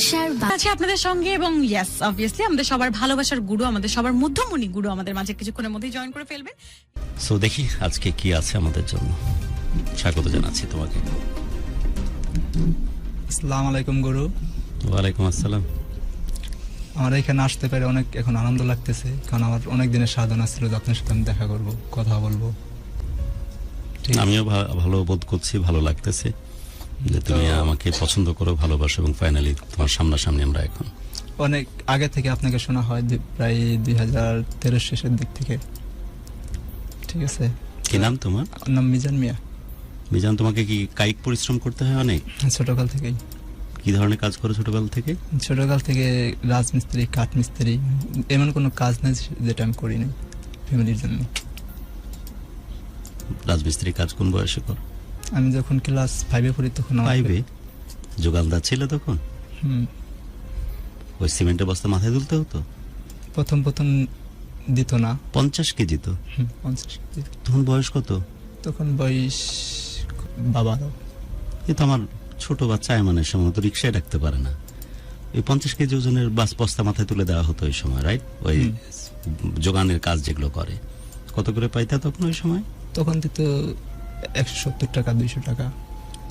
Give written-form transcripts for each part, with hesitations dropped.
ভালোবাসার আছে আপনাদের সঙ্গে এবং ইয়েস অবভিয়াসলি আমাদের সবার ভালোবাসার গুরু, আমাদের সবার মধ্যমণি গুরু আমাদের মাঝে কিছুক্ষণের মধ্যেই জয়েন করে ফেলবেন। সো দেখি আজকে কি আছে আমাদের জন্য। স্বাগত জানাচ্ছি তোমাকে। আসসালামু আলাইকুম গুরু। ওয়ালাইকুম আসসালাম। আমার এখানে আসতে পেরে অনেক এখন আনন্দ লাগতেছে, কারণ আমার অনেক দিনের সাধনা ছিল যে আপনার সাথে আমি দেখা করব, কথা বলবো। আমিও ভালো বোধ করছি, ভালো লাগতেছে যে তুমি আমাকে পছন্দ করো, ভালোবাসো এবং ফাইনালি তোমার সামনাসামনি আমরা এখন। অনেক আগে থেকে আপনাকে শোনা হয়, প্রায় 2013 শেষের দিক থেকে। ঠিক আছে। কি নাম তোমার? নাম মিজান মিয়া। মিজান, তোমাকে কি কায়িক পরিশ্রম করতে হয় অনেক? ছোটকাল থেকেই। কি ধরনের কাজ করো ছোটকাল থেকে? ছোটকাল থেকে রাজমিস্ত্রি, কাঠমিস্ত্রি, এমন কোনো কাজ নেই যেটা আমি করি নাই ফ্যামিলির জন্য। রাজমিস্ত্রি কাজ কোন বয়সে করো? আমি যখন ক্লাস 5-এ পড়ি তখন। 5-এ? যোগালদার ছিল তখন? ওই সিমেন্টের বস্তা মাথায় তুলতে হতো? প্রথম দিত না। 50 কেজি তো? 50 কেজি। তখন বয়স কত? তখন বয়স বাবারও। এ তো আমার ছোট বাচ্চা এমনের সময় তো রিক্সায় ডাকতে পারে না। এই 50 কেজি ওজনের বস্তা মাথায় তুলে দেওয়া হতো ওই সময়, রাইট? ওই যোগানের কাজ যেগুলো করে। কত করে পাইতা তখন ওই সময়? তখন দিত 170 টাকা, 200 টাকা।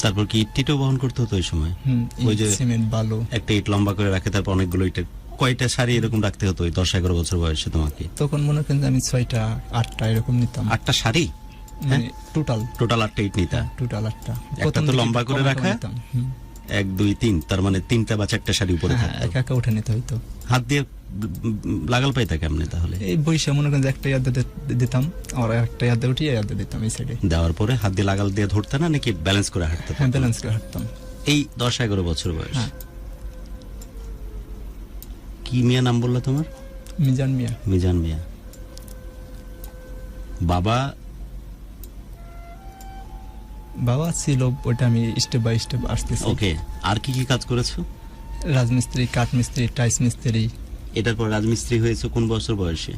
তারপর কি ইটও বহন করতে হতো ওই সময়? ওই যে সিমেন্ট, বালু। একটা ইট লম্বা করে রাখে, তারপর অনেকগুলো ইটের কয়টা সারি এরকম রাখতে হতো ওই 10-11 বছর বয়সে তোমাকে? তখন মনে করেন আমি 6টা 8টা এরকম নিতাম। 8টা সারি? মানে টোটাল 8টা ইট নিতা? টোটাল 8টা। একটা তো লম্বা করে রাখা, 1 2 3, তার মানে 3টা বা 4টা সারি উপরে থাকতো। একা উঠে নিতে হইতো। হাত দিয়ে লাগাল পাইতা কেমনে তাহলে? এই বইসা মনে করেন একটা ইয়াদ দিতাম, আর একটা ইয়াদ উঠিয়ে ইয়াদ দিতাম এই সাইডে। দেওয়ার পরে হাত দিয়ে লাগাল দিয়ে ধরতে না, নাকি ব্যালেন্স করে হাঁটতে? হ্যাঁ, ব্যালেন্স করে হাঁটতাম। এই 10-11 বছর বয়স। কি মিয়া নাম বললা তোমার? মিজান মিয়া। মিজান মিয়া। বাবা ছিল, ওটা আমি স্টেপ বাই স্টেপ আসতেছি। ওকে, আর কি কি কাজ করেছো? রাজমিস্ত্রি, কাঠমিস্ত্রি, টাইস মিস্ত্রি। এটার পর রাজমিস্ত্রি হয়েছে কোন বছর বয়সে?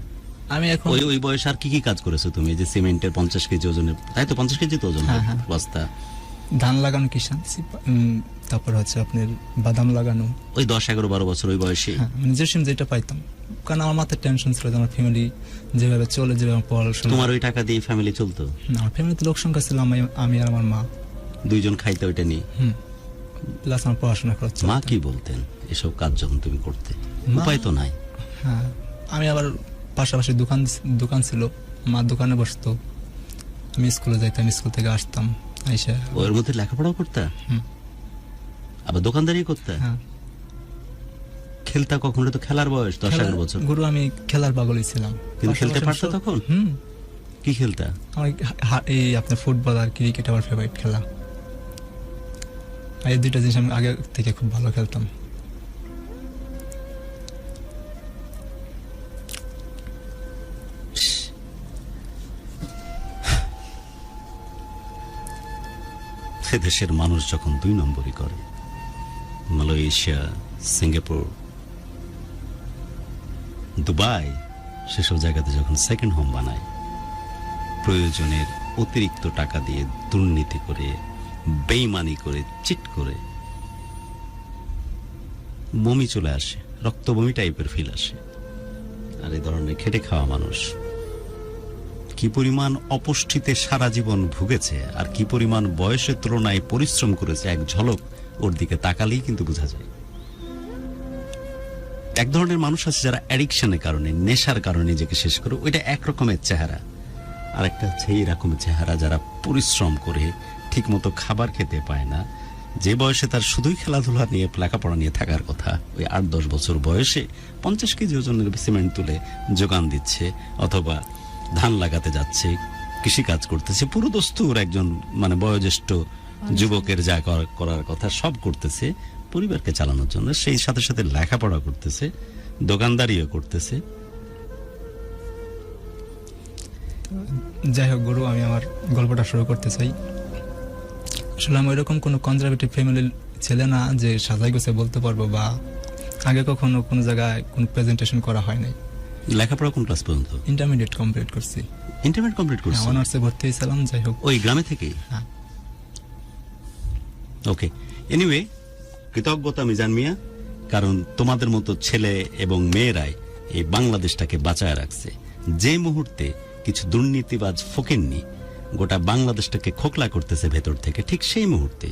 আমি এখন ওই বয়সে আর কি কি কাজ করেছো তুমি? যে সিমেন্টের 50 কেজি ওজনের, তাই তো 50 কেজি তো ওজন বস্তা। ধান লাগানো, কিষান, তারপর হচ্ছে আপনার বাদাম লাগানো। ওই 10-11-12 বছর ওই বয়সে? নিজের সিম যেটা পাইতাম, কারণ আমার মাথায় টেনশন ছিল যে আমার ফ্যামিলি যেভাবে চলে, যেভাবে পড়াশোনা। তোমার ওই টাকা দিয়ে ফ্যামিলি চলতো? আমার ফ্যামিলিতে লোক সংখ্যা ছিল, আমি আর আমার মা দুইজন খাইতে ওইটা নিয়ে। প্লাস আমার পড়াশোনা করছে। মা কি বলতেন এসব কাজ যখন তুমি করতে? উপায় তো নাই। হ্যাঁ, আমি আবার পাশাপাশি দোকান ছিল, মা দোকানে বসতো, আমি স্কুলে যাইতাম, স্কুল থেকে আসতাম, আইসা ওর মধ্যে লেখাপড়াও করতা, আবার দোকানদারি করতা। খেলতা কখন? তো খেলার বয়স 10-11 বছর। গুরু, আমি খেলার পাগলই ছিলাম। কিন্তু খেলতে পারতো তখন? কি খেলতা? এই আপনার ফুটবল আর ক্রিকেট আমার ফেভারিট খেলা। এই দুইটা জিনিস আমি আগে থেকে খুব ভালো খেলতাম। দেশের মানুষ যখন 2 নম্বরই করে, মালয়েশিয়া, সিঙ্গাপুর, দুবাই, সেসব জায়গাতে যখন সেকেন্ড হোম বানায়, প্রয়োজনের অতিরিক্ত টাকা দিয়ে দুর্নীতি করে, বেইমানি করে, চিট করে বমি চলে আসে, রক্ত বমি টাইপের ফিল আসে। আর এই ধরনের খেটে খাওয়া মানুষ কি পরিমাণ অপুষ্টিতে সারা জীবন ভুগেছে, আর কি পরিমাণ বয়সের তুলনায় পরিশ্রম করেছে, এক ঝলক ওর দিকে তাকালেই কিন্তু বোঝা যায়। এক ধরনের মানুষ আছে যারা অ্যাডিকশনের কারণে, নেশার কারণে নিজেকে শেষ করে, ওইটা একরকমের চেহারা। আর একটা হচ্ছে এই রকমের চেহারা যারা পরিশ্রম করে ঠিক মতো খাবার খেতে পায় না, যে বয়সে তার শুধুই খেলাধুলা নিয়ে, লেখাপড়া নিয়ে থাকার কথা, ওই 8-10 বছর বয়সে 50 কেজি ওজনের সিমেন্ট তুলে যোগান দিচ্ছে, অথবা ধান লাগাতে যাচ্ছে, কৃষি কাজ করতেছে, পুরো দস্তুর একজন মানে বয়োজ্যেষ্ঠ যুবকের যা করার কথা সব করতেছে পরিবারকে চালানোর জন্য। সেই সাথে সাথে লেখাপড়া করতেছে, দোকানদারিও করতেছে। যাই হোক গুরু, আমি আমার গল্পটা শুরু করতে চাই। আসলে আমি ওইরকম কোনো কনজারভেটিভ ফ্যামিলির ছেলে না যে সাজাই গোছে বলতে পারবো, বা আগে কখনো কোনো জায়গায় কোনো প্রেজেন্টেশন করা হয় নাই। লেখাপড়া কোন ক্লাস পর্যন্ত? ইন্টারমিডিয়েট কমপ্লিট করছি। ইন্টারমিডিয়েট কমপ্লিট করছি, অনার্সে ভর্তি হয়েছিলাম। যাই হোক, ওই গ্রামে থেকে। হ্যাঁ। ওকে, এনিওয়ে, কৃতজ্ঞতা মিজান মিয়া। কারণ তোমাদের মতো ছেলে এবং মেয়েরাই এই বাংলাদেশটাকে বাঁচায় রাখছে। যে মুহূর্তে কিছু দুর্নীতিবাজ ফকিন্নি গোটা বাংলাদেশটাকে খোকলা করতেছে ভেতর থেকে, ঠিক সেই মুহূর্তে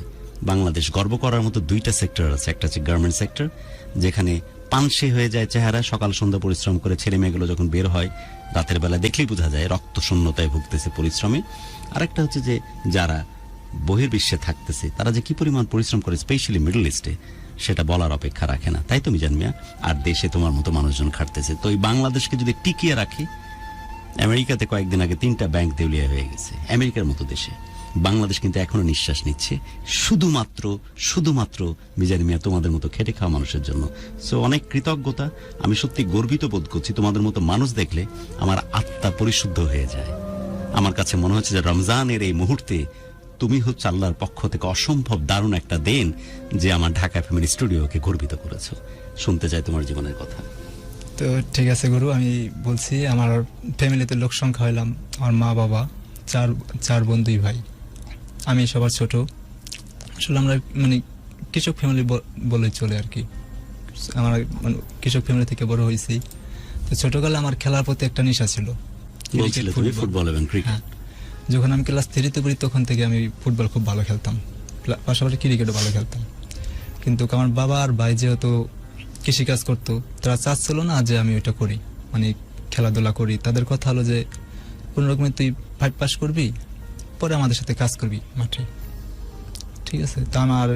বাংলাদেশ গর্ব করার মতো দুইটা সেক্টর আছে। একটা হচ্ছে গার্মেন্ট সেক্টর, যেখানে পানসে হয়ে যায় চেহারা, সকাল সন্ধ্যা পরিশ্রম করে ছেলে মেয়েগুলো যখন বের হয় রাতের বেলা দেখলেই বোঝা যায় রক্ত শূন্যতায় ভুগতেছে পরিশ্রমে। আরেকটা হচ্ছে যে যারা বহির্বিশ্বে থাকতেছে তারা যে কি পরিমাণ পরিশ্রম করে, স্পেশালি মিডল ইস্টে, সেটা বলার অপেক্ষা রাখে না। তাই তুমি জানমিয়া, আর দেশে তোমার মতো মানুষজন খাটতেছে। তো এই বাংলাদেশকে যদি টিকিয়ে রাখে, আমেরিকাতে কয়েকদিন আগে 3টা ব্যাংক দেউলিয়া হয়ে গেছে, আমেরিকার মতো দেশে বাংলাদেশ কিন্তু এখনো নিঃশ্বাস নিচ্ছে শুধুমাত্র মিজান মিয়া তোমাদের মতো খেটে খাওয়া মানুষের জন্য। সো অনেক কৃতজ্ঞতা, আমি সত্যি গর্বিত বোধ করছি। তোমাদের মতো মানুষ দেখলে আমার আত্মা পরিশুদ্ধ হয়ে যায়। আমার কাছে মনে হচ্ছে যে রমজানের এই মুহূর্তে তুমি হচ্ছে আল্লাহর পক্ষ থেকে অসম্ভব দারুণ একটা দেন, যে আমার ঢাকা ফ্যামিলি স্টুডিওকে গর্বিত করেছো। শুনতে চাই তোমার জীবনের কথা। তো ঠিক আছে গুরু, আমি বলছি আমার ফ্যামিলিতে লোক সংখ্যা হইলাম আমার মা বাবা, চার বোন 2 ভাই, আমি সবার ছোট। আসলে আমরা মানে কৃষক ফ্যামিলি বলে চলে আর কি। আমার মানে কৃষক ফ্যামিলি থেকে বড় হয়েছি। তো ছোটকালে আমার খেলার প্রতি একটা নেশা ছিল, বলছিলে তুমি ফুটবল এবং ক্রিকেট। যখন আমি ক্লাস 3-তে পড়ি তখন থেকে আমি ফুটবল খুব ভালো খেলতাম, পাশাপাশি ক্রিকেটও ভালো খেলতাম। কিন্তু আমার বাবা আর ভাই যেহেতু কৃষিকাজ করতো, তারা চাচ্ছিল না যে আমি ওইটা করি, মানে খেলাধুলা করি। তাদের কথা হলো যে কোন রকমের তুই 5 পাস করবি, পরে আমাদের সাথে কাজ করবি মাঠে। ঠিক আছে, তা আমার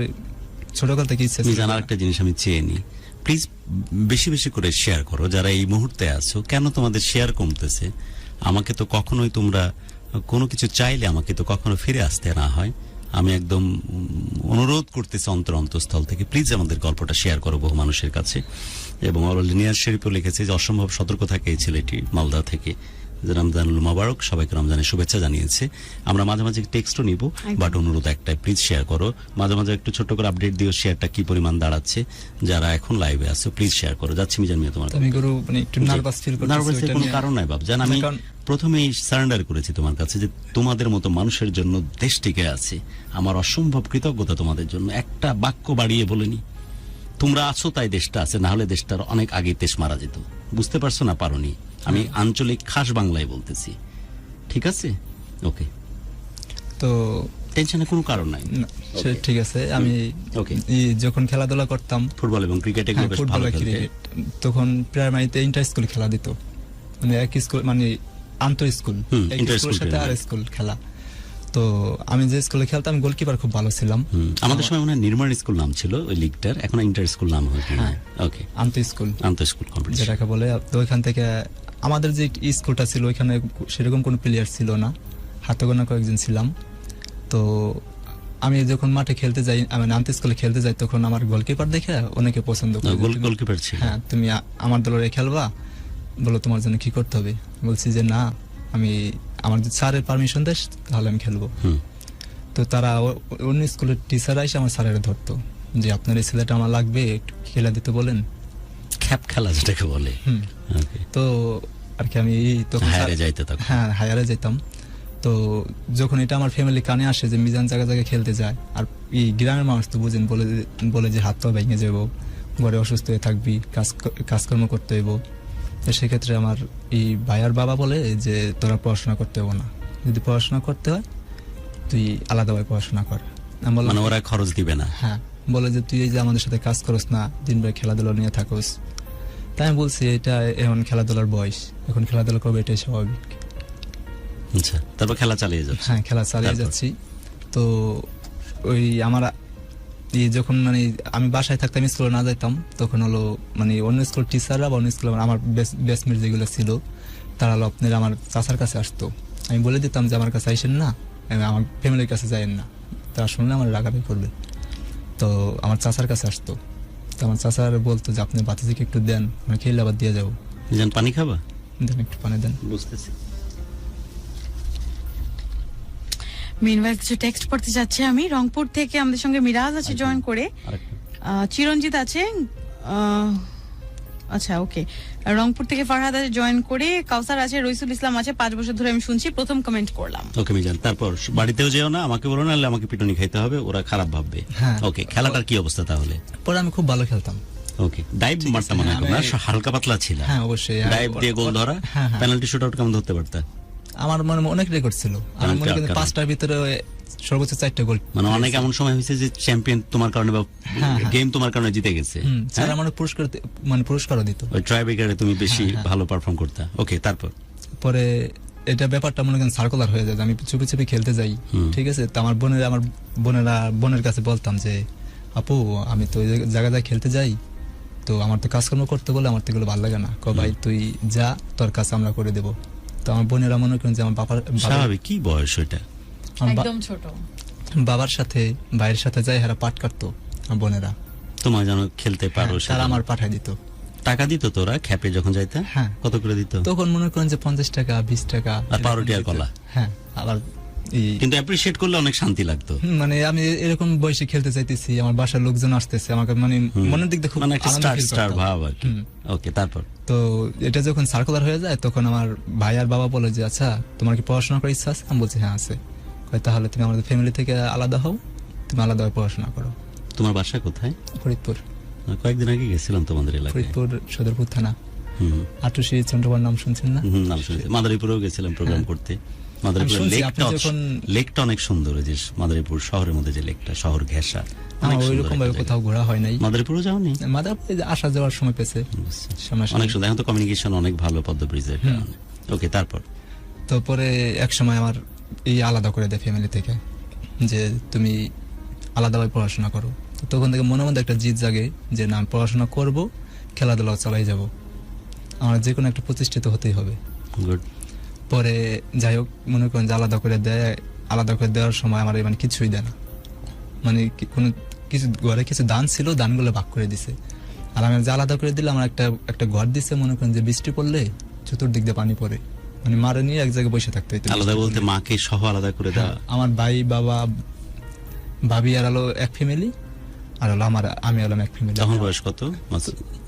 ছোটকাল থেকে ইচ্ছা ছিল। জানার একটা জিনিস আমি চেয়ে নিই, প্লিজ বেশি বেশি করে শেয়ার করো। যারা এই মুহূর্তে আছো, কেন তোমাদের শেয়ার কমতেছে? আমাকে তো কখনোই তোমরা কোনো কিছু চাইলে আমাকে তো কখনো ফিরে আসতে না হয়। আমি একদম অনুরোধ করতেছি অন্তঃস্থল থেকে, প্লিজ আমাদের গল্পটা শেয়ার করো বহু মানুষের কাছে। এবং নিয়াজ শরীফও লিখেছে যে অসম্ভব সতর্ক থাকে এই ছেলেটি মালদা থেকে, যে রমজানুল মোবারক, সবাইকে রমজানের শুভেচ্ছা জানিয়েছে। আমরা মাঝে মাঝে টেক্সটও নিব, বাট অনুরোধ একটাই, প্লিজ শেয়ার করো। মাঝে মাঝে একটু ছোট করে আপডেট দিও, শেয়ারটা কি পরিমাণ দাঁড়াচ্ছে। যারা এখন লাইভে আছো প্লিজ শেয়ার করো। যাচ্ছি মিজান মিয়া তোমার। আমি গুরু মানে একটু নার্ভাস ফিল করতেছি। নার্ভাসের কোনো কারণ নাই বাপ জান, আমি প্রথমেই সারেন্ডার করেছি তোমার কাছে যে তোমাদের মতো মানুষের জন্য দেশ টিকে আছে। আমার অসম্ভব কৃতজ্ঞতা তোমাদের জন্য। একটা বাক্য বাড়িয়ে বলিনি, তোমরা আছো তাই দেশটা আছে, না হলে দেশটার অনেক আগে দেশ মারা যেত। বুঝতে পারছো না? পারোনি। আমি আঞ্চলিক খাস বাংলায় বলতেছি, ঠিক আছে? ওকে, তো টেনশনের কোনো কারণ নাই। ঠিক আছে, আমি যখন খেলাধুলা করতাম ফুটবল এবং ক্রিকেটে তখন প্রাইমারিতে ইন্টার স্কুল খেলা দিত, মানে এক স্কুল মানে আন্তঃ স্কুল, স্কুলের সাথে আর স্কুল খেলা। তো আমি যে স্কুলে খেলতাম গোলকিপার খুব ভালো ছিলাম। আমাদের সময় মনে হয় নির্মাণ স্কুল নাম ছিল ওই লিগটার, এখন ইন্টার স্কুল নাম হয়েছে। ওকে, আন্তঃ স্কুল কম্পিটিশন যেটাকে বলে। তো ওইখান থেকে আমাদের যে স্কুলটা ছিল ওইখানে সেরকম কোনো প্লেয়ার ছিল না, হাতে গোনা কয়েকজন ছিলাম। তো আমি যখন মাঠে খেলতে যাই, আমি আন্তঃ স্কুলে খেলতে যাই, তখন আমার গোলকিপার দেখে অনেকে পছন্দ করে। গোলকিপার ছিল? হ্যাঁ, তুমি আমার দলের খেলবা, বলো তোমার জন্য কি করতে হবে। বলছি যে না, আমি আমার যদি স্যারের পারমিশন দেয় তাহলে আমি খেলবো। তো তারা অন্য স্কুলের টিচার এসে আমার স্যারের ধরতো যে আপনার এই ছেলেটা আমার লাগবে, একটু খেলা দিতে বলেন, খ্যাপ খেলা যেটাকে বলে। তো আর কি আমি তখন হায়ারে যাইতাম। তো যখন এটা আমার ফ্যামিলি কানে আসে যে মিজান জায়গা জায়গায় খেলতে যায়, আর এই গ্রামের মানুষ তো বুঝেন, বলে যে হাত পা ভেঙে যাবো, ঘরে অসুস্থ হয়ে থাকবি, কাজকর্ম করতে হইব। সেক্ষেত্রে আমার এই ভাইয়ার বাবা বলে যে তোরা পড়াশোনা করতে হবো না, যদি পড়াশোনা করতে হয় তুই আলাদাভাবে পড়াশোনা কর। মানে ওরা খরচ দিবে না? হ্যাঁ, বলে যে তুই এই যে আমাদের সাথে কাজ করস না, দিনভর খেলাধুলা নিয়ে থাকস। তাই আমি বলছি এটা এখন খেলাধুলার বয়স, এখন খেলাধুলা করবে, এটাই স্বাভাবিক। আচ্ছা, তারপর খেলা চালিয়ে যাচ্ছি? হ্যাঁ, খেলা চালিয়ে যাচ্ছি। তো ওই আমার যখন মানে আমি বাসায় থাকতাম, স্কুলে না যাইতাম, তখন হলো মানে অন্য স্কুল টিচাররা বা অন্য স্কুলে আমার বেসমেট যেগুলো ছিল তারা হলো আপনার আমার চাচার কাছে আসতো। আমি বলে দিতাম যে আমার কাছে আইসেন না, আমার ফ্যামিলির কাছে যাইেন না, তারা শুনলে আমার রাগারাগি করবে। তো আমার চাচার কাছে আসতো, তো আমার চাচার বলতো যে আপনি বাতিজিকে একটু দেন, আমি খেলে আবার দিয়ে যাবো। পানি খাবা? দেন, একটু পানি দেন। বুঝতেছি। মিনওয়াইল কিছু টেক্সট পড়তে যাচ্ছে আমি। রংপুর থেকে আমাদের সঙ্গে মিরাজ আছে জয়েন করে, চিরঞ্জিত আছে, আচ্ছা ওকে, রংপুর থেকে ফারহাদ আছে জয়েন করে, কাউসার আছে, রইসুল ইসলাম আছে, 5 বছর ধরে আমি শুনছি, প্রথম কমেন্ট করলাম। ওকে মিজান, তারপর বাড়িতেও যেও না, আমাকে বলো না, আমাকে পিটুনি খাইতে হবে, ওরা খারাপ ভাববে। ওকে, খেলাটার কি অবস্থা তাহলে? পরে আমি খুব ভালো খেলতাম, ওকে, ডাইভ মারতে মনে হয় না, হালকা পাতলা ছিল। হ্যাঁ অবশ্যই, ডাইভ দিয়ে গোল ধরা, হ্যাঁ, হ্যাঁ। পেনাল্টি শুট আউট কেমন ধরতে পারতা? আমার মনে হয় অনেক রেকর্ড ছিল, আমার মনে করি 5টার ভিতরে সর্বোচ্চ 4টা গোল। মানে অনেক এমন সময় হয়েছে যে চ্যাম্পিয়ন তোমার কারণে বা গেম তোমার কারণে জিতে গেছে। স্যার আমার পুরস্কারও দিত। ওই ট্রাইব্রেকারে তুমি বেশি ভালো পারফর্ম করতে। ওকে, তারপর পরে এটা ব্যাপারটা মনে করেন সার্কুলার হয়ে যায়, আমি চুপি চুপি খেলতে যাই, ঠিক আছে। তো আমার বোনের কাছে বলতাম যে আপু আমি তো ওই জায়গায় খেলতে যাই, তো আমার তো কাজকর্ম করতে বলে আমার তো এগুলো ভালো লাগে না, ভাই তুই যা, তোর কাজ আমরা করে দেবো। তো আমার বোনেরা মনে করেন যে আমার স্বাভাবিক, কি বয়স ওইটা, একদম ছোট, বাবার সাথে ভাইয়ের সাথে যাই হারা পাঠ কাটতো আমার বোনেরা, তোমার যেন খেলতে পারো, তারা আমার পাঠাই দিত। টাকা দিত তোরা খ্যাপে যখন যাইতে? হ্যাঁ। কত করে দিত তখন মনে করেন যে 50 টাকা 20 টাকা আর পাউরুটি আর কলা? হ্যাঁ, আবার কিন্তু অ্যাপ্রিশিয়েট করলে অনেক শান্তি লাগতো। মানে আমি এরকম বয়সে খেলতে চাইতেছি, আমার বাসার লোকজন আসতেছে, আমাকে মানে মনের দিক দিয়ে খুব মানে একটা স্টার ভাব আর কি। ওকে, তারপর তো এটা যখন সার্কুলার হয়ে যায় তখন আমার ভাই আর বাবা বলে যে আচ্ছা তোমার কি পড়াশোনা করার ইচ্ছা আছে? আমি বলছি হ্যাঁ আছে। তাহলে তুমি আমাদের ফ্যামিলি থেকে আলাদা হও, তুমি আলাদা পড়াশোনা করো। তোমার বাসা কোথায়? ফরিদপুর। কয়েকদিন আগে গেছিলাম তোমাদের এলাকায়, ফরিদপুর সদরপুর থানা, আটুশি চন্দ্রবার নাম শুনছেন না? নাম শুনছি। মাদারীপুরেও গেছিলাম প্রোগ্রাম করতে। মাদারীপুরের লেকটা অনেক সুন্দর, যে মাদারীপুর শহরের মধ্যে যে লেকটা, শহর ঘেঁষা, ওইরকম ভাবে কোথাও ঘোরা হয় নাই। মাদারীপুরও যাওনি? মাদারীপুর আসা যাওয়ার সময় পেছে অনেক সুন্দর, এখন তো কমিউনিকেশন অনেক ভালো পদ্ম ব্রিজের কারণে। ওকে, তারপর? তো পরে এক সময় আমার আলাদা করে দেয় ফ্যামিলি থেকে, যে তুমি আলাদাভাবে পড়াশোনা করো। তো তখন থেকে মনের মধ্যে একটা জিদ জাগে যে না আমি পড়াশোনা করবো, খেলাধুলাও চালাই যাব, আমার যে কোনো একটা প্রতিষ্ঠিত হতেই হবে। গুড। পরে যাই হোক মনে করেন যে আলাদা করে দেওয়ার সময় আমার মানে কিছুই দেয় না, মানে কোনো কিছু ঘরে কিছু দান ছিল, দানগুলো ভাগ করে দিছে। আর আমি যে আলাদা করে দিলে আমার একটা ঘর দিছে, মনে করেন যে বৃষ্টি পড়লে চতুর্দিক দিয়ে পানি পড়ে, মানে মারে নিয়ে এক জায়গায় বসে থাকতে হইতো। আলাদা বলতে মাকে সহ আলাদা করে দেওয়া? আমার ভাই বাবা ভাবি আর হলো এক ফ্যামিলি, আর হলো আমি হলাম এক ফ্যামিলি। তখন বয়স কত?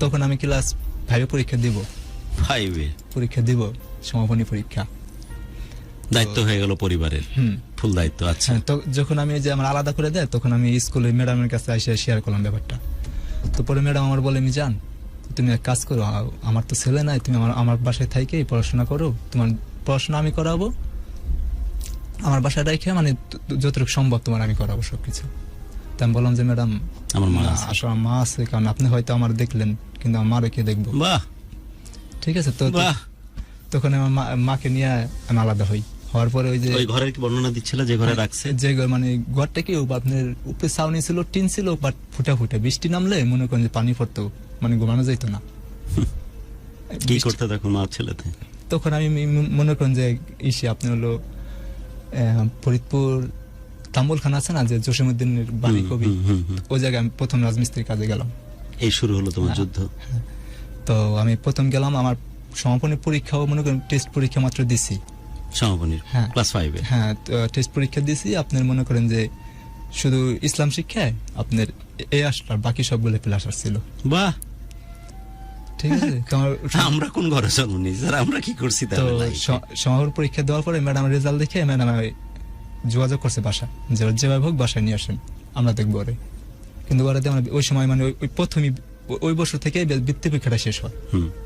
তখন আমি ক্লাস 5 পরীক্ষা দিব। 5 পরীক্ষা দিব, সমাপনী পরীক্ষা। দায়িত্ব হয়ে গেল পরিবারের, ফুল দায়িত্ব। আচ্ছা, তো যখন আমি যে আমার আলাদা করে দেয় তখন আমি স্কুলে ম্যাডামের কাছে এসে শেয়ার করলাম ব্যাপারটা। তো পরে ম্যাডাম আমার বলে আমি জান তুমি এক কাজ করো, আমার তো ছেলে নাই, তুমি আমার বাসায় থাইকে পড়াশোনা করো, তোমার পড়াশোনা আমি করাবো, আমার বাসায় রেখে মানে যতটুকু সম্ভব তোমার আমি করাবো সবকিছু। তো আমি বললাম যে ম্যাডাম আমার মা আছে, কারণ আপনি হয়তো আমার দেখলেন কিন্তু আমার মা রেখে দেখবো। বাহ, ঠিক আছে। তো তখন আমার মাকে নিয়ে আমি আলাদা হই। হওয়ার পরে ওই যে ঘরের কি বর্ণনা দিচ্ছিল যে ঘরে রাখছে, যে মানে ঘরটা কি আপনার উপরে ছাউনি ছিল, টিন ছিল, বাট ফুটা বৃষ্টি নামলে মনে করেন যে পানি পড়তো, মানে ঘুমানো যেত না। কি করতে তখন মা ছেলেতে? তখন আমি মনে করেন যে আপনি হলো ফরিদপুর তাম্বুলখানা আছে না, যে জসিমউদ্দিনের বাড়ি কবি, ওই জায়গায় আমি প্রথম রাজমিস্ত্রির কাজে গেলাম। এই শুরু হলো তোমার যুদ্ধ? তো আমি প্রথম গেলাম, আমার সমাপনী পরীক্ষাও মনে করেন টেস্ট পরীক্ষা মাত্র দিছি। সমাপনীর ক্লাস 5 এ? হ্যাঁ, টেস্ট পরীক্ষা দিছি। আপনার মনে করেন যে শুধু ইসলাম শিক্ষায় আপনার এ আসলার, বাকি সবগুলো প্লাস আসছিল। বাহ, ঠিক আছে। আমরা কোন ঘরে জন্মনি স্যার, আমরা কি করছি? তো সমাপনী পরীক্ষা দেওয়ার পরে ম্যাডাম রেজাল্ট দেখে ম্যাডাম যোগাযোগ করছে বাসা, যে যেভাবে হোক বাসায় নিয়ে আসেন, আমরা দেখবো ওরে। কিন্তু ওই সময় মানে ওই প্রথমে ওই বছর থেকে বৃত্তি পরীক্ষাটা শেষ হয়,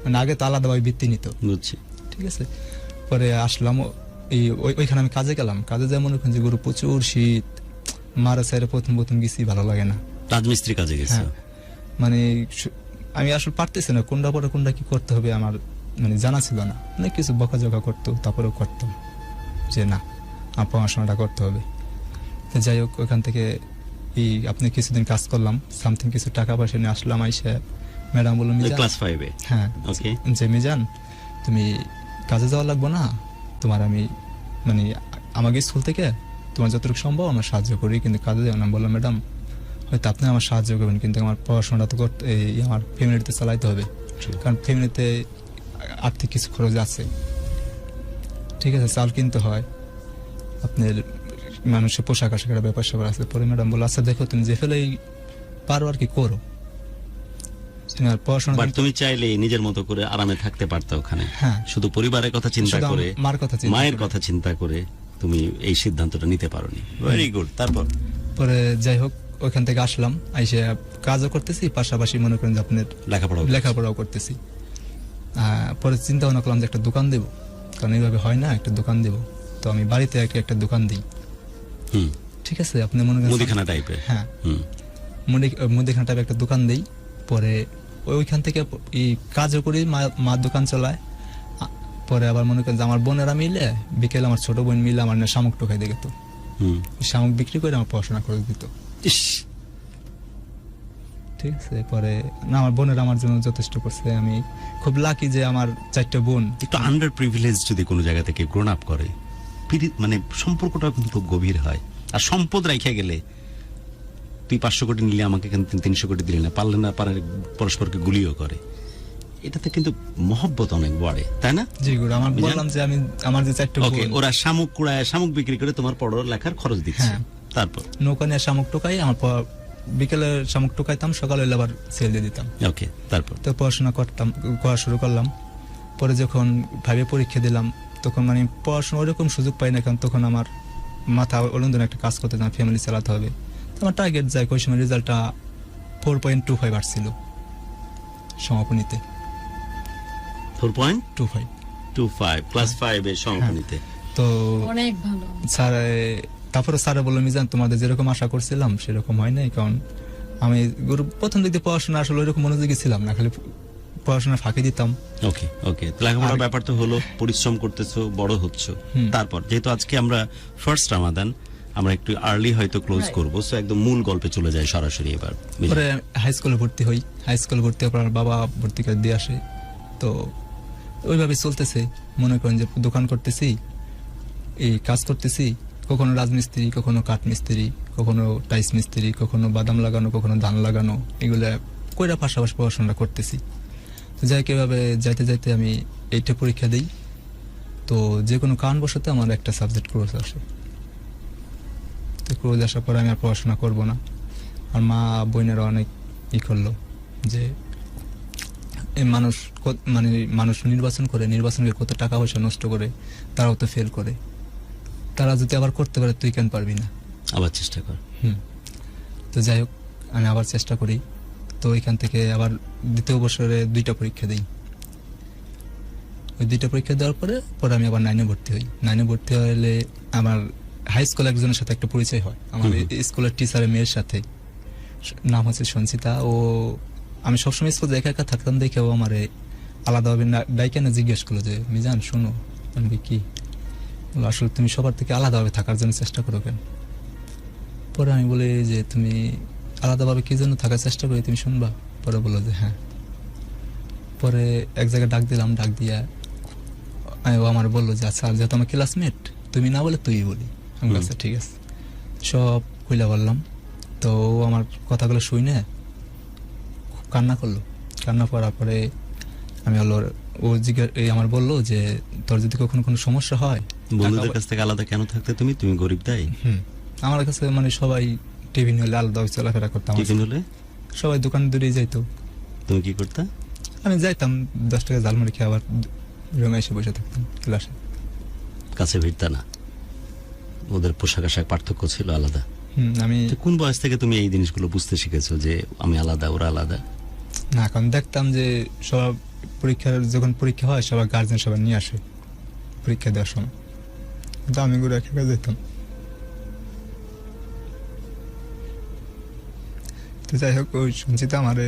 মানে আগে তো আলাদাভাবে বৃত্তি নিত। বুঝছি, ঠিক আছে। পরে আসলাম ওইখানে আমি কাজে গেলাম, কাজে যাই মনে করেন যে গরু প্রচুর শীত, মারা সাইডে প্রথম গেছি, ভালো লাগে না। রাজমিস্ত্রি কাজে গেছে, মানে আমি আসলে পারতেছি না কোনটা পরে কোনটা কি করতে হবে, আমার মানে জানা ছিল না। অনেক কিছু বকাঝকা করতো, তারপরেও করতাম যে না আমার পড়াশোনাটা করতে হবে। যাই হোক ওইখান থেকে আপনি কিছুদিন কাজ করলাম, সামথিং কিছু টাকা পয়সা নিয়ে আসলাম। আইসা ম্যাডাম বললো ক্লাস 5 এ? হ্যাঁ, যে মিজান তুমি কাজে যাওয়া লাগবো না, তোমার আমি মানে আমাকে স্কুল থেকে তোমার যতটুকু সম্ভব আমার সাহায্য করি, কিন্তু কাজে যাও না। বললাম ম্যাডাম হয়তো আপনি আমার সাহায্য করবেন, কিন্তু আমার পড়াশোনাটা তো করতে, আমার ফ্যামিলিতে চালাইতে হবে, কারণ ফ্যামিলিতে আর্থিক কিছু খরচ আছে। ঠিক আছে, চাল কিনতে হয়, আপনার মানুষের পোশাক আশাকের ব্যাপার স্যাপার আছে। পরে ম্যাডাম বললো আচ্ছা দেখো তুমি যে ফেলেই পারো আর কি করো, পড়াশোনা। তুমি চাইলে নিজের মতো করে আরামে থাকতে পারতো ওখানে, শুধু পরিবারের কথা চিন্তা করে, মায়ের কথা চিন্তা করে তুমি এই সিদ্ধান্তটা নিতে পারোনি। Very good. তারপর? পরে যাই হোক ওইখান থেকে আসলাম, আইসে কাজও করতেছি, পাশাপাশি মনে করেন যে আপনার লেখাপড়াও করতেছি। পরে চিন্তা ভাবনা করলাম যে একটা দোকান দেবো, কারণ এইভাবে হয় না, একটা দোকান দেবো। তো আমি বাড়িতে একটা দোকান দিই, ঠিক আছে, আপনি মনে করেন মুদিখানা টাইপের। হ্যাঁ, মুদিখানা টাইপের একটা দোকান দেই। পরে ওইখান থেকে এই কাজও করি, মা দোকান চালায়। পরে আবার মনে করেন যে আমার বোনেরা মিলে বিকেলে, আমার ছোট বোন মিলে আমার শামুক টোকাই দেখে, তো শামুক বিক্রি করে আমার পড়াশোনা করে দিত। ঠিক আছে, পরে না আমার বোনের আমার জন্য যথেষ্ট করছে। আমি খুব লাকি যে আমার 4টা বোন। একটু আন্ডার প্রিভিলেজ যদি কোনো জায়গা থেকে গ্রোন আপ করে, মানে সম্পর্কটা কিন্তু খুব গভীর হয়। আর সম্পদ রেখে গেলে, তুই 500 কোটি নিলে আমাকে কেন 300 কোটি দিলি না, পারলে না পারে পরস্পরকে গুলিও করে। এটাতে কিন্তু মহব্বত অনেক বাড়ে, তাই না? জি গুরু, আমার বললাম যে আমি আমার যে 4টা বোন, ওরা শামুক কুড়ায়, শামুক বিক্রি করে তোমার পড়ালেখার খরচ দিচ্ছে। তারপর নৌকা নিয়ে শামুক টোকাই, আমার বিকেলে শামুক টোকাইতাম, সকালে আবার সেল দিয়ে দিতাম। ওকে, তারপর তো পড়াশোনা করা শুরু করলাম। পরে যখন ভাবে পরীক্ষা দিলাম, তখন মানে পড়াশোনা ওরকম সুযোগ পাই না, কারণ তখন আমার মাথা অলন্দন একটা কাজ করতে, আমার ফ্যামিলি চালাতে হবে। আমার টার্গেট যায়, ওই সময় রেজাল্টটা 4.25 আসছিল সমাপনীতে। 4.25 ক্লাস 5 এর সমাপনীতে। তো অনেক ভালো স্যার, তারপরে স্যারে বললো, মিজান তোমাদের যেরকম আশা করছিলাম সেরকম হয় নাই, কারণ আমি প্রথম দিক দিয়ে পড়াশোনা আসলে ওইরকম মনোযোগী ছিলাম না, খালি পড়াশোনা ফাঁকি দিতাম। ওকে ওকে, লেখাপড়ার ব্যাপার তো হলো, পরিশ্রম করতেছো, বড় হচ্ছো। তারপর যেহেতু আজকে আমরা ফার্স্ট রামাদান, আমরা একটু আর্লি হয়তো ক্লোজ করবো, সো একদম মূল গল্পে চলে যায় সরাসরি। এবার পরে হাই স্কুলে ভর্তি হই, হাই স্কুলে ভর্তি হওয়ার পর বাবা ভর্তি করে দিয়ে আসে। তো ওইভাবে চলতেছে, মনে করেন যে দোকান করতেছি, এই কাজ করতেছি, কখনো রাজমিস্ত্রি, কখনো কাঠ মিস্ত্রি, কখনো টাইস মিস্ত্রি, কখনো বাদাম লাগানো, কখনো ধান লাগানো, এগুলো কইরা পাশাপাশি পড়াশোনা করতেছি। তো যাই কিভাবে যাইতে যাইতে আমি 8 পরীক্ষা দিই। তো যে কোনো কারণবশত আমার একটা সাবজেক্ট ক্লোজ আসে। তো ক্লোজ আসার পরে আমি আর পড়াশোনা করবো না। আর মা বোনেরা অনেক করলো যে মানুষ নির্বাচন করে, নির্বাচনকে কত টাকা পয়সা নষ্ট করে, তারাও তো ফেল করে, তারা যদি আবার করতে পারে তুই কেন পারবি না, আবার চেষ্টা কর। তো যাই হোক, আমি আবার চেষ্টা করি। তো এখান থেকে আবার দ্বিতীয় বছরে 2টা পরীক্ষা দিই। ওই 2টা পরীক্ষা দেওয়ার পরে আমি আবার 9-এ ভর্তি হই। 9-এ ভর্তি হলে আমার হাই স্কুল একজনের সাথে একটা পরিচয় হয়, আমার স্কুলের টিচারের মেয়ের সাথে, নাম হচ্ছে সঞ্চিতা। ও আমি সবসময় স্কুলে একা একা থাকতাম দেখে ও আমার আলাদাভাবে ডাইকে না জিজ্ঞেস করলো যে, মিজান শোনো। আমি কি? আসলে তুমি সবার থেকে আলাদাভাবে থাকার জন্য চেষ্টা করো কেন? পরে আমি বলি যে, তুমি আলাদাভাবে কি জন্য থাকার চেষ্টা করি, তুমি শুনবা? পরে বললো যে হ্যাঁ। পরে এক জায়গায় ডাক দিলাম, ডাক দিয়া ও আমার বললো যে, আচ্ছা যেহেতু আমার ক্লাসমেট, তুমি না বলে তুই বলি। আমি আচ্ছা ঠিক আছে, সব কইলা বললাম। তো ও আমার কথাগুলো শুনে কান্না করলো। কান্না করার পরে আমি ও আমার বললো যে, তোর যদি কখনো কোনো সমস্যা হয়, বন্ধুদের কাছ থেকে আলাদা কেন থাকতে তুমি? তুমি গরিব তাই? আমার কাছে মানে সবাই টিফিন হলে আলাদা চলাফেরা করতাম। টিফিন হলে সবাই দোকানে দূরেই যাইতো। তুমি কি করতে? আমি যাইতাম 10 টাকা ঝালমুড়ি খেয়ে আবার রুমে এসে বসে থাকতাম ক্লাসে। কাছে ভিড়তা না? ওদের পোশাক আশাক পার্থক্য ছিল আলাদা? আমি কোন বয়স থেকে তুমি এই জিনিসগুলো বুঝতে শিখেছো যে আমি আলাদা, ওরা আলাদা? না, কারণ দেখতাম যে সব যখন পরীক্ষা হয় সবার গার্জেন সবাই নিয়ে আসে পরীক্ষা দেওয়ার সময়, কিন্তু আমি ঘুরে একা যেতাম। তো যাই হোক, ওই সঞ্চিতা আমারে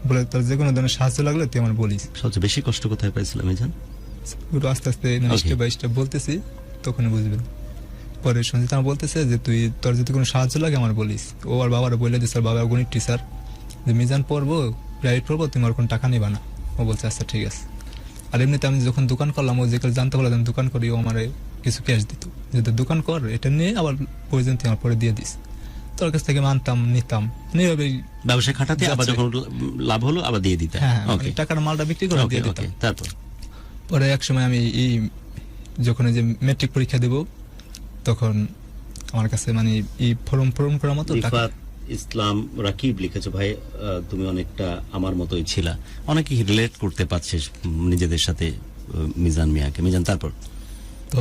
বলে, তোর যে কোনো ধরনের সাহায্য লাগলে তুই আমার বলিস। সবচেয়ে বেশি কষ্ট কোথায় পাইছিলাম জান? পুরো আস্তে আস্তে স্টেপ বাই স্টেপ বলতেছি, তখন বুঝবেন। পরে সঞ্চিতা আমার বলতেছে যে, তোর যদি কোনো সাহায্য লাগে আমার বলিস। ও আর বাবারা বলে দিচ্ছে, বাবা গণিত টিচার, যে মিজান পড়বো, প্রাইভেট পড়বো, তুমি আর কোনো টাকা নিবা না। ও বলছে আচ্ছা ঠিক আছে। আর এমনিতে আমি যখন দোকান করলাম, ও যেগুলো জানতে পারলাম আমি দোকান করি, ও আমার কিছু ক্যাশ দিত, যদি দোকান কর, এটা নিয়ে আবার প্রয়োজন তুই আমার পরে দিয়ে দিস। তোর কাছ থেকে মানতাম, নিতাম, এইভাবেই ব্যবসা খাটাতে, আবার যখন লাভ হলো আবার দিয়ে দিতে। হ্যাঁ, টাকার মালটা বিক্রি করে দিয়ে দিতাম। তারপর পরে এক সময় আমি যখন যে মেট্রিক পরীক্ষা দেব, তখন আমার কাছে মানে ফর্ম করার মতো টাকা। ইসলাম রাকিব লিখেছো, ভাই তুমি অনেকটা আমার মতোই ছিলা। অনেকে রিলেট করতে পারছে নিজেদের সাথে মিজান মিয়াকে। মিজান, তারপর? তো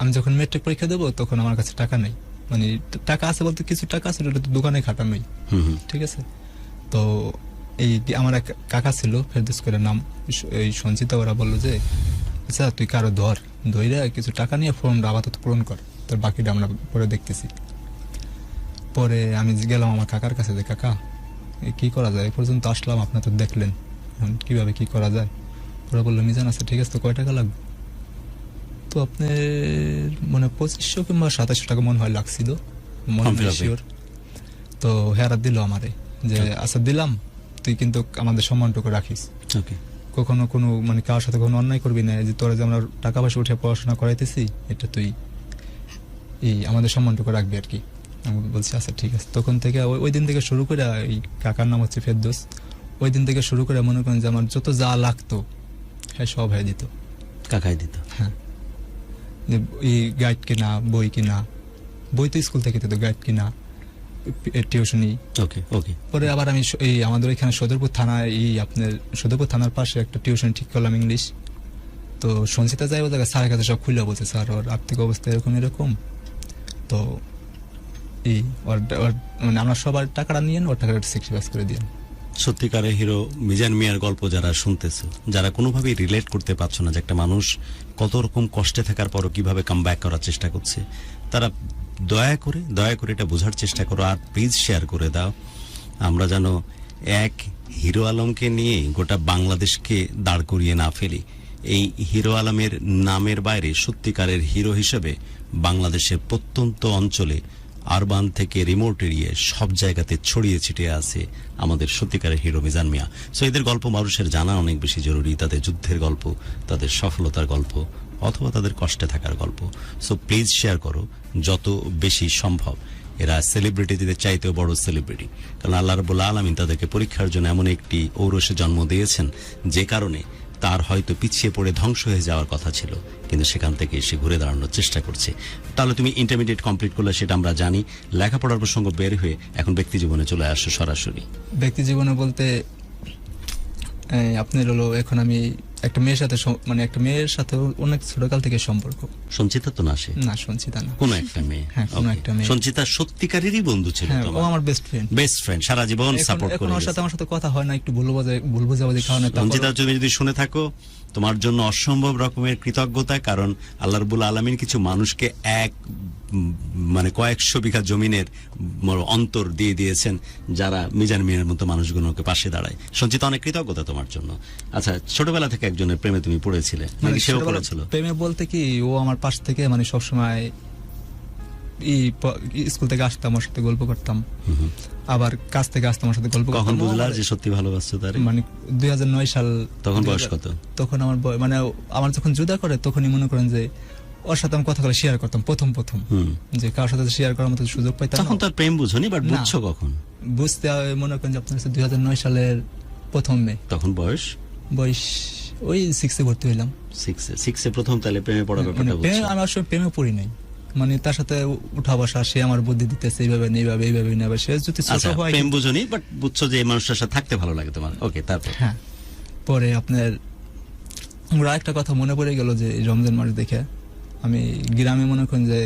আমি যখন মেট্রিক পরীক্ষা দেবো, তখন আমার কাছে টাকা নেই। মানে টাকা আছে বলতে কিছু টাকা আছে, ওটা তো দোকানে খাটানোই, ঠিক আছে। তো এই আমার এক কাকা ছিল ফেরদৌস করে নাম, এই সঞ্চিতা, ওরা বললো যে আচ্ছা তুই কারো ধরে কিছু টাকা নিয়ে ফর্মটা আপাতত পূরণ কর, তোর বাকিটা আমরা পরে দেখতেছি। পরে আমি গেলাম আমার কাকার কাছে যে কাকা কি করা যায়, এ পর্যন্ত আসলাম, আপনার তো দেখলেন, এখন কিভাবে কি করা যায়। ওরা বললো মিজান আছে, ঠিক আছে, তো কয় টাকা লাগবে? তো আপনার মানে 2500 কিংবা 2700 টাকা মনে হয় লাগছিল, মনে হয় শিওর। তো হেরা দিল আমারে যে আচ্ছা দিলাম, তুই কিন্তু আমাদের সম্মানটুকু রাখিস, কখনো কোনো মানে কারোর সাথে কোনো অন্যায় করবি না, যে তোরা যে আমরা টাকা পয়সা উঠে পড়াশোনা করাইতেছি, এটা তুই এই আমাদের সম্মানটুকু রাখবি আর কি। আমি বলছি আচ্ছা ঠিক আছে। তখন থেকে ওই দিন থেকে শুরু করে, এই কাকার নাম হচ্ছে ফেরদৌস, ওই দিন থেকে শুরু করে মনে করেন যে আমার যত যা লাগতো হ্যাঁ সব হয়ে দিত, কাকাই দিত। হ্যাঁ, এই গাইড কিনা, বই কিনা, বই তো স্কুল থেকে দিত, গাইড কিনা, টিউশনি। পরে আবার আমি এই আমাদের এখানে সদরপুর থানায়, এই আপনার সদরপুর থানার পাশে একটা টিউশন ঠিক করলাম ইংলিশ। তো সঞ্চিতা যাই ও জায়গায় স্যারের কাছে সব খুলে বলছে, স্যার ওর আর্থিক অবস্থা এরকম এরকম, তো এই মানে আমরা সবার টাকাটা নিয়ে ওর টাকাটা স্যাক্রিফাইস করে দিন। সত্যিকারের হিরো মিজান মিয়ার গল্প যারা শুনতেছো, যারা কোনোভাবেই রিলেট করতে পারছো না যে একটা মানুষ কত রকম কষ্টে থাকার পরও কিভাবে কাম ব্যাক করার চেষ্টা করছে, তারা দয়া করে এটা বোঝার চেষ্টা করো, আর প্লিজ শেয়ার করে দাও। আমরা যেন এক হিরো আলমকে নিয়ে গোটা বাংলাদেশকে দাঁড় করিয়ে না ফেলি। এই হিরো আলমের নামের বাইরে সত্যিকারের হিরো হিসেবে বাংলাদেশের প্রত্যন্ত অঞ্চলে, আরবান থেকে রিমোট এরিয়ায় সব জায়গাতে ছড়িয়ে ছিটিয়ে আছে আমাদের সত্যিকারের হিরো মিজান মিয়া। সো এদের গল্প মানুষের জানা অনেক বেশি জরুরি, তাদের যুদ্ধের গল্প, তাদের সফলতার গল্প, অথবা তাদের কষ্টে থাকার গল্প। সো প্লিজ শেয়ার করো যত বেশি সম্ভব। এরা সেলিব্রিটিদের চাইতেও বড় সেলিব্রিটি, কারণ আল্লাহ রাব্বুল আলামিন তাদেরকে পরীক্ষার জন্য এমন একটি ঔরসে জন্ম দিয়েছেন যে কারণে তার হয়তো পিছিয়ে পড়ে ধ্বংস হয়ে যাওয়ার কথা ছিল, কিন্তু সেখান থেকে এসে ঘুরে দাঁড়ানোর চেষ্টা করছে। তাহলে তুমি ইন্টারমিডিয়েট কমপ্লিট করলে, সেটা আমরা জানি। লেখাপড়ার প্রসঙ্গ বের হয়ে এখন ব্যক্তি জীবনে চলে আসো সরাসরি। ব্যক্তি জীবনে বলতে আপনার হলো, এখন আমি একটা মেয়ের সাথে মানে একটা মেয়ের সাথে অনেক ছোটকাল থেকে সম্পর্ক। সঞ্চিতা তো না? সে না, সঞ্চিতা না, কোন একটা মেয়ে। হ্যাঁ, কোন একটা মেয়ে। সঞ্চিতা সত্যিকারেরই বন্ধু ছিল, ও আমার বেস্ট ফ্রেন্ড, সারা জীবন সাপোর্ট করে। ওর সাথে আমার সাথে কথা হয় না, একটু ভুল বোঝাবুঝি কারণে। সঞ্চিতা, তুমি যদি শুনে থাকো, তোমার জন্য অসম্ভব রকমের কৃতজ্ঞতা, কারণ আল্লাহ রাব্বুল আলামিন কিছু মানুষকে মানে কয়েকশো বিঘা জমিনের অন্তর দিয়ে দিয়েছেন, যারা মিজান মিয়ার মতো মানুষগুলোকে পাশে দাঁড়ায়। সঞ্চিতা, অনেক কৃতজ্ঞতা তোমার জন্য। আচ্ছা, ছোটবেলা থেকে একজনের প্রেমে তুমি পড়েছিলে নাকি সেও পড়েছিল? প্রেমে বলতে কি, ও আমার পাশ থেকে মানে সবসময় স্কুল থেকে আসতাম, আমার সাথে গল্প করতাম, আবার কাছ থেকে আসতাম, আমার সাথে গল্প করতাম। কখন বুঝলা যে সত্যি ভালোবাসছো তারে? মানে 2009 সাল। তখন বয়স কত? তখন আমার মানে আমার যখন জুদা করে, তখনই মনে করেন যে ওর সাথে আমি কথাগুলো শেয়ার করতাম প্রথম যে কারোর সাথে শেয়ার করার মতো সুযোগ পাইতাম। তখন তো প্রেম বুঝোনি, বাট বুঝছো কখন? বুঝতে মনে করেন যে আপনার 2009 সালের প্রথম মে। তখন বয়স ওই 6-এ ভর্তি হইলাম। 6-এ প্রথম তাহলে প্রেমে পড়ার ব্যাপারটা বুঝছো? আমি আসলে প্রেমে পড়ি নাই, মানে তার সাথে উঠা বসা, সে আমার বুদ্ধি দিতেছে এইভাবে নেই, সে যদি ছোট হয়। প্রেম বুঝোনি, বাট বুঝছো যে এই মানুষটার সাথে থাকতে ভালো লাগে তোমার। ওকে, তারপর? হ্যাঁ, পরে আপনার আমরা একটা কথা মনে পড়ে গেল যে রমজান মাস দেখে আমি গ্রামে, মনে করেন যে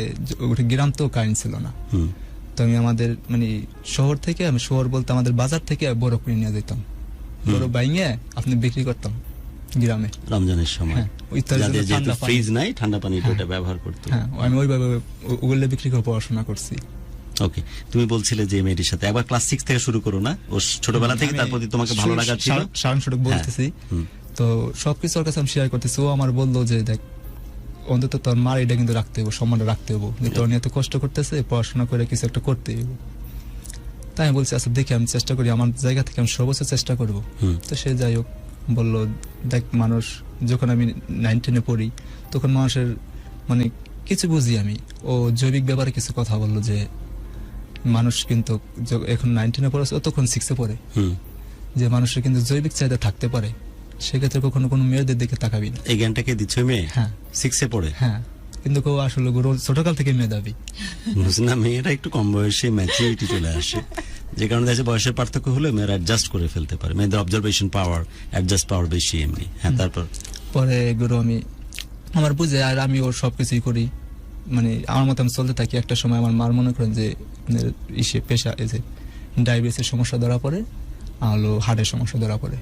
গ্রাম তো কারেন্ট ছিল না, তো আমি আমাদের মানে শহর থেকে, আমি শহর বলতে আমাদের বাজার থেকে বড় কিনে নিয়ে যেতাম, বড় বাইঙে আপনি বিক্রি করতাম গ্রামে রমজানের সময়। ফ্রিজ নাই, ঠান্ডা পানি ওটা ব্যবহার করতে। হ্যাঁ, আমি ওইভাবে ওগুলো বিক্রি করে পড়াশোনা করছি। ওকে, তুমি বলছিলে যে মেয়েটির সাথে একবার ক্লাস 6 থেকে শুরু করো না, ও ছোটবেলা থেকে তার প্রতি তোমাকে ভালো লাগা ছিল? সারাংশটুকু বলতেছি। তো সবকিছু ওর কাছে আমি শেয়ার করতেছি। ও আমার বললো যে দেখ, অন্তত তোর মার এটা কিন্তু রাখতে হবো, সম্মানটা রাখতে হবো, যে তোর নিয়ে এত কষ্ট করতেছে, পড়াশোনা করে কিছু একটা করতে হবো। তাই আমি বলছি আচ্ছা দেখি, আমি চেষ্টা করি, আমার জায়গা থেকে আমি সর্বোচ্চ চেষ্টা করবো। তো সে যাই হোক বললো, দেখ মানুষ, যখন আমি 9-10-এ পড়ি, তখন মানুষের মানে কিছু বুঝি আমি। ও জৈবিক ব্যাপারে কিছু কথা বললো যে মানুষ কিন্তু এখন 9-10-এ পড়েছে, ও তখন 6-এ পড়ে, যে মানুষের কিন্তু জৈবিক চাহিদা থাকতে পারে, সেক্ষেত্রে কখনো কোনো মেয়েদের দিকে তাকাবি না। এই জ্ঞানটাকে দিচ্ছে মেয়ে? হ্যাঁ, 6-এ পড়ে। হ্যাঁ, কিন্তু কেউ আসলে ছোটকাল থেকে মেধাবী না, মেয়েরা একটু কম বয়সে ম্যাচুরিটি চলে আসে, যে কারণে দেখা যায় বয়সের পার্থক্য হলে মেয়েরা অ্যাডজাস্ট করে ফেলতে পারে, মেয়েদের অবজারভেশন পাওয়ার, অ্যাডজাস্ট পাওয়ার বেশি এমনি। হ্যাঁ, তারপর? পরে গুরু আমি আমার বুঝে, আর আমি ওর সবকিছুই করি, মানে আমার মতো আমি চলতে থাকি, একটা সময় আমার মার মনে করেন যে ইসে পেশা এই যে ডায়াবেটিসের সমস্যা ধরা পড়ে, আর হলো হার্টের সমস্যা ধরা পড়ে।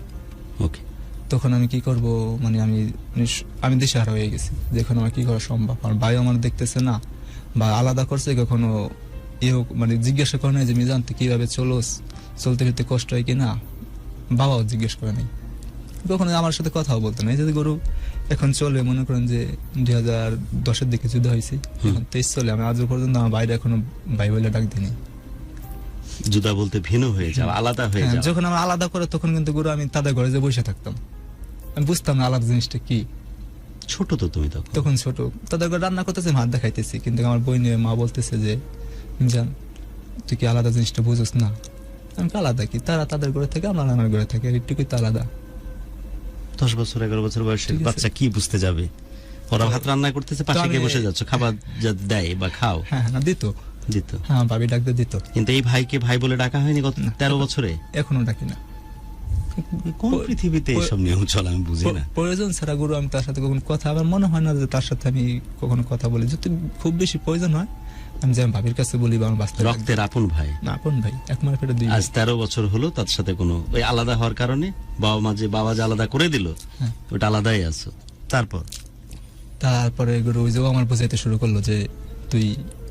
ওকে, তখন আমি কি করব, মানে আমি দিশেহারা হয়ে গেছি, যখন আমার কি করা সম্ভব। আমার ভাই আমার দেখতেছে না, বা আলাদা করছে কখনো এও মানে জিজ্ঞাসা করে নাই যে মিজান তুই কিভাবে চলস, চলতে ফিরতে কষ্ট হয় কিনা, বাবাও জিজ্ঞেস করে নাই, কখনো আমার সাথে কথাও বলতো না। এই যে গরু এখন চলে, মনে করেন যে 2010-এর দিকে যুদ্ধ হয়েছে, এখন 23 চলে, আমি আজও পর্যন্ত আমার বাইরে এখনো ভাই বলে ডাক দিইনি। জুদা বলতে ভিন্ন হয়ে যাও, আলাদা হয়ে যাও। যখন আমার আলাদা করে তখন কিন্তু গরু আমি তাদের ঘরে যে বসে থাকতাম, আমি বুঝতাম না আলাদা জিনিসটা কি। ছোট তো তুমি তখন ছোট, তাদের ঘরে রান্না করতেছে, ভাত দেখাইতেছি, কিন্তু আমার বই নিয়ে মা বলতেছে যে জান তুই কি আলাদা জিনিসটা বুঝোস না। আমি আলাদা কি, তারা তাদের ঘরে থাকে, আমরা নানার ঘরে থাকি, আর একটুকুই তো আলাদা। 10 বছর 11 বছর বয়সের ঠিক আছে। বাচ্চা কি বুঝতে যাবে? ওরা ভাত রান্না করতেছে, পাশে গিয়ে বসে যাচ্ছ, খাবার যাতে দেয় বা খাও। হ্যাঁ না দিত, দিত। হ্যাঁ ভাবি ডাকতে দিত। কিন্তু এই ভাইকে ভাই বলে ডাকা হয়নি গত 13 বছরে? এখনো ডাকি না। কোন পৃথিবীতে এসব নিয়ম চলে আমি বুঝি না। প্রয়োজন ছাড়া গরু আমি তার সাথে কখনো কথা, আমার মনে হয় না যে তার সাথে আমি কখনো কথা বলি। যদি খুব বেশি প্রয়োজন হয় আমি যেমন ভাবির কাছে বলি, বা আমার বাস্তব রক্তের আপন ভাই, না আপন ভাই, এক মার পেটে দুই। আজ 13 বছর হলো, তার সাথে কোনো ওই আলাদা হওয়ার কারণে বাবা যে আলাদা করে দিল, হ্যাঁ। ওটা আলাদাই আছো। তারপরে গরু ওই যে আমার বোঝাইতে শুরু করলো যে তুই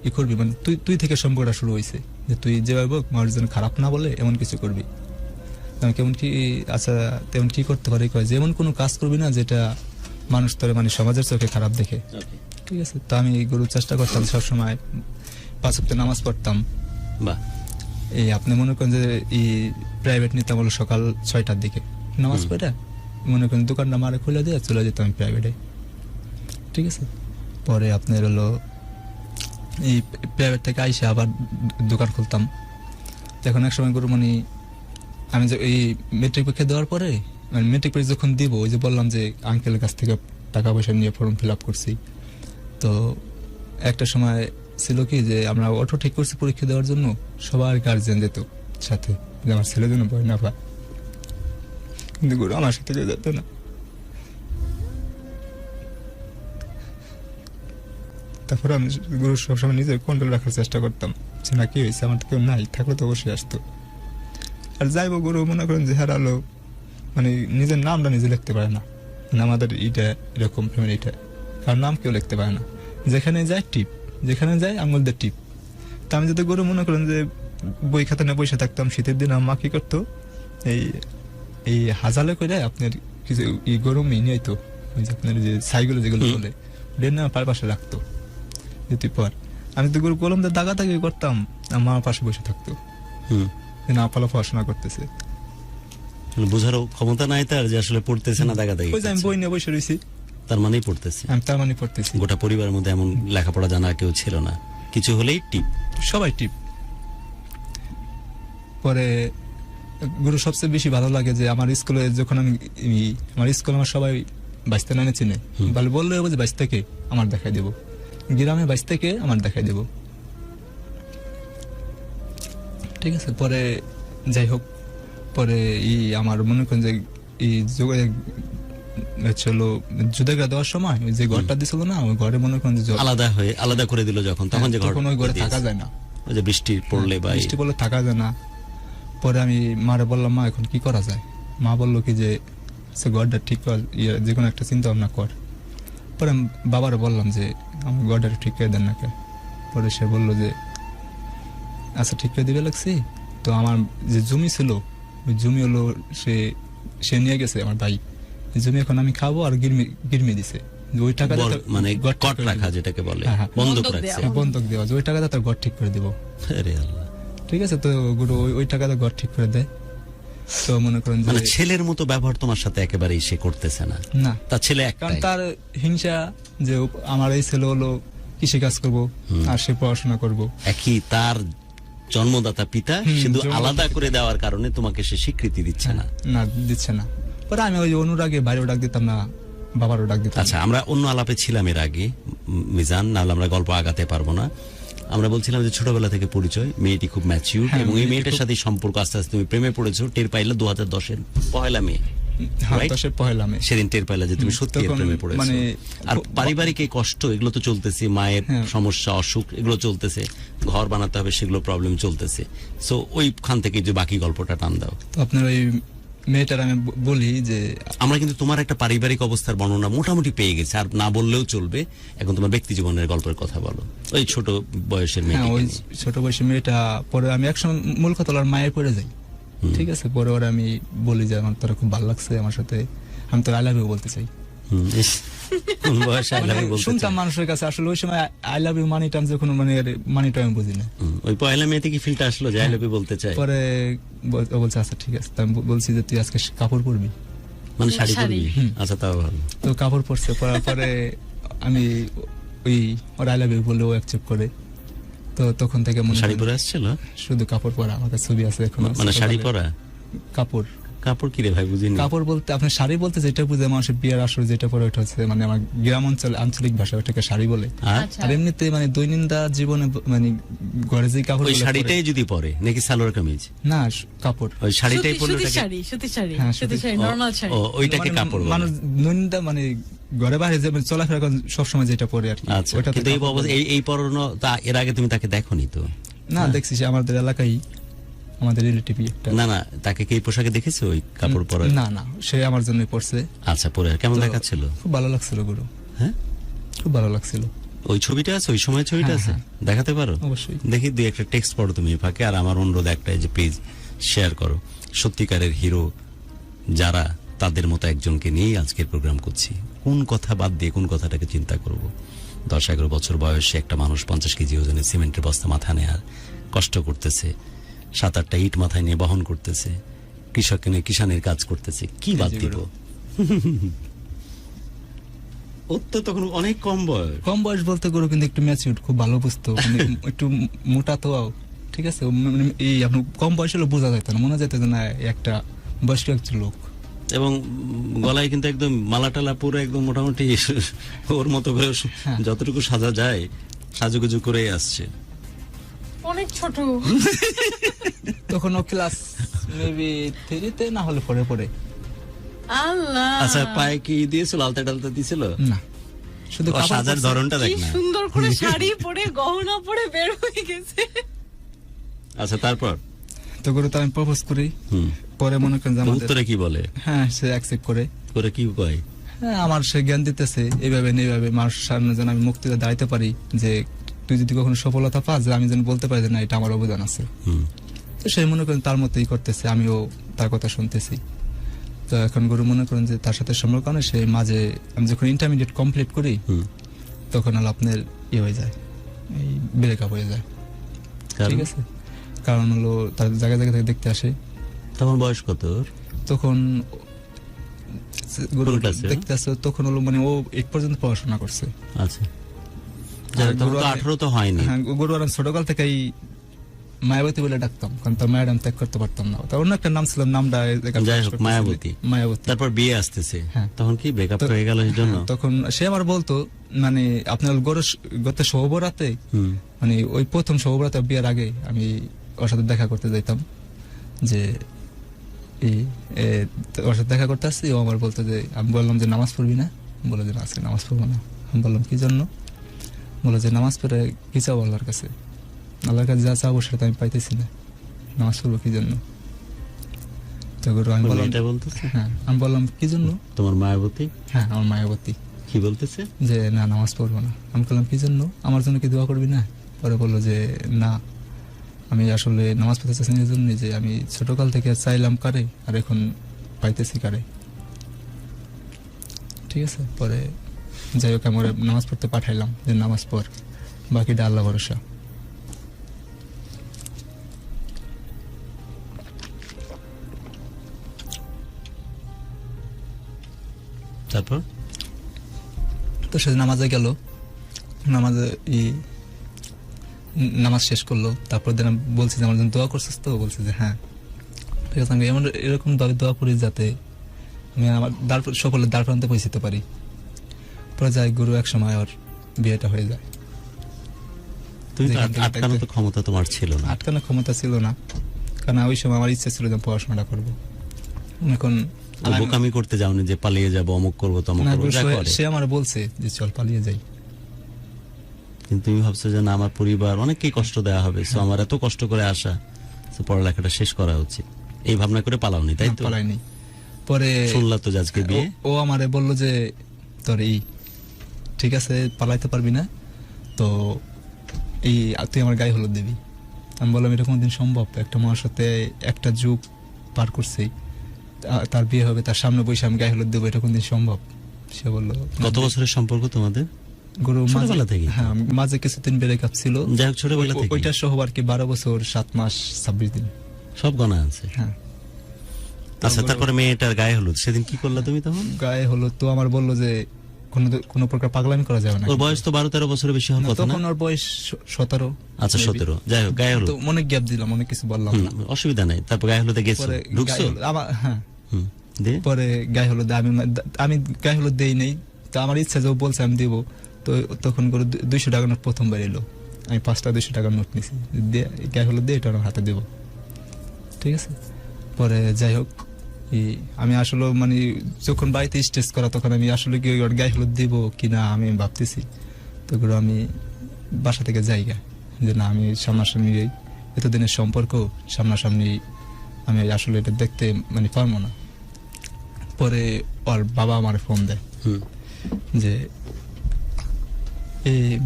ই করবি, মানে তুই থেকে সম্পর্কটা শুরু হয়েছে, যে তুই যেভাবে হোক মানুষ যেন খারাপ না বলে এমন কিছু করবি। আমি কেমন কি, আচ্ছা তেমন কি করতে পারি, কয় যে এমন কোনো কাজ করবি না যেটা মানুষ তোর মানে সমাজের চোখে খারাপ দেখে। ঠিক আছে, তো আমি গরু চেষ্টা করতাম সবসময় 5 ওয়াক্ত নামাজ পড়তাম। বাহ, এই আপনি মনে করেন যে এই প্রাইভেট নিতাম হলো সকাল 6টার দিকে, নামাজ পড়ে মনে করেন দোকানটা মারে খুলে দিয়ে চলে যেতাম আমি প্রাইভেটে। ঠিক আছে, পরে আপনার হলো এই প্রাইভেট থেকে আইসে আবার দোকান খুলতাম। এখন এক সময় গরু মানে আমি যে এই মেট্রিক পরীক্ষা দেওয়ার পরে, মানে মেট্রিক পরীক্ষা যখন দিব, ওই যে বললাম যে আঙ্কেলের কাছ থেকে টাকা পয়সা নিয়ে ফর্ম ফিল আপ করছি, তো একটা সময় ছিল কি যে আমরা অটো ঠিক করছি পরীক্ষা দেওয়ার জন্য, সবার গার্জেন যেত সাথে, যে আমার ছেলের জন্য ভয় না পায়, কিন্তু গরু আমার সাথে যেত না। তারপরে আমি গরু সবসময় নিজের কন্ট্রোল রাখার চেষ্টা করতাম, যে না কি হয়েছে, আমার তো কেউ নাই, থাকলে তো অবশ্যই আসতো। আর যাইবো গরু মনে করেন যে হারালো, মানে নিজের নামটা নিজে লিখতে পারে না, মানে আমাদের এইটা এরকম ফ্যামিলিটা, কারণ নাম কেউ লিখতে পারে না, যেখানে যায় টিপ, যেখানে যায় আঙুল দিয়ে টিপ। তা আমি যদি গরু মনে করেন যে বই খাতা নিয়ে বসে থাকতাম, শীতের দিন আমার মা কি করতো, এই হাজালে করে আপনার কিছু এই গরম নিয়ে তো ওই যে আপনার যে ছাইগুলো যেগুলো বলে ডেন না পার পাশে রাখতো, যেতে পর আমি তো গরু কলম দিয়ে দাগাদাগি করতাম, আমার পাশে বসে থাকতো, না পালা পড়াশোনা করতেছে, বোঝারও ক্ষমতা নাই তার যে আসলে পড়তেছে না, দাগাদাগি ওই যে আমি বই নিয়ে বসে রয়েছি, তার মানেই পড়তেছে। আমি তার মানে পড়তেছি। গোটা পরিবারের মধ্যে এমন লেখাপড়া জানা কেউ ছিল না, কিছু হলেই টিপ, সবাই টিপ। পরে গুরু সবচেয়ে বেশি ভালো লাগে যে আমার স্কুলে যখন আমার স্কুলে আমার সবাই 22 নামে চিনে, ভালো বললে যে 22 থেকে আমার দেখাই দেবো, গ্রামে 22 থেকে আমার দেখাই দেবো। ঠিক আছে, পরে যাই হোক, পরে আমার মনে করেন যে চলো যুদ্ধে দেওয়ার সময় ওই যে ঘরটা দিছিল না, ওই ঘরে মনে করেন যে আলাদা করে দিল যখন, তখন যে তখন ওই ঘরে থাকা যায় না, ওই যে বৃষ্টি পড়লে বা বৃষ্টি পড়লে থাকা যায় না। পরে আমি মারে বললাম মা এখন কি করা যায়, মা বললো কি যে সে ঘরটা ঠিক কর, যে কোনো একটা চিন্তা ভাবনা কর। পরে আমি বাবারে বললাম যে আমার ঘরটা ঠিক করে দেন না কে। পরে সে বললো যে আচ্ছা ঠিক করে দিবে লাগছি। তো আমার যে জমি ছিল ওই জমি হলো সে নিয়ে গেছে আমার ভাই, জমি এখন আমি খাবো, আর গিরমি দিছে ওই টাকা মানে কট রাখা যেটাকে বলে, বন্ধক রাখছে, বন্ধক দেওয়া, ওই টাকাটা তার ঘর ঠিক করে দিব। আরে আল্লাহ, ঠিক আছে, তো গুরু ওই টাকাটা ঘর ঠিক করে দেয়। তো মনে করেন মানে ছেলের মতো ব্যবহার তোমার সাথে একেবারেই সে করতেছে না, না তার ছেলে একটাই, কারণ তার হিংসা যে আমার এই ছেলে হলো কৃষি কাজ করবো আর সে পড়াশোনা করবো, একই তার জন্মদাতা পিতা, শুধু আলাদা করে দেওয়ার কারণে তোমাকে সে স্বীকৃতি দিচ্ছে না, দিচ্ছে না। পরে আমি ওই অনুরাগে বাইরেও ডাক দিতাম না, বাবারও ডাক দিতাম। আচ্ছা, আমরা অন্য আলাপে ছিলাম এর আগে মিজান, নাহলে আমরা গল্প আগাতে পারবো না। আমরা বলছিলাম যে ছোটবেলা থেকে পরিচয়, মেয়েটি খুব ম্যাচিউর, এবং এই মেয়েটার সাথে সম্পর্ক আস্তে আস্তে তুমি প্রেমে পড়েছো, টের পাইলে 2010-এর 1 মে হ্যাঁ, right? 10-এর পহেলা মে। সেদিন টের পাইলা যে তুমি সত্যি এর তখন প্রেমে পড়েছো। মানে আর পারিবারিক এই কষ্ট এগুলো তো চলতেছে, মায়ের হ্যাঁ। সমস্যা অসুখ এগুলো চলতেছে, ঘর বানাতে হবে সেগুলো প্রবলেম চলতেছে। সো ওইখান থেকে যে বাকি গল্পটা টান দাও। তো আপনার ওই মেয়েটার আমি বলি যে আমরা কিন্তু তোমার একটা পারিবারিক অবস্থার বর্ণনা মোটামুটি পেয়ে গেছে, আর না বললেও চলবে। এখন তোমার ব্যক্তি জীবনের গল্পের কথা বলো, ওই ছোট বয়সের হ্যাঁ, মেয়েটিকে ওই নিয়ে। ছোট বয়সী মেয়েটা পরে আমি একসময় মূল কথা হলো ওর মায়ের পড়ে যাই। ঠিক আছে, পরে ওরা আমি বলি যে আমার তোরা খুব ভালো লাগছে আমার সাথে, আমি তোর আই লাভ ইউ বলতে চাই। ইস, কোন বয়সে I love you বলতে শুনতাম চায়? মানুষের কাছে, আসলে ওই সময় আই লাভ ইউ মানিটা আমি যখন মানে মানিটা আমি বুঝি না। ওই পয়লা মেয়েতে কি ফিলটা আসলো যে I love you বলতে চাই? পরে ও বলছে আচ্ছা ঠিক আছে। তো আমি বলছি যে তুই আজকে কাপড় পরবি, মানে শাড়ি শাড়ি। পরবি? আচ্ছা, তাও ভালো। তো কাপড় পরছে। পরার পরে আমি ওই ওর আই লাভ ইউ বলে ও অ্যাকসেপ্ট করে। তো তখন থেকে মনে শাড়ি হয় পরে আসছিল? শুধু কাপড় পরা, আমার কাছে ছবি আছে এখন। মানে শাড়ি পরা? কাপড় কাপড় কি রে ভাই, বুঝিনি। কাপড় বলতে আপনি শাড়ি বলতে যেটা বুঝে মানুষের বিয়ের আসরে যেটা পরে ওটা হচ্ছে মানে আমার গ্রাম অঞ্চলে আঞ্চলিক ভাষা ওটাকে শাড়ি বলে। আর আচ্ছা। আর এমনিতে মানে দৈনন্দিন জীবনে মানে ঘরে যে কাপড় ওই শাড়িটাই যদি পরে নাকি সালোয়ার কামিজ? না কাপড় ওই শাড়িটাই পরলে সুতির ওটাকে শাড়ি, সুতির শাড়ি, হ্যাঁ, সুতির শাড়ি, ও, নরমাল শাড়ি। ও, ওইটাকে মানে কাপড় বলে। মানুষ দৈনন্দিন মানে ঘরে বাইরে যে চলাফেরা করেন সবসময় যেটা পরে আর কি আচ্ছা, ওটাতে কিন্তু এই কাপড় বলে। এই পরনো তা এর আগে তুমি তাকে দেখোনি তো? না দেখছি সে আমাদের এলাকায় আমাদের রিলেটিভই একটা। না না, তাকে কি এই পোশাকে দেখেছো ওই কাপড় পরা? না না, সে আমার জন্যই পড়ছে। আচ্ছা, পরে কেমন তো দেখাচ্ছিল? খুব ভালো লাগছিল গুরু, হ্যাঁ, খুব ভালো লাগছিল। ওই ছবিটা আছে, ওই সময় ছবিটা হ্যাঁ, আছে, দেখাতে পারো? অবশ্যই। দেখি দুই একটা টেক্সট পড়ো তুমি ফাঁকে। আর আমার অনুরোধ একটা, যে পেজ শেয়ার করো। সত্যিকারের হিরো যারা, তাদের মতো একজনকে নিয়েই আজকের প্রোগ্রাম করছি। কোন কথা বাদ দিয়ে কোন কথাটাকে চিন্তা করব? 10-11 বছর বয়সে একটা মানুষ 50 কেজি ওজনের সিমেন্টের বস্তা মাথা নেয়ার কষ্ট করতেছে, 7-8টা ইট মাথায় নিয়ে বহন করতেছে, কৃষককে নিয়ে কিষানের কাজ করতেছে। কি বাদ দিব? ওর তো তখন অনেক কম বয়স। কম বয়স বলতে গুরু কিন্তু একটু ম্যাচিউর, খুব ভালো বুঝতো, মানে একটু মোটা তো, ঠিক আছে। মানে এই আপনার কম বয়স হলে বোঝা যেত না, মনে যেত যে না একটা বয়স্ক একজন লোক। এবং গলায় কিন্তু একদম মালা টালা পুরো একদম মোটামুটি ওর মতো করে হ্যাঁ। যতটুকু সাজা যায় সাজুগুজু করে আসছে। অনেক ছোট। তখন ও ক্লাস মেবি 3-তে না হলে পরে পরে। আল্লাহ, আচ্ছা, পায়ে কি দিয়েছিল? আলতা টালতা দিয়েছিল? না, শুধু ও কাপড় সাজার পরছে। ধরনটা দেখ কি না। সুন্দর করে শাড়ি পরে গহনা পরে বের হয়ে গেছে। আচ্ছা, তারপর? তো গুরু তো আমি প্রপোজ করি। হুম, পরে মনে করেন যে তো আমাদের উত্তরে কি বলে? হ্যাঁ, সে অ্যাকসেপ্ট করে। করে কি কয়? হ্যাঁ, আমার সে জ্ঞান দিতেছে এইভাবে না এইভাবে মানুষের সামনে যেন আমি মুক্তিতে দাঁড়াইতে পারি, যে তুই যদি কখনো সফলতা পাস যে আমি যেন বলতে পারি যে না এটা আমার অবদান আছে। হুম, তো সেই মনে করেন তার মতোই করতেছে, আমিও তার কথা শুনতেছি। তো এখন গুরু মনে করেন যে তার সাথে সম্পর্ক নেই, সে মাঝে আমি যখন ইন্টারমিডিয়েট কমপ্লিট করি হুম। তখন হলো আপনার হয়ে যায়, এই ব্রেকআপ হয়ে যায়। কারণ? ঠিক আছে, কারণ হলো তার জায়গা জায়গা থেকে দেখতে আসে। তখন বয়স কত ওর? তখন গুরু কোন ক্লাসে? দেখতে আসে, তখন হলো মানে ও 8 পর্যন্ত পড়াশোনা করছে। আচ্ছা, যারা তখন তো 18 তো হয়নি। হ্যাঁ, গুরু আর আমি ছোটকাল থেকেই মায়াবতী বলে ডাকতাম, কারণ তার ম্যাডাম ত্যাগ করতে পারতাম না। তার অন্য একটা নাম ছিল, নামটা যাই হোক, মায়াবতী। মায়াবতী। তারপর বিয়ে আসতেছে, হ্যাঁ। তখন কি ব্রেকআপ তো- হয়ে গেল এই জন্য? হ্যাঁ, তখন সে আমার বলতো মানে আপনার গত সহবরাতে হুম, মানে ওই প্রথম সহবরাতে বিয়ের আগে আমি ওর সাথে দেখা করতে যাইতাম, যে ওর সাথে দেখা করতে আসছি। ও আমার বলতো যে, আমি বললাম যে নামাজ পড়বি না? বলে যে আজকে নামাজ পড়বো না। আমি বললাম কি জন্য? বলে যে নামাজ পড়ে কি চাও আল্লাহর কাছে? আল্লাহর কাছে যা চাবো সেটা আমি পাইতেছি না, নামাজ পড়বো কি জন্য? তো গুরু আমি বললাম, এটা বলতেছে? হ্যাঁ, আমি বললাম কি জন্য? তোমার মায়াবতী হ্যাঁ, আমার মায়াবতী কি বলতেছে? যে না নামাজ পড়বো না। আমি বললাম কি জন্য? আমার জন্য কি দোয়া করবি না? পরে বললো যে না, আমি আসলে নামাজ পড়তে চাইছি এই জন্য যে আমি ছোটকাল থেকে চাইলাম কারে, আর এখন পাইতেছি কারে। ঠিক আছে, পরে যাই হোক আমার নামাজ পড়তে পাঠাইলাম, যে নামাজ পড়, বাকিটা আল্লাহ ভরসা। তারপর? তো সে নামাজে গেল, নামাজে নামাজ শেষ করলো। তারপর দিন আমি বলছি যে আমার জন্য দোয়া করছিস তো? বলছে যে হ্যাঁ। ঠিক আছে, আমি এরকম ভাবে দোয়া করি যাতে আমি আমার সকলের দ্বার প্রান্তে পৌঁছতে পারি। পরে যাই গুরু এক সময় ওর বিয়েটা হয়ে যায়। তুমি তো যেখান থেকে আটকানো তো ক্ষমতা তোমার ছিল না। আটকানোর ক্ষমতা ছিল না, কারণ ওই সময় আমার ইচ্ছা ছিল যে আমি পড়াশোনাটা করবো। এখন বোকামি করতে যাওনি যে পালিয়ে যাবো, অমুক করবো, তমুক না, করবো, যা করে। সে আমার বলছে যে চল পালিয়ে যাই। কিন্তু তুমি ভাবছো যে না, আমার পরিবার অনেককেই কষ্ট দেওয়া হবে, সো আমার এত কষ্ট করে আসা, তো পড়ালেখাটা শেষ করা উচিত, এই ভাবনা করে পালাওনি, তাই তো? পালাইনি। পরে শুনলা তো আজকে বিয়ে। ও আমারে বললো যে তোর এই ঠিক আছে পালাইতে পারবি না, তো এই তুই আমার গায়ে হলুদ দিবি। আমি বললাম এটা কোনদিন সম্ভব? একটা মার সাথে একটা যুগ পার করছি, তার বিয়ে হবে, তার সামনে বসে আমি গায়ে হলুদ দেবো, এটা কোনদিন সম্ভব? সে বললো কত বছরের সম্পর্ক তোমাদের? গুরু ছোটবেলা থেকেই? হ্যাঁ, মাঝে কিছুদিন ব্রেকআপ ছিল। যাই হোক, ছোটবেলা থেকে ওইটা সহ আর কি 12 বছর 7 মাস 26 দিন। সব গণা আছে। হ্যাঁ। আচ্ছা, তারপরে মেয়েটার গায়ে হলুদ সেদিন কি করলা তুমি তখন? গায়ে হলুদ তো আমার বললো যে কোনো প্রকার পাগলামি করা যাবে না। ওর বয়স তো 12-13 বছরের বেশি হওয়ার কথা না? তখন ওর বয়স 17। আচ্ছা, 17। যাই হোক, গায়ে হলুদ তো অনেক গ্যাপ দিলাম, অনেক কিছু বললাম না। অসুবিধা নাই। তারপর গায়ে হলুদে গেছো, পরে ঢুকছো? হ্যাঁ, দিয়ে পরে গায়ে হলুদ আমি গায়ে হলুদ দেই নেই, তো আমার ইচ্ছা যে ও বলছে আমি দিব, তো তখন করে 200 টাকার নোট প্রথমবার এলো, আমি 5টা 200 টাকার নোট নিছি, দিয়ে গায়ে হলুদ দিয়ে এটা আমার হাতে দেব, ঠিক আছে। পরে যাই হোক, আমি আসলে মানে যখন বাড়িতে স্টেজ করা, তখন আমি আসলে কি ওর গায়ে হলুদ দিব কিনা আমি ভাবতেছি। তো আমি বাসা থেকে যাই যে না, আমি সামনাসামনি এতদিনের সম্পর্ক সামনাসামনি আমি আসলে এটা দেখতে মানে পারবো না। পরে ওর বাবা আমার ফোন দেয় যে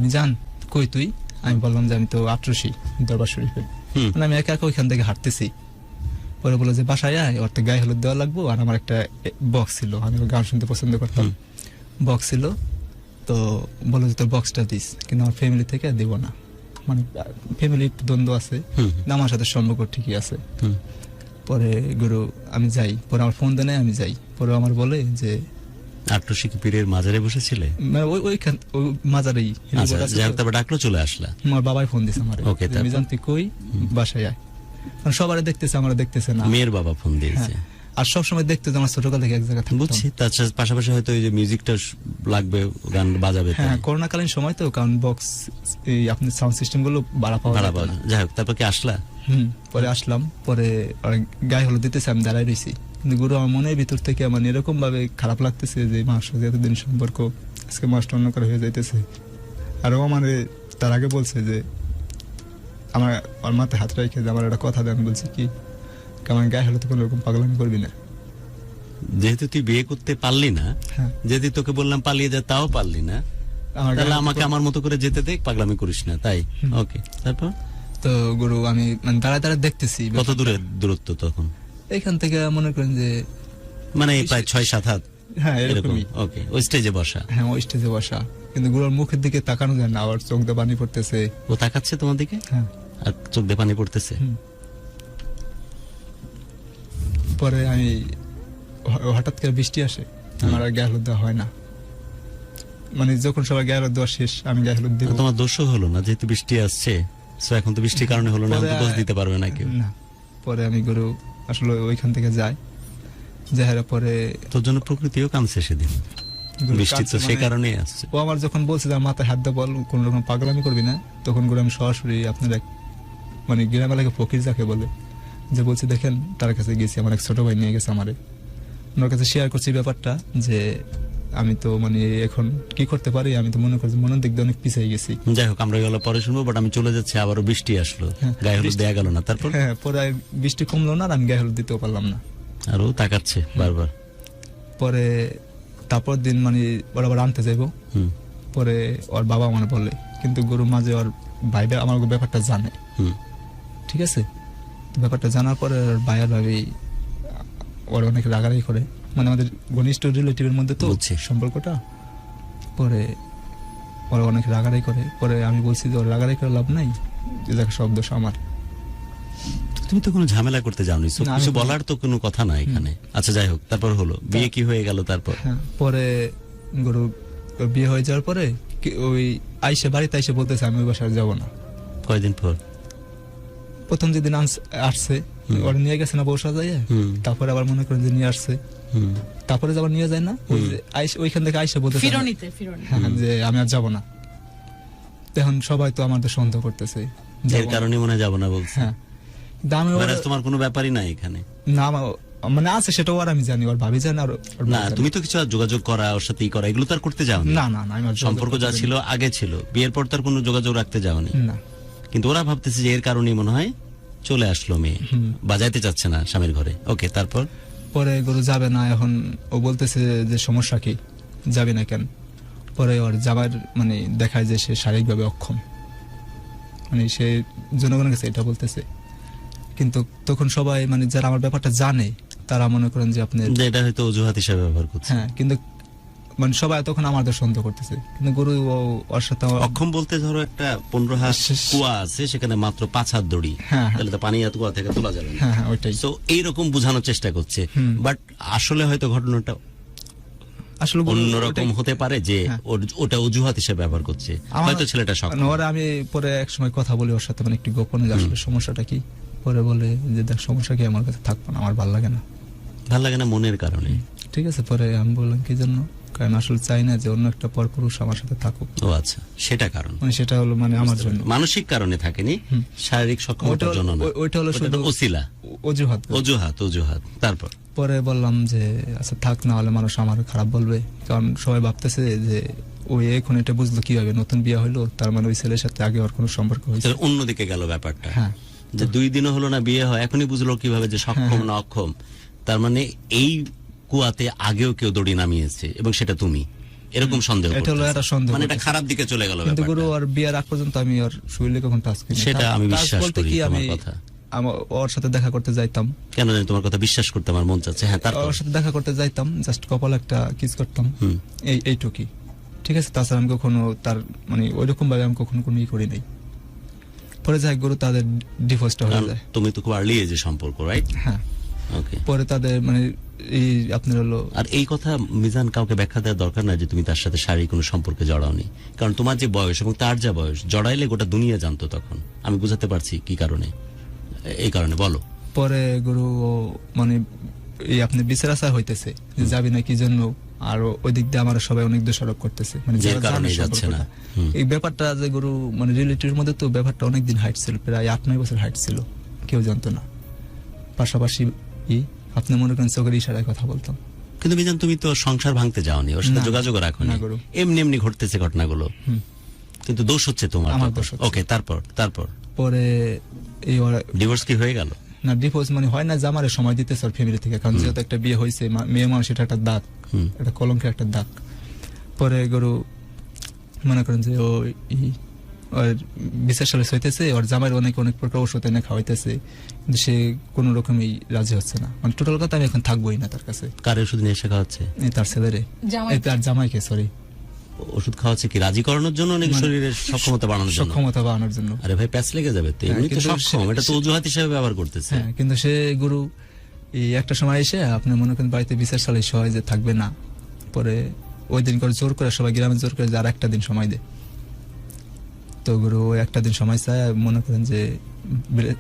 মিজান কই তুই? আমি বললাম যে আমি তো আটরশি দরবার শরীফে, মানে আমি একা একা ওইখান থেকে হাঁটতেছি। পরে বললো যে বাসায় আয়, ওর তো গায়ে হলুদ দেওয়া লাগবো, আর আমার একটা বক্স ছিল, আমি গান শুনতে পছন্দ করতাম, বক্স ছিল, তো বললো যে তোর বক্সটা দিস, কিন্তু আমার ফ্যামিলি থেকে দিব না, মানে ফ্যামিলির দ্বন্দ্ব আছে, আমার সাথে সম্পর্ক ঠিকই আছে। পরে গুরু আমি যাই, পরে আমার ফোন দেয়, আমি যাই, পরে আমার বলে যে আটরশি কি পীরের মাজারে বসেছিলে? মানে ওইখান ওই মাজারেই। তারপর ডাকলো, চলে আসলা? আমার বাবাই ফোন দিছে আমার, মিজান তুই কই, বাসায় আয়। সবারে দেখতেছে, আমার দেখতেছে না। মেয়ের বাবা ফোন দিয়েছে। আর সবসময় দেখতে যে আমার ছোটকাল থেকে এক জায়গায় থাকতাম। বুঝছি, তার পাশাপাশি হয়তো এই যে মিউজিকটা লাগবে, গান বাজাবে। হ্যাঁ, করোনাকালীন সময় তো, কারণ বক্স এই আপনি সাউন্ড সিস্টেম গুলো ভাড়া পাওয়া যায় না। যাই হোক, তারপর কি আসলা? পরে আসলাম, পরে গায়ে হলুদ দিতেছে, আমি দাঁড়াই রয়েছি, কিন্তু গুরু আমার মনের ভিতর থেকে মানে এরকম ভাবে খারাপ লাগতেছে যে মার সাথে এতদিন সম্পর্ক আজকে মাস্টার অন্য করে হয়ে যাইতেছে। আর ও আমার তার আগে বলছে যে আমার ওর মাথায় হাত রেখে যে আমার একটা কথা দেন, বলছে কি আমার গায়ে হলুদ কোনো রকম পাগলামি করবি না। যেহেতু তুই বিয়ে করতে পারলি না, যদি তোকে বললাম পালিয়ে যা, তাও পারলি না, তাহলে আমাকে আমার মতো করে যেতে দেখ, পাগলামি করিস না, তাই? ওকে, তারপর তো গুরু আমি মানে দাঁড়ায় দাঁড়ায় দেখতেছি। কত দূরের দূরত্ব তখন এখান থেকে? মনে করেন যে মানে প্রায় 6-7 হাত। হ্যাঁ, এরকমই। ওকে, ওই স্টেজে বসা? হ্যাঁ, ওই স্টেজে বসা, কিন্তু গুরুর মুখের দিকে তাকানো যায় না, আবার চোখ দিয়ে পানি পড়তেছে। ও তাকাচ্ছে তোমার দিকে? হ্যাঁ, আর চোখ দিয়ে পানি পড়তেছে। পরে আমি হঠাৎ করে বৃষ্টি আসে, আমার আর গায়ে হলুদ দেওয়া হয় না, মানে যখন সবাই গায়ে হলুদ দেওয়া শেষ আমি গায়ে হলুদ দিব। তোমার দোষও হলো না, যেহেতু বৃষ্টি আসছে, সো এখন তো বৃষ্টির কারণে হলো না, দোষ দিতে পারবে না কেউ। না, পরে আমি গুরু আসলে ওইখান থেকে যাই, যাওয়ার পরে তোর জন্য প্রকৃতিও কাঁদছে সেদিন, বৃষ্টি তো সে কারণেই আসছে। ও আমার যখন বলছে যে মাথায় হাত দিয়ে বল, কোন রকম পাগলামি করবি না, তখন গুরু আমি সরাসরি আপনার এক মানে গ্রাম এলাকায় ফকির যাকে বলে, যে বলছি দেখেন তার কাছে গেছি, আমার এক ছোট ভাই নিয়ে গেছে আমারে, ওনার কাছে শেয়ার করছি ব্যাপারটা যে আমি তো মানে এখন কি করতে পারি, আমি তো মনে করছি মনের দিক দিয়ে অনেক পিছিয়ে গেছি। যাই হোক, আমরা এগুলো পরে শুনবো, বাট আমি চলে যাচ্ছি, আবারও বৃষ্টি আসলো, গায়ে হলুদ দেয়া গেল না। তারপর? হ্যাঁ, পরে বৃষ্টি কমলো না, আর আমি গায়ে হলুদ দিতেও পারলাম না, আর ও তাকাচ্ছে বারবার। পরে তারপর দিন মানে ওর আবার আনতে যাইবো, পরে ওর বাবা মানে বলে, কিন্তু গুরু মাঝে ওর ভাই আমার ব্যাপারটা জানে, ঠিক আছে, ব্যাপারটা জানার পরে ভাই আর ভাবি ওর অনেক রাগারাগি করে, মানে আমাদের ঘনিষ্ঠ রিলেটিভের মধ্যে তো সম্পর্কটা, পরে ওরা অনেক রাগারাগি করে। পরে আমি বলছি যে ওর রাগারাগি করে লাভ নাই, যে সব দোষ আমার। তুমি তো কোনো ঝামেলা করতে যাওনি, কিছু বলার তো কোনো কথা না এখানে। আচ্ছা, যাই হোক, তারপর হলো বিয়ে কি হয়ে গেল? তারপর পরে গুরু বিয়ে হয়ে যাওয়ার পরে ওই আইসে বাড়িতে আইসে বলতেছে আমি ওই বাসায় যাবো না। কয়দিন পর? প্রথম যেদিন আসছে ওরা নিয়ে গেছে না বৌসা যায়, তারপরে আবার মনে করেন যে নিয়ে আসছে, তারপরে আবার নিয়ে যায় না, ওইখান থেকে আইসে বলতে যে আমি আর যাবো না। এখন সবাই তো আমাদের সন্দেহ করতেছে, এর কারণে মনে যাবো না বলছে। হ্যাঁ, তোমার কোনো ব্যাপারই নাই এখানে। না, মানে আছে সেটাও আর আমি জানি, ওর ভাবি জানে আর ওর না মা জানে। তুমি তো কিছু আর যোগাযোগ করা, ওর সাথে ই করা, এগুলো তো আর করতে যাওনি। না না না, আমি আর যোগাযোগ সম্পর্ক যা করতে ছিল আগে ছিল, বিয়ের পর তার কোনো যোগাযোগ রাখতে যাওনি। পারিনি। না কিন্তু ওরা ভাবতেছে যে এর কারণেই মনে হয় চলে আসলো মেয়ে, বাজাইতে চাচ্ছে না স্বামীর ঘরে। ওকে, তারপর? পরে গরু যাবে না, এখন ও বলতেছে যে সমস্যা কি, যাবে না কেন? পরে ওর যাবার মানে দেখায় যে সে শারীরিকভাবে অক্ষম, মানে সে জনগণের কাছে এটা বলতেছে। কিন্তু তখন সবাই মানে যারা আমার ব্যাপারটা জানে তারা মনে করেন যে আপনি যে এটা হয়তো অজুহাত হিসাবে ব্যবহার করছে। হ্যাঁ, কিন্তু মানে সবাই তখন আমাদের সন্দেহ করতেছে, কিন্তু গরু ওর সাথে অক্ষম বলতে ধরো একটা 15 হাত কুয়া আছে, সেখানে মাত্র 5 হাত দড়ি, হ্যাঁ, হ্যাঁ। তাহলে তো পানি এত কুয়া থেকে তোলা যাবে না। হ্যাঁ হ্যাঁ ওইটাই। তো এইরকম বোঝানোর চেষ্টা করছে, বাট আসলে হয়তো ঘটনাটা আসলে গরু অন্যরকম ওইটাই- হতে পারে, যে হ্যাঁ। ওটা অজুহাত হিসেবে ব্যবহার করছে, আমার- হয়তো ছেলেটা সক্ষম। ওরা আমি পরে এক সময় কথা বলি ওর সাথে, মানে একটু গোপনে, যে আসলে সমস্যাটা কি। পরে বলে যে দেখ সমস্যা কি, আমার কাছে থাকবো না, আমার ভালো লাগে না। ভাল লাগে না মনের কারণে। ঠিক আছে, পরে আমি বললাম কি জন্য, কারণ আসলে চাই না যে অন্য একটা পরপুরুষ আমার সাথে থাকুক, ও আচ্ছা, সেটা কারণ। মানে সেটা হলো মানে আমার জন্য মানসিক কারণে থাকেনি, শারীরিক সক্ষমতার জন্য না। ওইটা হলো ওটা শুধু তো ওসিলা, অজুহাত। অজুহাত। তারপর পরে বললাম যে আচ্ছা থাক, না হলে মানুষ আমার খারাপ বলবে, কারণ সবাই ভাবতেছে যে ওই এখন এটা বুঝলো কিভাবে, নতুন বিয়ে হলো, তার মানে ওই ছেলের সাথে আগে ওর কোনো সম্পর্ক হয়েছে। তাহলে অন্যদিকে গেল ব্যাপারটা, হ্যাঁ, যে 2 দিনও হলো না বিয়ে হয়, এখনই বুঝলো কিভাবে যে সক্ষম না অক্ষম। তার মানে এই কুয়াতে আগেও কেউ দড়ি নামিয়েছে এবং সেটা তুমি, এরকম সন্দেহ এটা হলো করতেছে। একটা সন্দেহ মানে এটা করতেছে। খারাপ দিকে চলে গেল কিন্তু গুরু ব্যাপারটা। আর বিয়ের আগ পর্যন্ত আমি ওর শরীরে কখন টাচ করি সেটা আমি বিশ্বাস করি তোমার কথা। ওর সাথে দেখা করতে যাইতাম, কেন জানি তোমার কথা বিশ্বাস করতে আমার মন চাচ্ছে। হ্যাঁ, তারপর? ওর সাথে দেখা করতে যাইতাম, জাস্ট কপাল একটা কিস করতাম, হুম। এইটুকুই। ঠিক আছে, তাছাড়া আমি কখনো তার মানে ওইরকম ভাবে আমি কখনো কোনো ই করি নাই। পরে যাই গুরু তাদের ডিভোর্সটা হয়ে কারণ যায়। তুমি তো খুব আর্লি এজে সম্পর্ক, রাইট? হ্যাঁ, ওকে। পরে তাদের মানে এই আপনার হলো আর এই কথা মিজান কাউকে ব্যাখ্যা দেওয়ার দরকার নাই যে তুমি তার সাথে শারীরিক কোনো সম্পর্কে জড়াওনি, কারণ তোমার যে বয়স এবং তার যা বয়স, জড়াইলে গোটা দুনিয়া জানতো তখন। আমি বুঝাতে পারছি কি কারণে, এই কারণে বলো। পরে গুরু মানে এই আপনি বিচার আচার হইতেছে যে যাবি না কি জন্য, আর ওই দিক দিয়ে আমার সবাই অনেক দোষারোপ করতেছে, মানে যে যারা কারণে জানে যাচ্ছে না। সম্পর্কটা। হুম। এই ব্যাপারটা যে গুরু মানে রিলেটিভের মধ্যে তো ব্যাপারটা অনেকদিন হাইট ছিল, প্রায় 8-9 বছর হাইট ছিল, কেউ জানতো না। পাশাপাশি আপনি মনে করেন চোখের ইশারায় কথা বলতাম। কিন্তু মিজান তুমি তো সংসার ভাঙতে যাওনি, ওর সাথে না, যোগাযোগ রাখোনি, না গুরু। এমনি এমনি ঘটতেছে ঘটনাগুলো, হুম। কিন্তু দোষ হচ্ছে তোমার। আমার দোষ হচ্ছে। ওকে, তারপর পরে এই ডিভোর্স কি হয়ে গেল? না ডিভোর্স মানে হয় না, জামারে সময় দিতেছে ওর ফ্যামিলি থেকে, কারণ যেহেতু একটা বিয়ে হয়েছে, মেয়ে মানুষ, এটা একটা দাগ, হুম। একটা কলঙ্কের একটা দাগ। পরে গরু মনে করেন যে ও ওর বিচার সালিশ হইতেছে, ওর জামাইয়ের অনেক প্রকার ওষুধ এনে খাওয়াইতেছে, কিন্তু সে কোনো রকমই রাজি হচ্ছে না। মানে টোটাল কথা, আমি এখন থাকবোই না তার কাছে। কার ওষুধ নিয়ে এসে খাওয়াচ্ছে? এই তার ছেলেরে, এই তার জামাইকে, সরি, ওষুধ খাওয়াচ্ছে কি রাজি করানোর জন্য নাকি মানে শরীরের সক্ষমতা বাড়ানোর জন্য? সক্ষমতা বাড়ানোর জন্য। আরে ভাই, প্যাচ লেগে যাবে তো, হ্যাঁ, এমনি তো কিন্তু সক্ষম, সে- এটা তো অজুহাত হিসেবে ব্যবহার করতেছে। হ্যাঁ, কিন্তু সে গুরু এই একটা সময় এসে আপনি মনে করেন বাড়িতে বিচার সালিশ হয় যে থাকবে না, পরে ওই দিন করে জোর করে, সবাই গ্রামে জোর করে, আর একটা দিন সময় দেয়। তো গুরু ওই একটা দিন সময় চায়, মনে করেন যে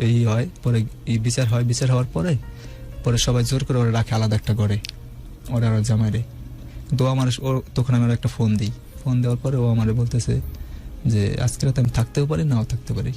এই হয়, পরে এই বিচার হয়, বিচার হওয়ার পরে পরে সবাই জোর করে ওরা রাখে আলাদা একটা ঘরে, ওরা আর জামাইরে। তো আমার তখন আমি ওর একটা ফোন দিই, ফোন দেওয়ার পরে ও আমারে বলতেছে যে আজকে রাতে আমি থাকতেও পারি, নাও থাকতে পারি।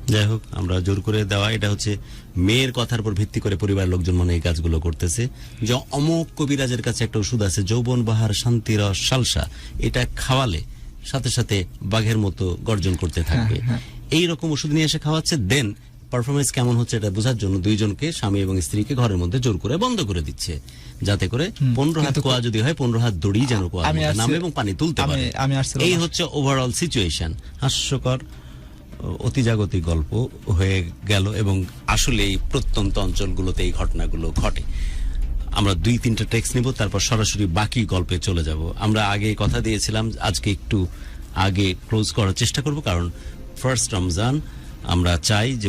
যাই হোক, আমরা জোর করে দেওয়া, এটা হচ্ছে মেয়ের কথার উপর ভিত্তি করে পরিবার লোকজন মনে এই কাজগুলো করতেছে, যে অমুক কবিরাজের কাছে একটা ওষুধ আছে, যৌবন বাহার শান্তি রস সালসা, এটা খাওয়ালে সাথে সাথে বাঘের মতো গর্জন করতে থাকবে। হ্যাঁ। এই রকম ওষুধ নিয়ে এসে খাওয়াচ্ছে, দেন পারফরমেন্স কেমন হচ্ছে এটা বোঝার জন্য দুইজনকে, স্বামী এবং স্ত্রীকে ঘরের মধ্যে জোর করে বন্ধ করে দিচ্ছে, যাতে করে 15 হাত কুয়া যদি হয়, 15 হাত দড়ি যেন কুয়া আমি আসছি- নামে এবং পানি তুলতে পারে। আমি আসছিলাম এই হচ্ছে ওভারঅল সিচুয়েশন। হাস্যকর অতিজাগতিক গল্প হয়ে গেল, এবং আসলে এই প্রত্যন্ত অঞ্চলগুলোতে এই ঘটনাগুলো ঘটে। আমরা 2-3টা টেক্সট নিব, তারপর সরাসরি বাকি গল্পে চলে যাব। আমরা আগে কথা দিয়েছিলাম আজকে একটু আগে ক্লোজ করার চেষ্টা করব, কারণ ফার্স্ট রমজান, আমরা চাই যে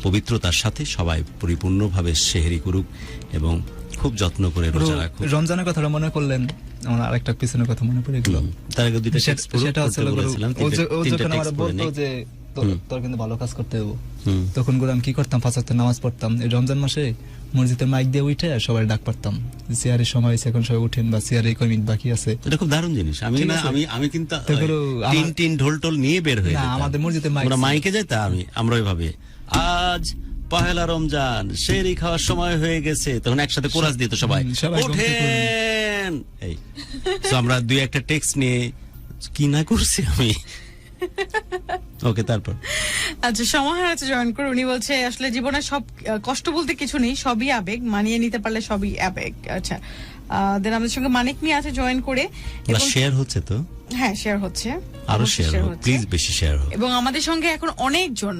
পবিত্রতার সাথে সবাই পরিপূর্ণভাবে সেহরি করুক এবং খুব যত্ন করে রোজা রাখুক। রমজানের কথাটা মনে করলেন, আমার আরেকটা পিছনের কথা মনে পড়ে গেল। তার আগে 2টা টেক্সট সেটা হচ্ছে বলেছিলাম, ও যখন আমার বলতো যে তোর কিন্তু ভালো কাজ করতে হবে, হুম। তখন করে আমি কি করতাম, 5 ওয়াক্ত নামাজ পড়তাম। এই রমজান মাসে মসজিদে মাইক দিয়ে উঠে সবাই ডাক পারতাম, চেয়ারের সময় হয়েছে, এখন সবাই উঠেন, বা চেয়ারে কয় মিনিট বাকি আছে। এটা খুব দারুণ জিনিস। আমি ঠিক না, আছে। আমি কিন্তু তো গুরু, টিন আমার- টিন ঢোল টোল নিয়ে বের হয়ে না, যেতাম। আমাদের মসজিদে মাইক আমরা ছিল। মাইকে যেতাম, আমরা ওইভাবে আজ পহেলা রমজান, সেহরি খাওয়ার সময় হয়ে গেছে, তখন একসাথে কোরাস দিত সবাই, সবাই ঘুম থেকে ওঠেন। এই তো আমরা দুই একটা টেক্সট নিয়ে কি না করছি আমি। ওকে, তারপর আচ্ছা, সমাহার আছে জয়েন করে, উনি বলছে আসলে জীবনে সব কষ্ট বলতে কিছু নেই, সবই আবেগ, মানিয়ে নিতে পারলে সবই আবেগ। আচ্ছা, দেন আমাদের সঙ্গে মানিক নিয়ে আছে জয়েন করে, এবং শেয়ার হচ্ছে তো, হ্যাঁ শেয়ার হচ্ছে, আরো অবশ্যই শেয়ার share হোক হচ্ছে। প্লিজ, বেশি শেয়ার হোক। এবং আমাদের সঙ্গে এখন অনেকজন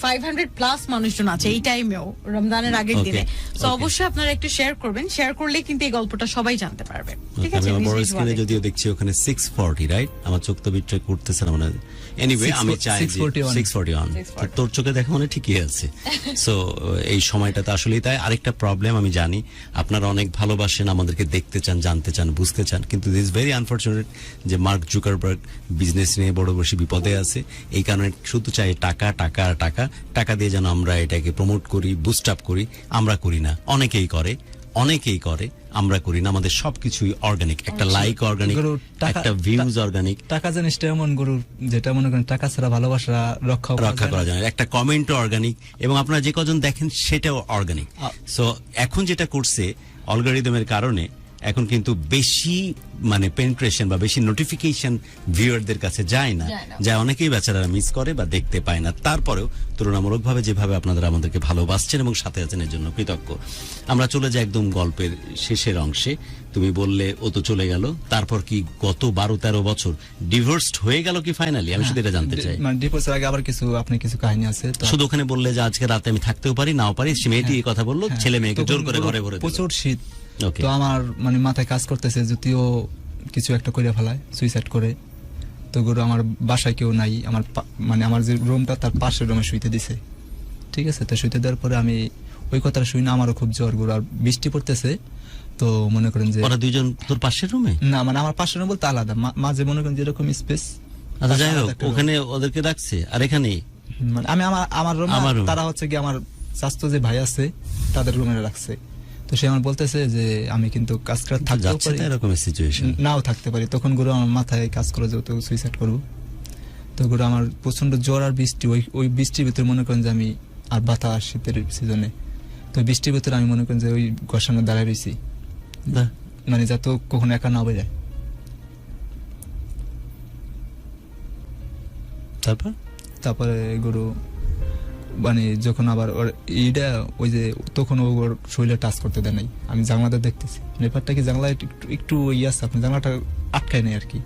500 প্লাস মানুষজন আছে এই টাইমেও, রমজানের আগের Okay, দিনে। তো okay. অবশ্যই আপনারা একটু শেয়ার করবেন, শেয়ার করলে কিন্তু এই গল্পটা সবাই জানতে পারবে। ঠিক Okay, আছে, আমি আমার বড় নিজ নিজ স্ক্রিনে ওয়ালে। যদিও দেখছি ওখানে 640, রাইট? আমার চোখ তো বিট্রে করতেছে না মানে। এনিওয়ে, আমি চাই যে 641, তো তোর চোখে দেখা মানে ঠিকই আছে। সো এই সময়টাতে আসলেই তাই। আরেকটা প্রবলেম আমি জানি, আপনারা অনেক ভালোবাসেন, আমাদেরকে দেখতে চান, জানতে চান, বুঝতে চান, কিন্তু দিস ভেরি আনফরচুনেট যে মার্ক জুকারবার্গ বিজনেস নিয়ে বড় বেশি বিপদে আছে। এই কারণে শুধু চাই টাকা টাকা টাকা, টাকা দিয়ে যেন আমরা এটাকে প্রমোট করি, বুস্ট আপ করি। আমরা করি না, অনেকেই করে, অনেকেই করে, আমরা করি না। আমাদের সবকিছুই অর্গানিক, একটা লাইক অর্গানিক, গুরু, টাকা- একটা ভিউজ অর্গানিক, টাকা জিনিসটা এমন গুরু, যেটা মনে করেন টাকা ছাড়া ভালোবাসা রক্ষা করা যায় না। একটা কমেন্টও অর্গানিক, এবং আপনারা যে কজন দেখেন সেটাও অর্গানিক। সো এখন যেটা করছে অ্যালগরিদমের কারণে, এখন কিন্তু বেশি মানে পেনিট্রেশন বা বেশি নোটিফিকেশন ভিউয়ারদের কাছে যায় না, যা অনেকেই বেচারারা মিস করে বা দেখতে পায় না। তারপরেও তুলনামূলকভাবে যেভাবে আপনারা আমাদেরকে ভালোবাসছেন এবং সাথে আছেন, এর জন্য কৃতজ্ঞ। আমরা চলে যাই একদম গল্পের শেষের অংশে। তুমি বললে ও তো চলে গেল, তারপর কি গত 12-13 বছর ডিভোর্সড হয়ে গেল কি ফাইনালি? আমি শুধু এটা জানতে চাই। মানে ডিভোর্সের আগে আবার কিছু আপনি কিছু কাহিনী আছে তো। শুধু ওখানে বললে যে আজকে রাতে আমি থাকতেও পারি, নাও পারি, সে মেয়েটি এই কথা বললো, ছেলে মেয়েকে জোর করে ঘরে ভরে দিল। প্রচুর শীত, Okay. তো আমার মানে মাথায় কাজ করতেছে যদিও কিছু একটা করে ফেলায়, সুইসাইড করে। তো গুরু আমার বাসায় কেউ নাই, আমার মানে আমার যে রুমটা তার পাশের রুমে শুইতে দিছে। ঠিক আছে, তো শুইতে দেওয়ার পরে আমি ওই কথাটা শুই না, আমারও খুব জ্বর গুরু, আর বৃষ্টি পড়তেছে। তো মনে করেন যে ওরা দুইজন তোর পাশের রুমে? না, মানে আমার পাশের রুম বলতে আলাদা, মাঝে মনে করেন যেরকম স্পেস। আচ্ছা, যাই হোক, ওখানে ওদেরকে রাখছে, আর এখানে মানে আমি আমার রুম, আমার room। তারা হচ্ছে কি আমার স্বাস্থ্য যে ভাই আছে তাদের রুমে রাখছে। তো সে আমার বলতেছে যে আমি কিন্তু কাজ করে থাকতেও যাচ্ছে পারি, তো এরকম সিচুয়েশন, নাও থাকতে পারি। তখন গুরু আমার মাথায় কাজ করে যেহেতু সুইসাইড করবো। তো গুরু আমার প্রচন্ড জ্বর আর বৃষ্টি, ওই বৃষ্টির ভিতরে মনে করেন যে আমি, আর বাতাস শীতের সিজনে, তো বৃষ্টির ভিতরে আমি মনে করেন যে ওই ঘর সামনে দাঁড়ায় রয়েছি, মানে যাতে কখনো একা না বেরোয়। তারপরে গুরু মানে যখন আবার ওর এইটা ওই যে তখন ওর শরীরে টাচ করতে দেয় নাই, আমি জানলাটা দেখতেছি, ব্যাপারটা কি জানলা একটু ইয়ে আছে, আপনি জানলাটা আটকায় নাই আর কি।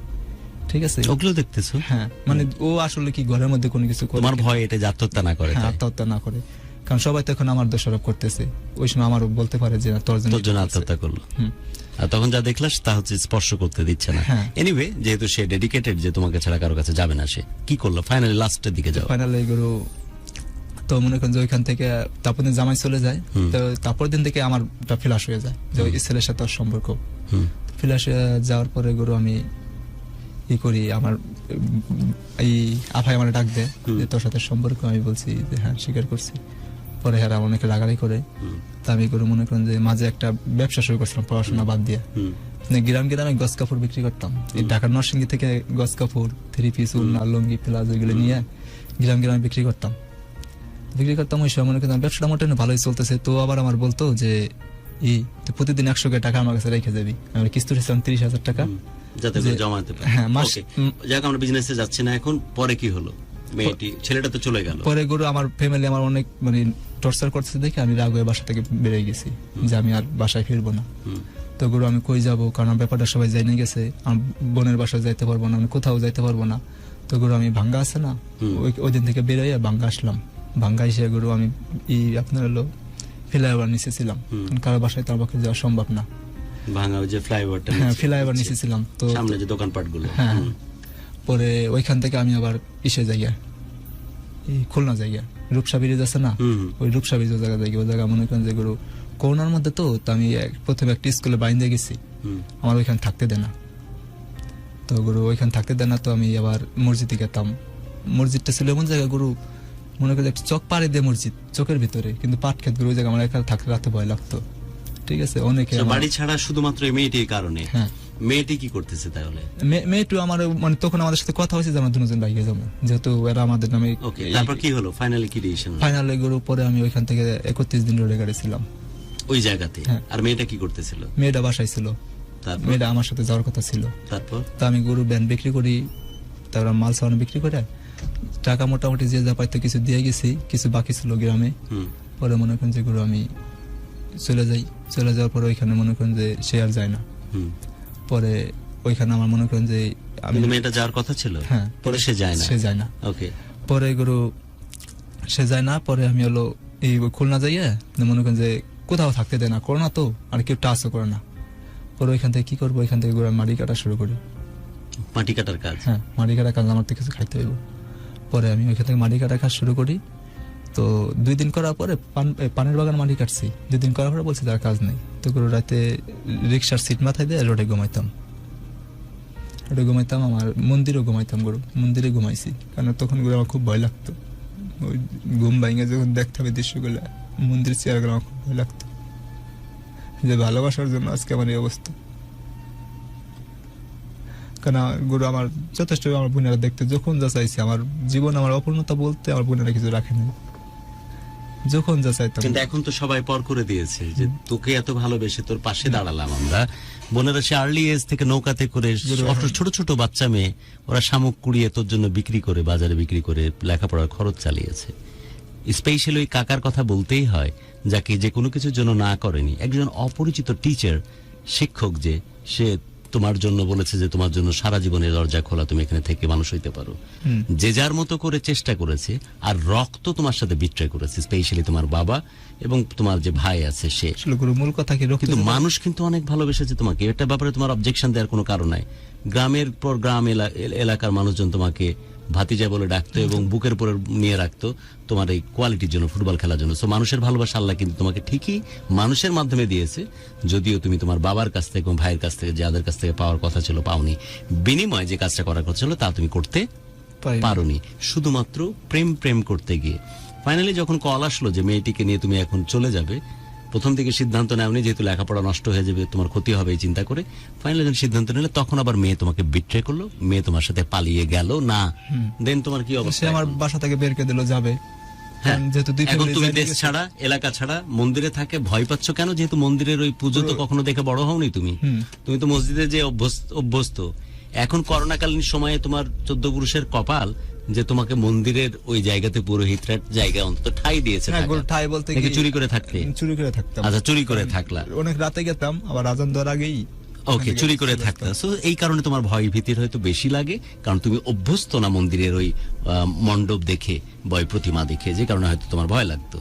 ঠিক আছে, ওগুলো দেখতেছো? হ্যাঁ, মানে ও আসলে কি ঘরের মধ্যে কোনো কিছু করে তোমার কিনা? ভয় এটা যে আত্মহত্যা না করে, হ্যাঁ, তাই? আত্মহত্যা না করে, কারণ সবাই তো এখন আমার দোষারোপ করতেছে। ওই সময় আমারও বলতে পারে যে না, তোর তোর জন্য করছে। আত্মহত্যা করলো। হুম। আর তখন যা দেখলাস তা হচ্ছে স্পর্শ করতে দিচ্ছে না। হ্যাঁ। এনিওয়ে, যেহেতু সে ডেডিকেটেড যে তোমাকে ছাড়া কারো কাছে যাবে না, সে কি করলো ফাইনালি লাস্টের দিকে যাও? ফাইনালি গুরু, তো মনে করেন যে ওইখান থেকে তারপর দিন জামাই চলে যায়। তো তারপর দিন থেকে আমার ফ্ল্যাশ হয়ে যায় যে ওই ছেলের সাথে ওর সম্পর্ক। ফ্ল্যাশ যাওয়ার পরে গুরু আমি ই করি, আমার এই আফাই আমার ডাক দেয় যে তোর সাথে সম্পর্ক, আমি বলছি যে হ্যাঁ, স্বীকার করছি। পরে হ্যাঁ অনেকে রাগারাগি করে। তা আমি গুরু মনে করেন যে মাঝে একটা ব্যবসা শুরু করছিলাম পড়াশোনা বাদ দিয়ে। গ্রাম গ্রামে গজ কাপড় বিক্রি করতাম, এই ঢাকার নরসিংদী থেকে গজ কাপড়, 3 পিস, উন্না, লুঙ্গি, প্লাজো এগুলো নিয়ে গ্রাম গ্রামে বিক্রি করতাম। ওই সময় মনে করতাম ব্যবসাটা মোটামুটি ভালোই চলতেছে। তো আবার আমার বলতো যে তুই প্রতিদিন 100 টাকা আমার কাছে রেখে যাবি। আমি কিস্তি উঠেছিলাম 30,000 টাকা, যাতে করে জমাতে পারে। হ্যাঁ, যাক, আমরা বিজনেসে যাচ্ছি না এখন। পরে কি হলো? মেয়েটি, ছেলেটা তো চলে গেল। পরে গুরু আমার ফ্যামিলি আমার অনেক মানে টর্চার করতেছে দেখে আমি রাগ হয়ে বাসা থেকে বেরিয়ে গেছি যে আমি আর বাসায় ফিরবো না। তো গুরু আমি কই যাবো, কারণ ব্যাপারটা সবাই জেনে গেছে, আমার বোনের বাসায় যাইতে পারবো না, আমি কোথাও যাইতে পারবো না। তো গুরু আমি ভাঙ্গা আছে না, ওই দিন থেকে বেরোয় ভাঙ্গা আসলাম। ভাঙ্গা এসে গুরু আমি আপনার হলো ফ্লাইওভার নিচে ছিলাম, কারো বাসায় তার পক্ষে যাওয়া সম্ভব না। ভাঙা ওই যে ফ্লাইওভারটা, হ্যাঁ, ফ্লাইওভার নিচে ছিলাম। তো সামনে যে দোকানপাট গুলো, হ্যাঁ, পরে ওইখান থেকে আমি আবার ইসে জায়গা, এই খুলনা জায়গা রূপসা ব্রিজ আছে না, ওই রূপসা ব্রিজ জায়গা যাই, ওই জায়গা মনে করেন যে গুরু করোনার মধ্যে তো আমি প্রথমে একটা স্কুলে বাইন্দে গেছি, আমার ওইখানে থাকতে দেয় না। তো গুরু ওইখানে থাকতে দেয় না, তো আমি আবার মসজিদে গেতাম। মসজিদটা ছিল এমন জায়গা গুরু, মনে করি একটা চক পাড়ে দিয়ে মসজিদ, চোখের ভিতরে, কিন্তু পাট খেত গুরু জায়গা আমার একা থাকতে রাতে ভয় লাগতো। ঠিক আছে, অনেকে বাড়ি ছাড়া শুধুমাত্র এই মেয়েটির কারণে। হ্যাঁ, মেয়েটি কি করতেছে তাহলে? মেয়েটু আমার মানে তখন আমাদের সাথে কথা হয়েছে যে আমরা দুজন বাইকে যাবো, যেহেতু এরা আমাদের নামে। ওকে, তারপর কি হলো? ফাইনালি কি ডিসিশন? ফাইনালে গরু পরে আমি ওইখান থেকে 31 দিন রোডে গাড়িছিলাম ওই জায়গাতে। হ্যাঁ। আর মেয়েটা কি করতেছিল? মেয়েটা বাসায় ছিল, তারপর মেয়েটা আমার সাথে যাওয়ার কথা ছিল। তারপর তা আমি গরু ব্যান বিক্রি করি, তারপর মাল সামান বিক্রি করে টাকা মোটামুটি যে যা পাইতো কিছু দিয়ে গেছি, কিছু বাকি ছিল গ্রামে। হুম, পরে মনে করেন যে গরু আমি চলে যাই, চলে যাওয়ার পরে ওইখানে মনে করেন যে সে আর যায় না। হুম। পরে ওইখানে আমার মনে করেন যে আমি কিন্তু মেয়েটা যাওয়ার কথা ছিল, হ্যাঁ, পরে সে যায় না। সে যায় না। ওকে, পরে গরু সে যায় না, পরে আমি হলো এই খুলনা যাইয়া মনে করেন যে কোথাও থাকতে দেয় না, করোনা তো আর কেউ টাচও করে না। পরে ওইখান থেকে কি করবো, ওইখান থেকে গরু মাটি কাটা শুরু করি। মাটি কাটার কাজ। হ্যাঁ, মাটি কাটা কাজ আমার তো কিছু খাইতে হইব। পরে আমি ওইখান থেকে মাটি কাটা কাজ শুরু করি। তো 2 দিন করার পরে পানের বাগান মাটি কাটছি। 2 দিন করার পরে বলছি তার কাজ নেই। তো গরু রাতে রিক্সার সিট মাথায় দিয়ে রোডে ঘুমাইতাম। রোডে ঘুমাইতাম, আমার মন্দিরেও ঘুমাইতাম, গরু মন্দিরে ঘুমাইছি, কারণ তখন গরু আমার খুব ভয় লাগতো। ওই ঘুম ভাঙে যখন দেখতে হবে দৃশ্যগুলো, মন্দিরের চেয়ারগুলো আমার খুব ভয় লাগতো, যে ভালোবাসার জন্য আজকে আমার এই অবস্থা। কারণ গরু আমার যথেষ্ট, আমার বোনেরা দেখতে যখন যা চাইছে, আমার জীবন আমার অপূর্ণতা বলতে আমার বোনেরা কিছু রাখেনি, যখন যা চাইতাম। কিন্তু এখন তো সবাই পর করে দিয়েছে যে তোকে এত ভালোবেসে তোর পাশে দাঁড়ালাম আমরা। বোনেরা সে আর্লি এজ থেকে নৌকাতে করে ছোট ছোট বাচ্চা মেয়ে ওরা শামুক কুড়িয়ে তোর জন্য বিক্রি করে, বাজারে বিক্রি করে লেখাপড়ার খরচ চালিয়েছে। স্পেশালি ওই কাকার কথা বলতেই হয়, যাকে যে কোনো কিছুর জন্য না করেনি, একজন অপরিচিত টিচার, শিক্ষক, যে সে তোমার জন্য বলেছে যে তোমার জন্য সারা জীবনের দরজা খোলা, তুমি এখানে থেকে মানুষ হইতে পারো। যে যার মতো করে চেষ্টা করেছে, আর রক্ত তোমার সাথে বিট্রয় করেছে, স্পেশালি তোমার বাবা এবং তোমার যে ভাই আছে সে। আসলে গরু মূল কথা কি, কিন্তু মানুষ কিন্তু অনেক ভালোবেসেছে তোমাকে, এটা ব্যাপারে তোমার অবজেকশন দেওয়ার কোনো কারণ নাই। গ্রামের পর গ্রাম এলাকার মানুষজন তোমাকে ভাতিজা বলে ডাকতো এবং বুকের উপরে নিয়ে রাখতো তোমার এই কোয়ালিটির জন্য, ফুটবল খেলার জন্য। সো মানুষের ভালোবাসা আল্লাহ কিন্তু তোমাকে ঠিকই মানুষের মাধ্যমে দিয়েছে, যদিও তুমি তোমার বাবার কাছ থেকে এবং ভাইয়ের কাছ থেকে, যাদের কাছ থেকে পাওয়ার কথা ছিল পাওনি। বিনিময়ে যে কাজটা করার কথা ছিল তা তুমি করতে পারোনি, শুধুমাত্র প্রেম করতে গিয়ে। ফাইনালি যখন কল আসলো যে মেয়েটিকে নিয়ে তুমি এখন চলে যাবে, প্রথম থেকে সিদ্ধান্ত নেওনি, যেহেতু লেখাপড়া নষ্ট হয়ে যাবে, তোমার ক্ষতি হবে এই চিন্তা করে। ফাইনালি যখন সিদ্ধান্ত নিলে, তখন আবার মেয়ে তোমাকে বিট্রে করলো, মেয়ে তোমার সাথে পালিয়ে গেল না। দেন তোমার কি অবস্থা? সে আমার বাসা থেকে বের করে দিল, যাবে। হ্যাঁ, যেহেতু এখন তুমি দেশ ছাড়া, এলাকা ছাড়া, মন্দিরে থাকে, ভয় পাচ্ছ কেন? যেহেতু মন্দিরের ওই পুজো তো কখনো দেখে বড় হওনি তুমি, তুমি তো মসজিদে যে অভ্যস্ত। এখন করোনাকালীন সময়ে তোমার 14 পুরুষের কপাল যে তোমাকে মন্দিরের ওই জায়গাতে পুরোহিতরা জায়গা অন্তত ঠাই দিয়েছে। ঠাই বলতে কি, চুরি করে থাকতে? চুরি করে থাকতাম। আচ্ছা, চুরি করে থাকলা, অনেক রাতে গেতাম, আবার আজান দেওয়ার আগেই। ওকে, চুরি করে থাকতাম। সো এই কারণে তোমার ভয় ভীতির হয়তো বেশি লাগে, কারণ তুমি অভ্যস্ত না মন্দিরের ওই মণ্ডপ দেখে, বয় প্রতিমা দেখে, যে কারণে হয়তো তোমার ভয় লাগতো।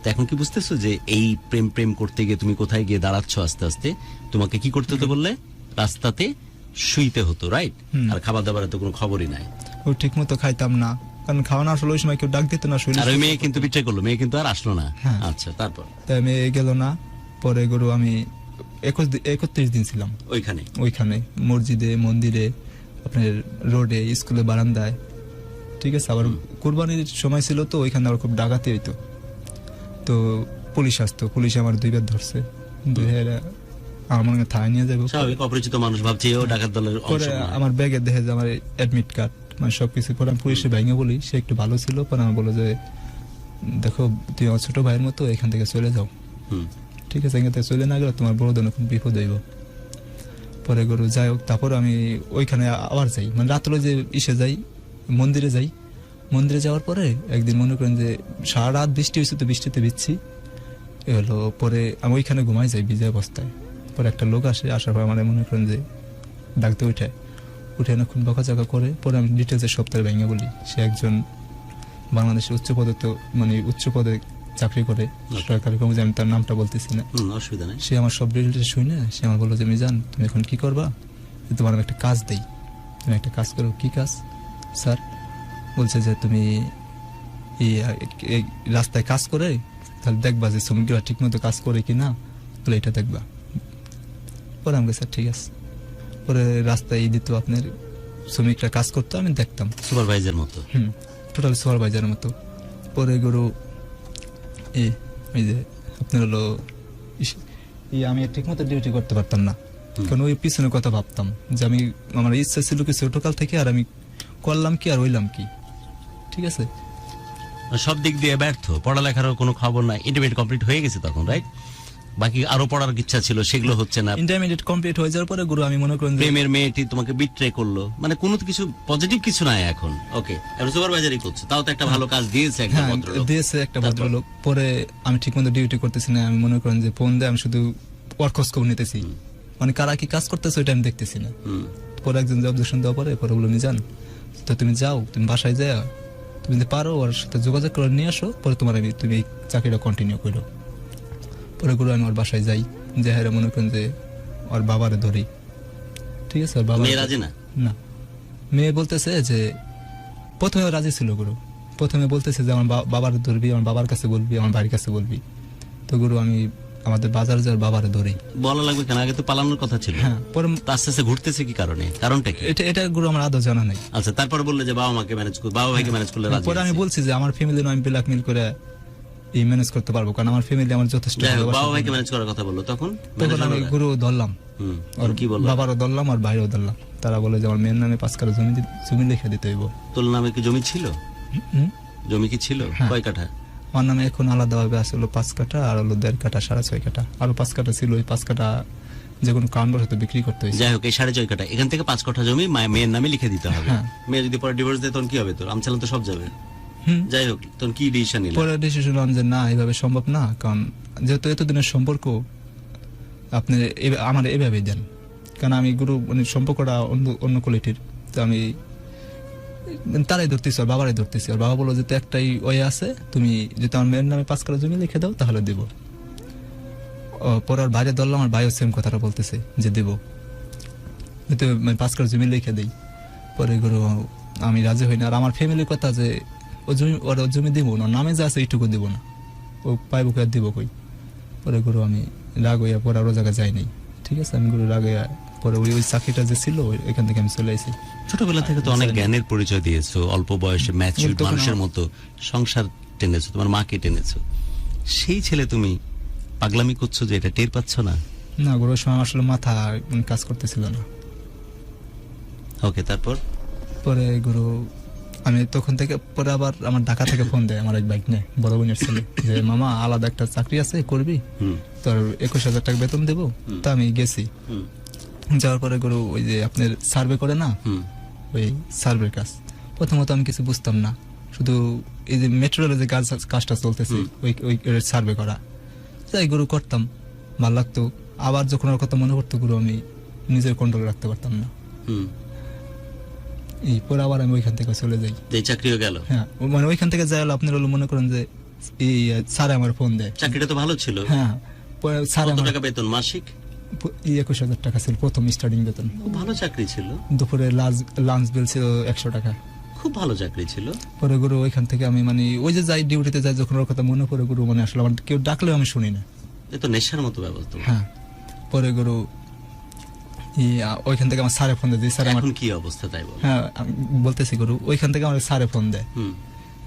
তো এখন কি বুঝতেছো যে এই প্রেম করতে গিয়ে তুমি কোথায় গিয়ে দাঁড়াচ্ছ? আস্তে আস্তে তোমাকে কি করতে হতো বললে? রাস্তাতে শুইতে হতো, রাইট? আর খাবার দাবারের তো কোনো খবরই নাই। ও ঠিক মতো খাইতাম না, কারণ খাওয়া না আসলে ওই সময় কেউ ডাক দিত না। আর ওই মেয়ে কিন্তু বিট্রে করলো, মেয়ে কিন্তু আর আসলো না। আচ্ছা, তারপর? তাই মেয়ে গেল না। পরে গরু আমি 31 দিন ছিলাম ওইখানে, মসজিদে, মন্দিরে, আপনার রোডে, স্কুলে, বারান্দায়। ঠিক আছে। আবার কুরবানির সময় ছিল তো, ওইখানে আবার খুব ডাকাতি হইতো। তো পুলিশ আসতো, পুলিশ আমার 2 বার ধরছে। আমার মনে হয় থানায় নিয়ে যাবো। স্বাভাবিক, অপরিচিত মানুষ ভাবছে ও ডাকাত দলের অংশ। আমার ব্যাগে দেখে যে আমার অ্যাডমিট কার্ড, মানে সবকিছু। পরে আমি পুলিশে ভেঙে বলি, সে একটু ভালো ছিল। পরে আমার বলো যে দেখো, তুমি আমার ছোট ভাইয়ের মতো, এখান থেকে চলে যাও। ঠিক আছে, এখান থেকে চলে না গেলে তোমার বড় ধরনের বিপদ হইব। পরে গরু যাই হোক, তারপর আমি ওইখানে আবার যাই, মানে রাত্রে যে যাই, মন্দিরে যাই। মন্দিরে যাওয়ার পরে একদিন মনে করেন যে সারা রাত বৃষ্টি হয়েছে, তো বৃষ্টিতে ভিজছি। এ হলো, পরে আমি ওইখানে ঘুমাই যাই ভিজে অবস্থায়। পরে একটা লোক আসে, আসার পর মানে মনে করেন যে ডাকতে উঠে অনেকক্ষণ বকাঝকা করে। পরে আমি ডিটেলসে সপ্তাহে ভেঙে বলি, সে একজন বাংলাদেশের উচ্চ পদে চাকরি করে, সরকারি কর্মচারী। আমি তার নামটা বলতেছি না, অসুবিধা নেই। সে আমার সব ডিটেলস শুনে সে আমার বললো যে মিজান, তুমি এখন কি করবা? তোমার আমি একটা কাজ দেই, তুমি একটা কাজ করো। কি কাজ স্যার? বলছে যে তুমি এই রাস্তায় কাজ করে তাহলে দেখবা যে শ্রমিকরা ঠিক মতো কাজ করে কিনা, তাহলে এটা দেখবা। পরে আমাকে স্যার ঠিক আছে। পরে রাস্তায় দিত আপনার শ্রমিকরা কাজ করতো, আমি দেখতাম সুপারভাইজার মতো। টোটাল সুপারভাইজারের মতো। পরে গরু এই যে আপনার হলো আমি ঠিক মতো ডিউটি করতে পারতাম না, কারণ ওই পিছনে কথা ভাবতাম যে আমি আমার ইচ্ছা ছিল কি ছোটকাল থেকে, আর আমি করলাম কি আর হইলাম কি, ঠিক আছে। সব দিক দিয়ে ব্যর্থ, পড়ালেখারও কোনো খবর নাই, ইন্টারমিডিয়েট কমপ্লিট হয়ে গেছে তখন, রাইট? বাকি আরো পড়ার ইচ্ছা ছিল, সেগুলো হচ্ছে না। ইন্টারমিডিয়েট কমপ্লিট হয়ে যাওয়ার পরে গুরু আমি মনে করেন যে প্রেমের মেয়েটি তোমাকে বিট্রে করলো, মানে কোনো কিছু পজিটিভ কিছু নাই এখন। ওকে, এখন সুপারভাইজারই করছো, তাও তো একটা ভালো কাজ দিয়েছে একটা হ্যাঁ ভদ্রলোক। দিয়েছে একটা ভদ্রলোক। পরে আমি ঠিক মতো ডিউটি করতেছি না, আমি মনে করেন যে ফোন দিয়ে আমি শুধু ওয়ার্ক খোঁজ খবর নিতেছি, মানে কারা কি কাজ করতেছে ওইটা আমি দেখতেছি না। হুম। পরে একজন অবজেকশন দেওয়ার পরে বললো মিজান, তো তুমি যাও, তুমি বাসায় যাও, তুমি যদি পারো ওর সাথে যোগাযোগ করে নিয়ে আসো, পরে তোমার তুমি এই চাকরিটা কন্টিনিউ করো। পরে গুরু আমি ওর বাসায় যাই, যে হ্যাঁ মনে করেন যে ওর বাবারে ধরি, ঠিক আছে। ওর বাবা মেয়ে রাজি না? না, মেয়ে বলতেছে যে প্রথমে ও রাজি ছিল গুরু, প্রথমে বলতেছে যে আমার বাবার ধরবি, আমার বাবার কাছে বলবি, আমার বাড়ির কাছে বলবি। তো গুরু আমি আমাদের বাজারে যাওয়ার বাবারে ধরি। বলা লাগবে কেন, আগে তো পালানোর কথা ছিল। হ্যাঁ, পরে তা আস্তে আস্তে ঘুরতেছে কি কারণে, কারণটা কি? এটা গুরু আমার আদৌ জানা নাই। আচ্ছা, তারপরে বললে যে বাবা মাকে ম্যানেজ করবে, বাবা ভাইকে ম্যানেজ করলে রাজি পরে আমি আছে। বলছি যে আমার ফ্যামিলি আমি ব্ল্যাকমেল করে এই ম্যানেজ করতে পারবো, কারণ আমার ফ্যামিলি আমার যথেষ্ট যাই হোক, ভালোবাসে। বাবা ভাইকে ম্যানেজ করার কথা বললো, তখন তখন আমি গুরু ধরলাম, হুম, ওর কি বললো? বাবারও ধরলাম আর ভাইও ধরলাম। তারা বলে যে আমার মেয়ের নামে 5 কাঠা জমি লিখে দিতে হইব। তোর নামে কি জমি ছিল? হুম? জমি কি ছিল? হ্যাঁ। কয় কাঠা? আমার নামে এখন আলাদাভাবে আছে হলো 5 কাঠা, আর হলো 1.5 কাঠা, 6.5 কাঠা, আরো 5 কাঠা ছিল। ওই 5 কাঠা যে কোনো কারণ বশত বিক্রি করতে হয়েছে। যাই হোক, এই 6.5 কাঠা, এখান থেকে 5 কাঠা জমি মেয়ের নামে লিখে দিতে হবে। হ্যাঁ। মেয়ে যদি পরে ডিভোর্স দেয় তখন কি হবে? তোর আমচালান তো সব যাবে। হুম। যাই হোক, তখন কি ডিসিশন নিলে? পরে ডিসিশন নিলাম যে না, এইভাবে সম্ভব না, কারণ যেহেতু এতদিনের সম্পর্ক আপনি আমার এভাবেই দেন, কারণ আমি গুরু মানে সম্পর্কটা অন্য কোয়ালিটির। তো আমি তারাই ধরতেছি, আর বাবারাই ধরতেছি। আর বাবা বললো যে তো একটাই ওয়ে আছে, তুমি যদি আমার মেয়ের নামে 5 কাঠা জমি লিখে দাও তাহলে দেবো। পরে আর বাইরে ধরলাম, আমার ভাইও সেম কথাটা বলতেছে যে দেবো, যদি 5 কাঠা জমি লিখে দেই। পরে গুরু আমি রাজি হই না। আর আমার ফ্যামিলির কথা যে ও জমি, ওর জমি দিব না, নামে যা আছে এইটুকু দিব না, ও পাইব কই আর দিব কই। পরে গুরু আমি রাগ হইয়া পরে আরো জায়গায় যাই নাই, ঠিক আছে। আমি গুরু রাগ হইয়া পরে ওই চাকরিটা যে ছিল এখান থেকে আমি চলে আসি। ছোটবেলা থেকে তো অনেক জ্ঞানের পরিচয় দিয়েছো, অল্প বয়সে ম্যাচিউর তখন মানুষের মতো সংসার টেনেছো, তোমার মাকে টেনেছো। সেই ছেলে তুমি পাগলামি করছো যে এটা টের পাচ্ছ না? না গুরু, ওই সময় আসলে মাথা কাজ করতেছিল না। ওকে, তারপর? পরে গুরু আমি তখন থেকে পরে আবার আমার ঢাকা থেকে ফোন দেয় আমার এক বাইক নিয়ে, বড় বোনের ছেলে, যে মামা আলাদা একটা চাকরি আছে, করবি, হুম, তোর 21,000 টাকা বেতন দেবো। তা আমি গেছি, হুম, যাওয়ার পরে গুরু ওই যে আপনার সার্ভে করে না, হুম, ওই সার্ভের কাজ। প্রথমত আমি কিছু বুঝতাম না, শুধু এই যে মেট্রো রেলের যে কাজটা চলতেছে ওই ওই সার্ভে করা, যাই গুরু করতাম, ভালো লাগতো। আবার যখন ওর কথা মনে পড়তো গুরু আমি নিজের কন্ট্রোল রাখতে পারতাম না। হুম। এই পরে আবার আমি ওইখান থেকে চলে যাই। এই চাকরিও গেল? হ্যাঁ, মানে ওইখান থেকে যাই হলো আপনার হলো মনে করেন যে এই স্যার আমার ফোন দেয়। চাকরিটা তো ভালো ছিল। হ্যাঁ, পরে স্যার কত আমার টাকা বেতন মাসিক? 21,000 টাকা ছিল প্রথম স্টার্টিং বেতন। খুব ভালো চাকরি ছিল। দুপুরে লাঞ্চ বিল ছিল 100 টাকা। খুব ভালো চাকরি ছিল। পরে গুরু ওইখান থেকে আমি মানে ওই যে যাই ডিউটিতে যাই, যখন ওর কথা মনে পড়ে গুরু, মানে আসলে আমার কেউ ডাকলেও আমি শুনি না। এ তো নেশার মতো ব্যবস্থা। হ্যাঁ, পরে গুরু ওইখান থেকে আমার স্যারে ফোন দেয়, স্যার আমার এখন কি অবস্থা তাই বল? হ্যাঁ আমি বলতেছি গুরু, ওইখান থেকে আমার স্যারে ফোন দেয় হুম,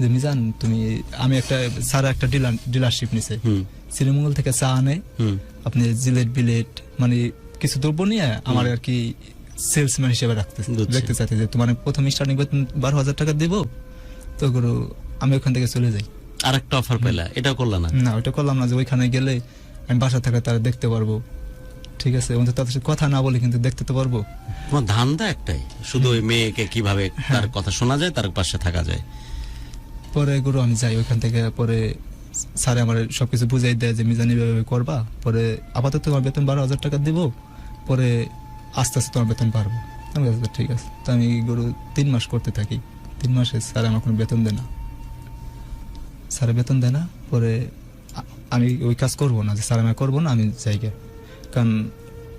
যে মিজান তুমি, আমি একটা স্যার একটা ডিলারশিপ নিছে, হুম, শ্রীমঙ্গল থেকে চা আনে, হুম, আপনি জিলেট বিলেট মানে কিছু দ্রব্য নিয়ে আমার আর কি সেলসম্যান হিসেবে বুঝছি। দেখতে চাইতে, যে তোমার প্রথম স্টার্টিং বেতন 12,000 টাকা দিব। তো গুরু আমি ওখান থেকে চলে যাই। আর একটা অফার পেলা, এটাও করলা না? না, ওইটা করলাম না, যে ওইখানে গেলে আমি বাসা থাকা তারা দেখতে পারবো, ঠিক আছে, অন্তত তাদের সাথে কথা না বলে কিন্তু দেখতে তো পারবো। তোমার ধান্দা একটাই, শুধু ওই মেয়েকে কিভাবে তার কথা শোনা যায়, তার পাশে থাকা যায়। পরে গুরু আমি যাই ওইখান থেকে, পরে স্যার আমার সবকিছু বুঝাই দেয় যে মিজানি এভাবে করবা, পরে আপাতত তোমার বেতন 12,000 টাকা দিব, পরে আস্তে আস্তে তোমার বেতন পারবো। আমি বলছি, ঠিক আছে। তো আমি গুরু 3 মাস করতে থাকি। 3 মাসে স্যার আমার কোনো বেতন দেয় না, স্যার বেতন দেয় না। পরে আমি ওই কাজ করবো না, যে স্যার আমি করবো না, আমি যাইগে। কারণ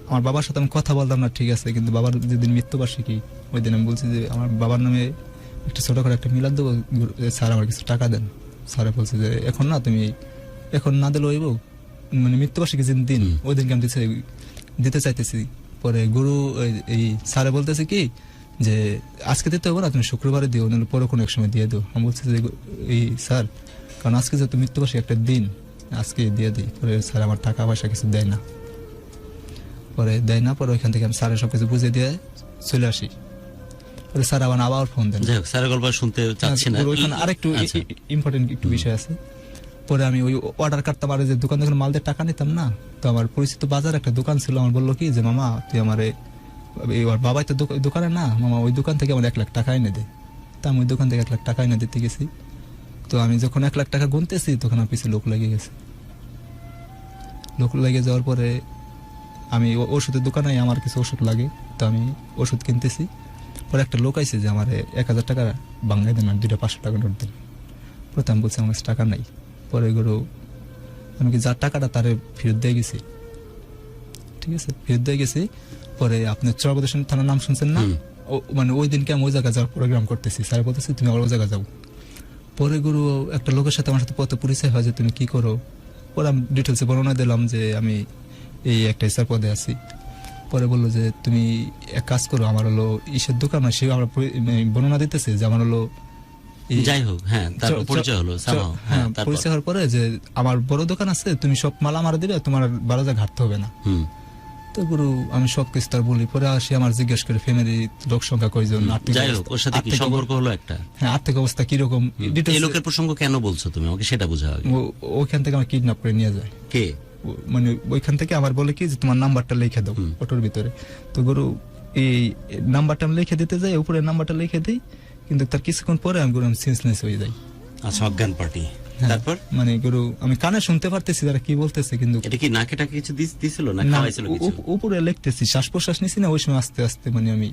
আমার বাবার সাথে আমি কথা বলতাম না, ঠিক আছে, কিন্তু বাবার যেদিন মৃত্যুবার্ষিকী ওই দিন আমি বলছি যে আমার বাবার নামে একটা ছোট করে একটা মিলাদ দেবো, স্যার আমার কিছু টাকা দেন। স্যারে বলছে যে এখন না, তুমি এখন না দিলে হইব, মানে মৃত্যুবার্ষিকী যেদিন দিন ওই দিনকে আমি দিতে চাইতেছি। পরে গুরু এই স্যারে বলতেছে কি যে আজকে দিতে হবে না, তুমি শুক্রবারে দিও, নাহলে পরে কোনো এক সময় দিয়ে দিও। আমি বলছি যে এই স্যার, কারণ আজকে যেহেতু মৃত্যুবার্ষিকী একটা দিন, আজকে দিয়ে দিই। পরে স্যার আমার টাকা পয়সা কিছু দেয় না। পরে দেয় না, পরে ওইখান থেকে আমি স্যারের সবকিছু বুঝে দিয়ে চলে আসি। পরে স্যার আবার ফোন দেন। যাই হোক, স্যারের গল্প শুনতে চাচ্ছি না। ওইখানে আরেকটু আচ্ছা। ইম্পর্টেন্ট একটু বিষয় আছে। পরে আমি ওই অর্ডার কাটতাম, আর যে দোকান থেকে মাল দিয়ে টাকা নিতাম না, তো আমার পরিচিত বাজার একটা দোকান ছিল, আমার বললো কি যে মামা তুই আমারে, ওর বাবাই তো দোকানে না, মামা ওই দোকান থেকে আমার 1 লাখ টাকা এনে দে। তা আমি ওই দোকান থেকে 1 লাখ টাকা এনে দিতে গেছি। তো আমি যখন 1 লাখ টাকা গুনতেছি তখন আমার পিছিয়ে লোক লেগে গেছে। লোক লেগে যাওয়ার পরে আমি ওষুধের দোকানে আমার কিছু ওষুধ লাগে, তো আমি ওষুধ কিনতেছি। পরে একটা লোক আইছে যে আমার 1000 টাকা বাংলায় দেন, আর 2টা 500 টাকা নোট দেন। প্রথম আমি বলছি আমার কাছে টাকা নাই। পরে গরু আমি কি যার টাকাটা তারে ফেরত দিয়ে গেছি, ঠিক আছে, ফেরত দিয়ে গেছি। পরে আপনি চরবদেশন থানার নাম শুনছেন না? মানে ওই দিনকে আমি ওই জায়গায় যাওয়ার প্রোগ্রাম করতেছি, স্যার বলতেছি তুমি আবার ওই জায়গায় যাও। পরে গুরু একটা লোকের সাথে আমার সাথে কত পরিচয় হয় যে তুমি কি করো। পরে আমি ডিটেলসে বর্ণনা দিলাম যে আমি এই একটা স্যার পদে আছি। পরে বললো যে তুমি এক কাজ করো, আমার হলো ইসের দোকান, সে আমরা বর্ণনা দিতেছে যে আমার হলো যাই হোক, হ্যাঁ, তারপর পরিচয় হলো somehow, হ্যাঁ, তারপর? পরিচয় হওয়ার পরে যে আমার বড় দোকান আছে, তুমি সব মাল আমার দিলে, তোমার বারোজা ঘাটতে হবে না। তো গুরু আমি সব কিছু তার বলি। পরে আসি আমার জিজ্ঞেস করে ফ্যামিলি লোক সংখ্যা কয়জন, যাই হোক, ওর সাথে কি সম্পর্ক হলো একটা? হ্যাঁ, আর্থিক অবস্থা কিরকম, এই লোকের প্রসঙ্গ কেন বলছো তুমি আমাকে, সেটা বোঝাও আগে। ওইখান থেকে আমার কিডন্যাপ করে নিয়ে যায়। কে? মানে ওইখান থেকে আমার বলে কি যে তোমার নাম্বারটা লিখে দাও অটোর ভিতরে। তো গুরু এই নাম্বারটা আমি লিখে দিতে যাই, উপরে নাম্বারটা লিখে দিই, কিন্তু তার কিছুক্ষণ পরে আমি গুরু সেন্সলেস হয়ে যাই। আচ্ছা, অজ্ঞান পার্টি। হ্যাঁ, তারপর মানে গুরু আমি কানে শুনতে পারতেছি তারা কি বলতেছে, কিন্তু এটা কি নাকে টাকে কিছু দিছিল না না, খাওয়াইছিল কিছু? উপরে লিখতেছি, শ্বাস প্রশ্বাস নিছি না, ওই সময় আস্তে আস্তে মানে আমি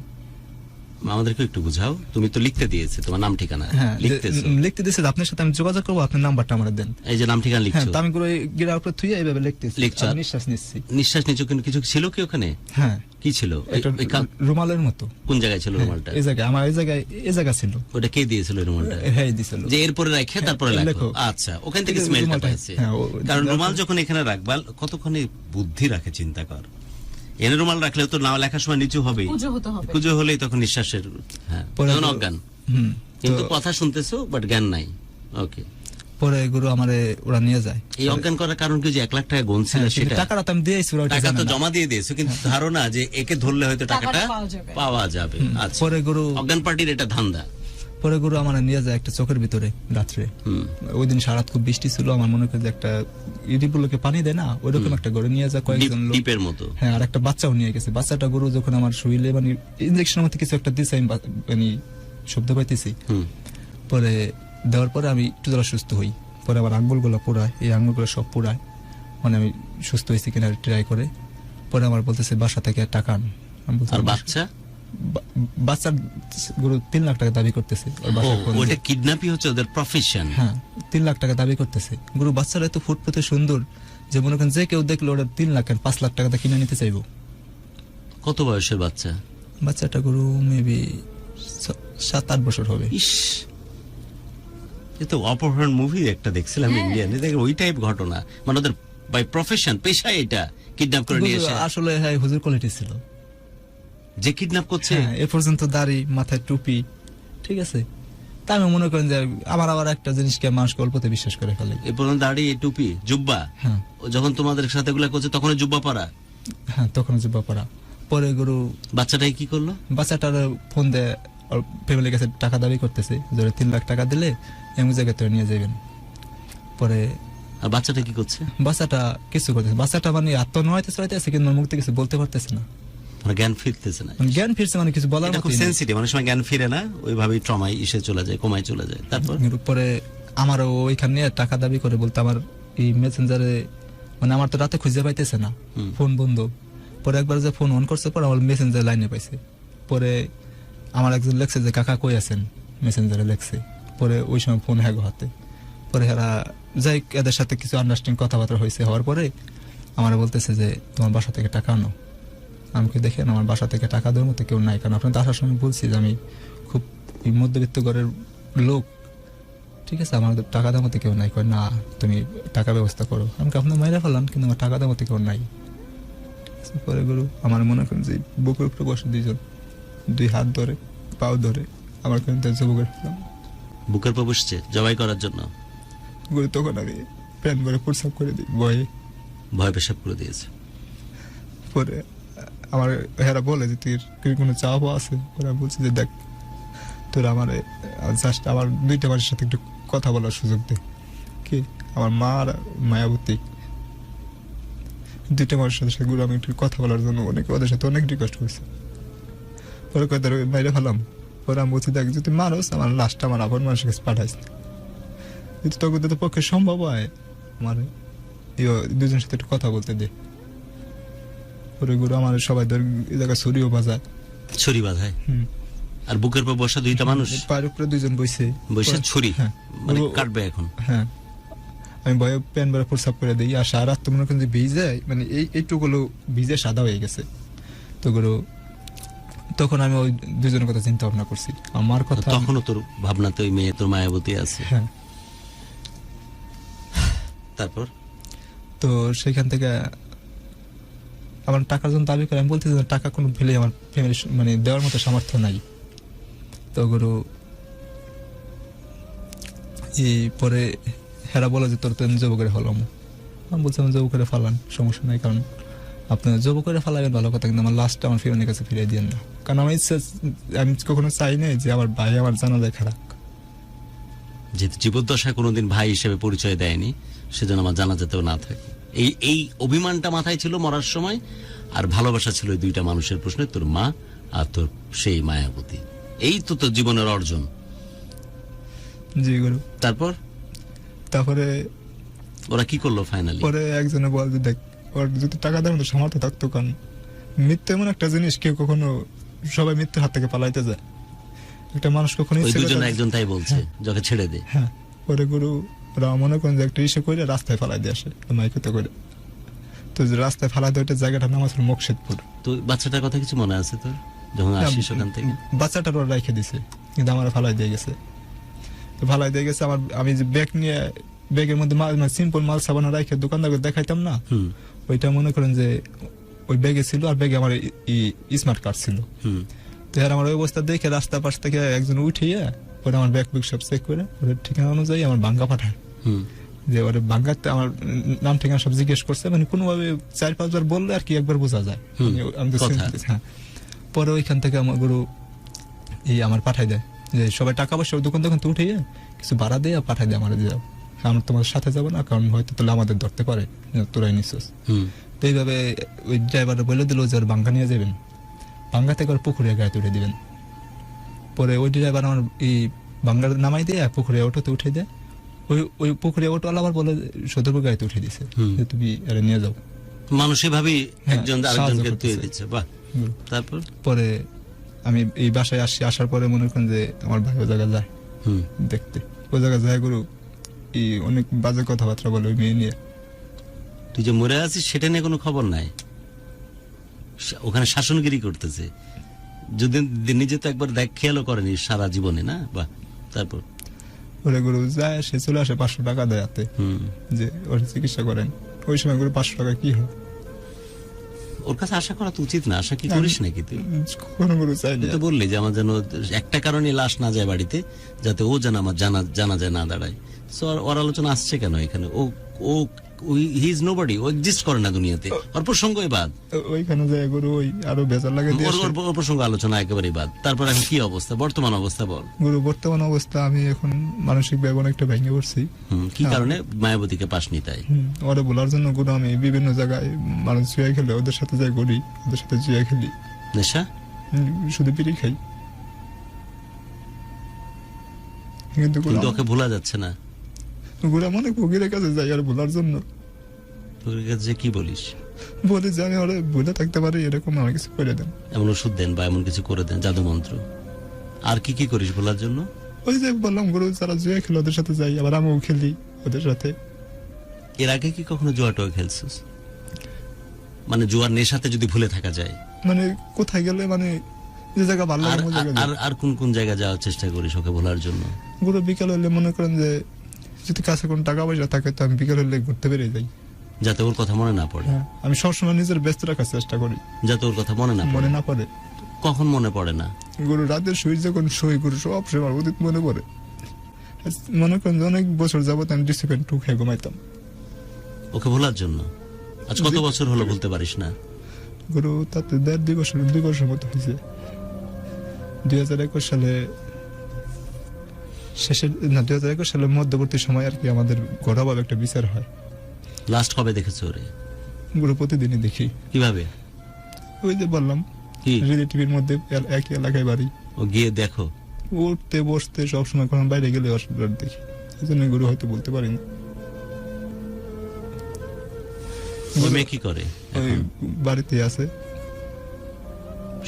আমাদেরকে একটু বুঝাও। তুমি তো লিখতে দিয়েছে তোমার নাম ঠিকানা, হ্যাঁ লিখতেছো, লিখতে দিয়েছে যে আপনার সাথে আমি যোগাযোগ করবো, আপনার নাম্বারটা আমার দেন। এই যে নাম ঠিকানা হ্যাঁ, লিখছো, তো আমি গুরু গিরার উপরে থুইয়া এইভাবে লিখতেছি, লিখছো। আমি নিঃশ্বাস নিচ্ছি। নিঃশ্বাস নিচ্ছ, কিন্তু কিছু ছিল কি ওখানে? হ্যাঁ, কি ছিল? একটা রুমালের মতো। কোন জায়গায় ছিল রুমালটা? এই জায়গায়, আমার এই জায়গা ছিল। ওটা কে দিয়েছিল এই রুমালটা? হ্যাঁ, দিছিল। যে এরপরে রাখে তারপরে হ্যাঁ, লেখো। লেখো। আচ্ছা, ওখান থেকে স্মেলটা রুমালটা, পাইছে। হ্যাঁ, কারণ রুমাল যখন এখানে রাখবা, কতক্ষণে বুদ্ধি রাখে চিন্তা কর। এনে রুমাল রাখলেও তো না লেখার সময় নিচু হবে, পুজো হতে হবে, পুজো হলেই তখন নিঃশ্বাসের, হ্যাঁ, তখন অজ্ঞান। কিন্তু কথা শুনতেছো বাট জ্ঞান নাই। ওকে, পরে গুরু আমারে ওরা নিয়ে যায়। এই অজ্ঞান করার কারণ কি যে 1 লাখ টাকা গুনছিল হ্যাঁ, সেটা? টাকাটা তো আমি দিয়েছি, ওরা ওটা টাকা জানে তো না। জমা দিয়ে দিয়েছো, কিন্তু ধারণা যে একে ধরলে হয়তো টাকাটা পাওয়া যাবে। আচ্ছা, পরে গুরু অজ্ঞান পার্টির এটা ধান্দা। পরে গুরু আমার নিয়ে যায় একটা চোখের ভিতরে রাত্রে। ওই দিন সারাত খুব বৃষ্টি ছিল, আমার মনে করে যে একটা ইডিগুলোকে পানি দেয় না, ওইরকম একটা ঘরে নিয়ে যায় কয়েকজন লোক, ডিপের মতো। হ্যাঁ, আর একটা বাচ্চাও নিয়ে গেছে। বাচ্চাটা গুরু যখন আমার শরীরে মানে ইনজেকশনের মতো কিছু একটা দিছে, আমি মানে শব্দ পাইতেছি। পরে দেওয়ার পরে আমি একটু যারা সুস্থ হই। পরে আমার আঙ্গুলগুলো পোড়ায়, এই আঙ্গুলগুলো সব পোড়ায়, মানে আমি সুস্থ হয়েছি কিনা ট্রাই করে। পরে আমার বলতেছে বাসা থেকে টাকা আন। আমি বলছি, আর বাচ্চা? বাচ্চার গুরু 3 লাখ টাকা দাবি করতেছে। ওটা কিডন্যাপই হচ্ছে ওদের প্রফেশন। হ্যাঁ, 3 লাখ টাকা দাবি করতেছে। গুরু বাচ্চারা এত ফুটফুটে সুন্দর যে মনে করেন যে কেউ দেখলে ওটা 3 লাখ 5 লাখ টাকা কিনে নিতে চাইবো। কত বয়সের বাচ্চা? বাচ্চাটা গুরু মেবি 7-8 বছর হবে। ইস, এ তো অপহরণ মুভি একটা দেখছিলাম ইন্ডিয়ানে, দেখে ওই টাইপ ঘটনা, মানে ওদের বাই প্রফেশন, পেশায় এটা কিডন্যাপ করে নিয়ে এসে। আসলে হ্যাঁ, হুজুর কোয়ালিটি ছিল যে কিডন্যাপ করছে। এ পর্যন্ত দাড়ি, মাথায় টুপি, ঠিক আছে। তা আমি মনে করেন যে আমার আবার একটা জিনিসকে মানুষ গল্পতে বিশ্বাস করে ফেলে। এ পর্যন্ত দাড়ি, টুপি, জুব্বা। হ্যাঁ, ও যখন তোমাদের সাথে এগুলা করছে তখন জুব্বা পরা। হ্যাঁ, তখন জুব্বা পরা। পরে গুরু বাচ্চাটাই কি করলো? বাচ্চাটার ফোন দিয়ে ফ্যামিলির কাছে টাকা দাবি করতেছে, যে 3 লাখ টাকা দিলে এমন জায়গায় তো নিয়ে যাবেন। পরে আর বাচ্চাটা কি করছে? বাচ্চাটা কিছু করতেছে, বাচ্চাটা মানে আত্মনয়তে চড়াইতেছে, কিন্তু মুখ থেকে কিছু বলতে পারতেছে না, মানে জ্ঞান ফিরতেছে না। মানে জ্ঞান ফিরছে, মানে কিছু বলার এটা মতো খুব সেনসিটিভ, অনেক সময় জ্ঞান ফিরে না, ওইভাবেই ট্রমায় এসে চলে যায়, কমায় চলে যায়। তারপর পরে আমারও ওইখানে টাকা দাবি করে, বলতে আমার এই মেসেঞ্জারে, মানে আমার তো রাতে খুঁজে পাইতেছে না, ফোন বন্ধ। পরে একবার যে ফোন অন করছে, পরে আমার মেসেঞ্জার লাইনে পাইছে। পরে আমার একজন লেখছে যে কাকা কই আছেন, মেসেঞ্জারে লেখছে। পরে ওই সময় ফোন হ্যাগো হাতে। পরে এরা যাই, এদের সাথে কিছু আন্ডারস্ট্যান্ডিং কথাবার্তা হয়েছে, হওয়ার পরে আমার বলতেছে যে তোমার বাসা থেকে টাকা আনো। আমাকে দেখেন, আমার বাসা থেকে টাকা দেওয়ার মতো কেউ নাই, কারণ আপনার আসার সময় বলছি যে আমি খুব মধ্যবিত্ত ঘরের লোক, ঠিক আছে, আমার টাকা দেওয়ার মতো কেউ নাই। কয় না, তুমি টাকা ব্যবস্থা করো। আমাকে আপনার মাইরা ফেলান, কিন্তু আমার টাকা দেওয়ার মতো কেউ নাই। পরে গুরু আমার মনে করেন যে বুকের উপরে বসে 2 হাত ধরে, পাও ধরে আমার কিন্তু বুকের ফেলাম, বুকের পর বসছে জবাই করার জন্য। গুরু তখন আমি প্যান করে প্রস্রাব করে দিই, ভয়ে ভয় পেশাব করে দিয়েছে। পরে আমার হেরা বলে যে তুই কোনো চাওয়া আছে, ওরা বলছে যে দেখ তোর আমার জাস্ট আমার 2টা মানুষের সাথে একটু কথা বলার সুযোগ দে। কি আমার মা আর মায়াবতী 2টা মানুষের সাথে গুরু আমি একটু কথা বলার জন্য ওদের সাথে অনেক রিকোয়েস্ট করছি। ওরা কথা বাইরে ফেলাম, ওরা আমি বলছি দেখ যদি মানুষ আমার লাস্টটা আমার আপন মানুষের কাছে পাঠাইস, যদি তোকে তো পক্ষে সম্ভব হয় আমার 2জনের সাথে একটু কথা বলতে দে। ওরে গুরু আমার সবাই ধর এই জায়গায় ছুরিও বাজায়, ছুরি বাঁধায়, আর বুকের পর বসা 2টা মানুষ, পায়ের উপরে 2জন বসে ছুরি হ্যাঁ মানে কাটবে এখন। হ্যাঁ আমি ভয়ে প্যান ভরে প্রস্রাব করে দিই, আর সারা রাত তো মনে করেন যে ভিজে মানে এইটুকুগুলো ভিজে সাদা হয়ে গেছে। তো গুরু তখন আমি ওই 2জনের কথা চিন্তা ভাবনা করছি, আমার কথা তখনও তোর ভাবনাতে ওই মেয়ে তোর মায়াবতী আছে। হ্যাঁ। তারপর তো সেখান থেকে আমার টাকার জন্য দাবি করে আমি বলতেছি টাকা কোনো ফেলে আমার ফ্যামিলি মানে দেওয়ার মতো সামর্থ্য নাই। তো গুরু এই পরে হেরা বলে যে তোর তো জব করে ফেলাম, আমি বলছিলাম জব করে ফেলান সমস্যা নাই, কারণ আপনি জব করে ফেলাবেন ভালো কথা, কিন্তু আমার লাস্টটা আমার ফ্যামিলির কাছে ফিরিয়ে দিয়েন না, কারণ আমার ইচ্ছা আমি কখনো চাই নাই যে আমার ভাই আমার জানাজায় খারাপ। যেহেতু জীবদ্দশায় কোনোদিন ভাই হিসেবে পরিচয় দেয়নি, সেজন্য আমার জানাজাতেও না থাকে। এই অভিমানটা মাথায় ছিল মরার সময়, আর ভালোবাসা ছিল ওই 2টা মানুষের প্রশ্নে, তোর মা আর তোর সেই মায়াবতী। এই তো তোর জীবনের অর্জন। জি গুরু। তারপরে ওরা কি করলো ফাইনালি? পরে একজনে বল যে দেখ ওর যদি টাকা দেওয়ার মতো সামর্থ্য থাকতো, কারণ মৃত্যু এমন একটা জিনিস কেউ কখনো সবাই মৃত্যুর হাত থেকে পালাইতে যায়, একটা মানুষ কখনো ওই 2জন একজন তাই বলছে যাকে ছেড়ে দে। হ্যাঁ পরে গুরু ওরা মনে করেন যে একটা ইসে করে রাস্তায় ফালাই দিয়ে আসে মাইকতে করে, তো যে রাস্তায় ফালাই দিয়ে ওইটা জায়গাটার নাম আছে মকসেদপুর। তো বাচ্চাটার কথা কিছু মনে আছে তোর যখন আসিস ওখান থেকে? বাচ্চাটার ওরা রেখে দিছে, কিন্তু আমার ফালাই দিয়ে গেছে। তো ফালাই দিয়ে গেছে আমার, আমি যে ব্যাগ নিয়ে ব্যাগের মধ্যে সিম্পল মাল সাবান রাখে দোকানদারকে দেখাইতাম না, ওইটা মনে করেন যে ওই ব্যাগে ছিল, আর ব্যাগে আমার স্মার্ট কার্ড ছিল। তো আমার ওই অবস্থা দেখে রাস্তা পাশ থেকে একজন উঠিয়ে ওরা আমার ব্যাগ সব চেক করে ওদের ঠিকানা অনুযায়ী আমার বাঙ্গা পাঠায়, যে ওরা বাঙ্গাতে আমার নাম ঠিকানা সব জিজ্ঞেস করছে, মানে কোনোভাবে 4-5 বার বললে আর কি একবার বোঝা যায়। হ্যাঁ পরে ওইখান থেকে আমার গুরু আমার পাঠাই দেয় যে সবাই টাকা পয়সা দোকান তো উঠিয়ে কিছু ভাড়া দিয়ে পাঠাই দেয় আমার, যাও আমরা তোমার সাথে যাবো না, কারণ হয়তো তাহলে আমাদের ধরতে পারে তোরাই নিচ্ছিস। তো এইভাবে ওই ড্রাইভার বলে দিল যে ওর বাঙ্গা নিয়ে যাবেন, বাঙ্গা থেকে ওর পুকুরে গায়ে তুলে দিবেন। পরে ওই ড্রাইভার আমার এই বাঙ্গার নামাই দিয়ে পুকুরে অটোতে উঠে দেয়, ওই পুকুরে অটো আবার বলে সদরপুর গাড়িতে উঠে দিছে যে তুমি আরে নিয়ে যাও। মানুষ এভাবেই একজন আরেকজনকে তুলে দিচ্ছে। বাহ। তারপর পরে আমি এই বাসায় আসার পরে মনে করেন যে আমার ভাই ওই জায়গায় যায় দেখতে, ওই জায়গায় যায় গুরু এই অনেক বাজে কথাবার্তা বলে ওই মেয়ে নিয়ে। তুই যে মরে আছিস সেটা নিয়ে কোনো খবর নাই, ওখানে শাসনগিরি করতেছে। যদি নিজে তো একবার দেখ খেয়ালও করেনি সারা জীবনে না। বাহ। তারপর ওরে গুরু যায়, সে চলে আসে 500 টাকা দেয় হাতে যে ওর চিকিৎসা করেন। ওই সময় গুরু 500 টাকা কি হয়? ওর কাছে আশা করা তো উচিত না। আশা কি করিস নাকি তুই? কোনো গুরু চাইনি। তো বললি যে আমার যেন একটা কারণে লাশ না যায় বাড়িতে, যাতে ও যেন আমার জানা যায় না দাঁড়ায়। সো ওর আলোচনা আসছে কেন এখানে? ও হি ইজ নোবডি, ও এক্সিস্ট করে না দুনিয়াতে, ওর প্রসঙ্গই বাদ। ওইখানে যায় গুরু ওই আরো বেজার লাগে, ওর প্রসঙ্গ আলোচনা একেবারেই বাদ। তারপর এখন কি অবস্থা, বর্তমান অবস্থা বল। গুরু বর্তমান অবস্থা আমি এখন মানসিক ভাবে অনেকটা ভেঙে পড়ছি। কি কারণে? মায়াবতীকে পাসনি তাই। ওরা বলার জন্য গুরু আমি বিভিন্ন জায়গায় মানুষ জুয়া খেলে ওদের সাথে যাই ঘুরি, ওদের সাথে জুয়া খেলি, নেশা শুধু বিড়ি খাই, কিন্তু ওকে ভোলা যাচ্ছে না। গুরু মনে ফকিরের কাছে যাই আর ভোলার জন্য। ফকিরের কাছে কি বলিস? বলি যে আমি ওরা ভুলে থাকতে পারি, এরকম আমার কিছু করে দেন, এমন ওষুধ দেন বা এমন কিছু করে দেন, জাদু মন্ত্র। আর কি কি করিস ভোলার জন্য? ওই যে বললাম গুরু যারা জুয়া খেলে ওদের সাথে যাই, আবার আমিও খেলি ওদের সাথে। এর আগে কি কখনো জুয়া টোয়া খেলছিস? মানে জুয়ার নেশাতে যদি ভুলে থাকা যায়, মানে কোথায় গেলে মানে যে জায়গা ভালো লাগে আর কোন কোন জায়গা যাওয়ার চেষ্টা করিস ওকে ভোলার জন্য? গুরু বিকাল হলে মনে করেন যে যদি কাছে কোনো টাকা পয়সা থাকে তো আমি বিকাল হলে ঘুরতে বেরিয়ে যাই, যাতে ওর কথা মনে না পড়ে। আমি সবসময় নিজের ব্যস্ত রাখার চেষ্টা করি, যাতে ওর কথা মনে না পড়ে। কখন মনে পড়ে না? গুরু রাতের শুই যখন শুই গুরু সব সময় অতীত মনে পড়ে। মনে করেন যে অনেক বছর যাবত আমি ডিসিপ্লিন টু খেয়ে ঘুমাইতাম ওকে ভোলার জন্য। আজ কত বছর হলো বলতে পারিস না? গুরু তাতে 2 বছর মতো হয়েছে। 2021 সালে শেষের 2021 সালের মধ্যবর্তী সময় আর কি আমাদের ঘরোয়াভাবে একটা বিচার হয়। লাস্ট কবে দেখেছো ওরে? গুরু প্রতিদিনই দেখি। কিভাবে? ওই যে বললাম কি রিলেটিভের মধ্যে একই এলাকায় বাড়ি, ও গিয়ে দেখো? উঠতে বসতে সবসময় কোনো বাইরে গেলে অসুবিধা দেখি, এই জন্য গুরু হয়তো বলতে পারি না। ওই মেয়ে কি করে ওই এখন? বাড়িতে আছে,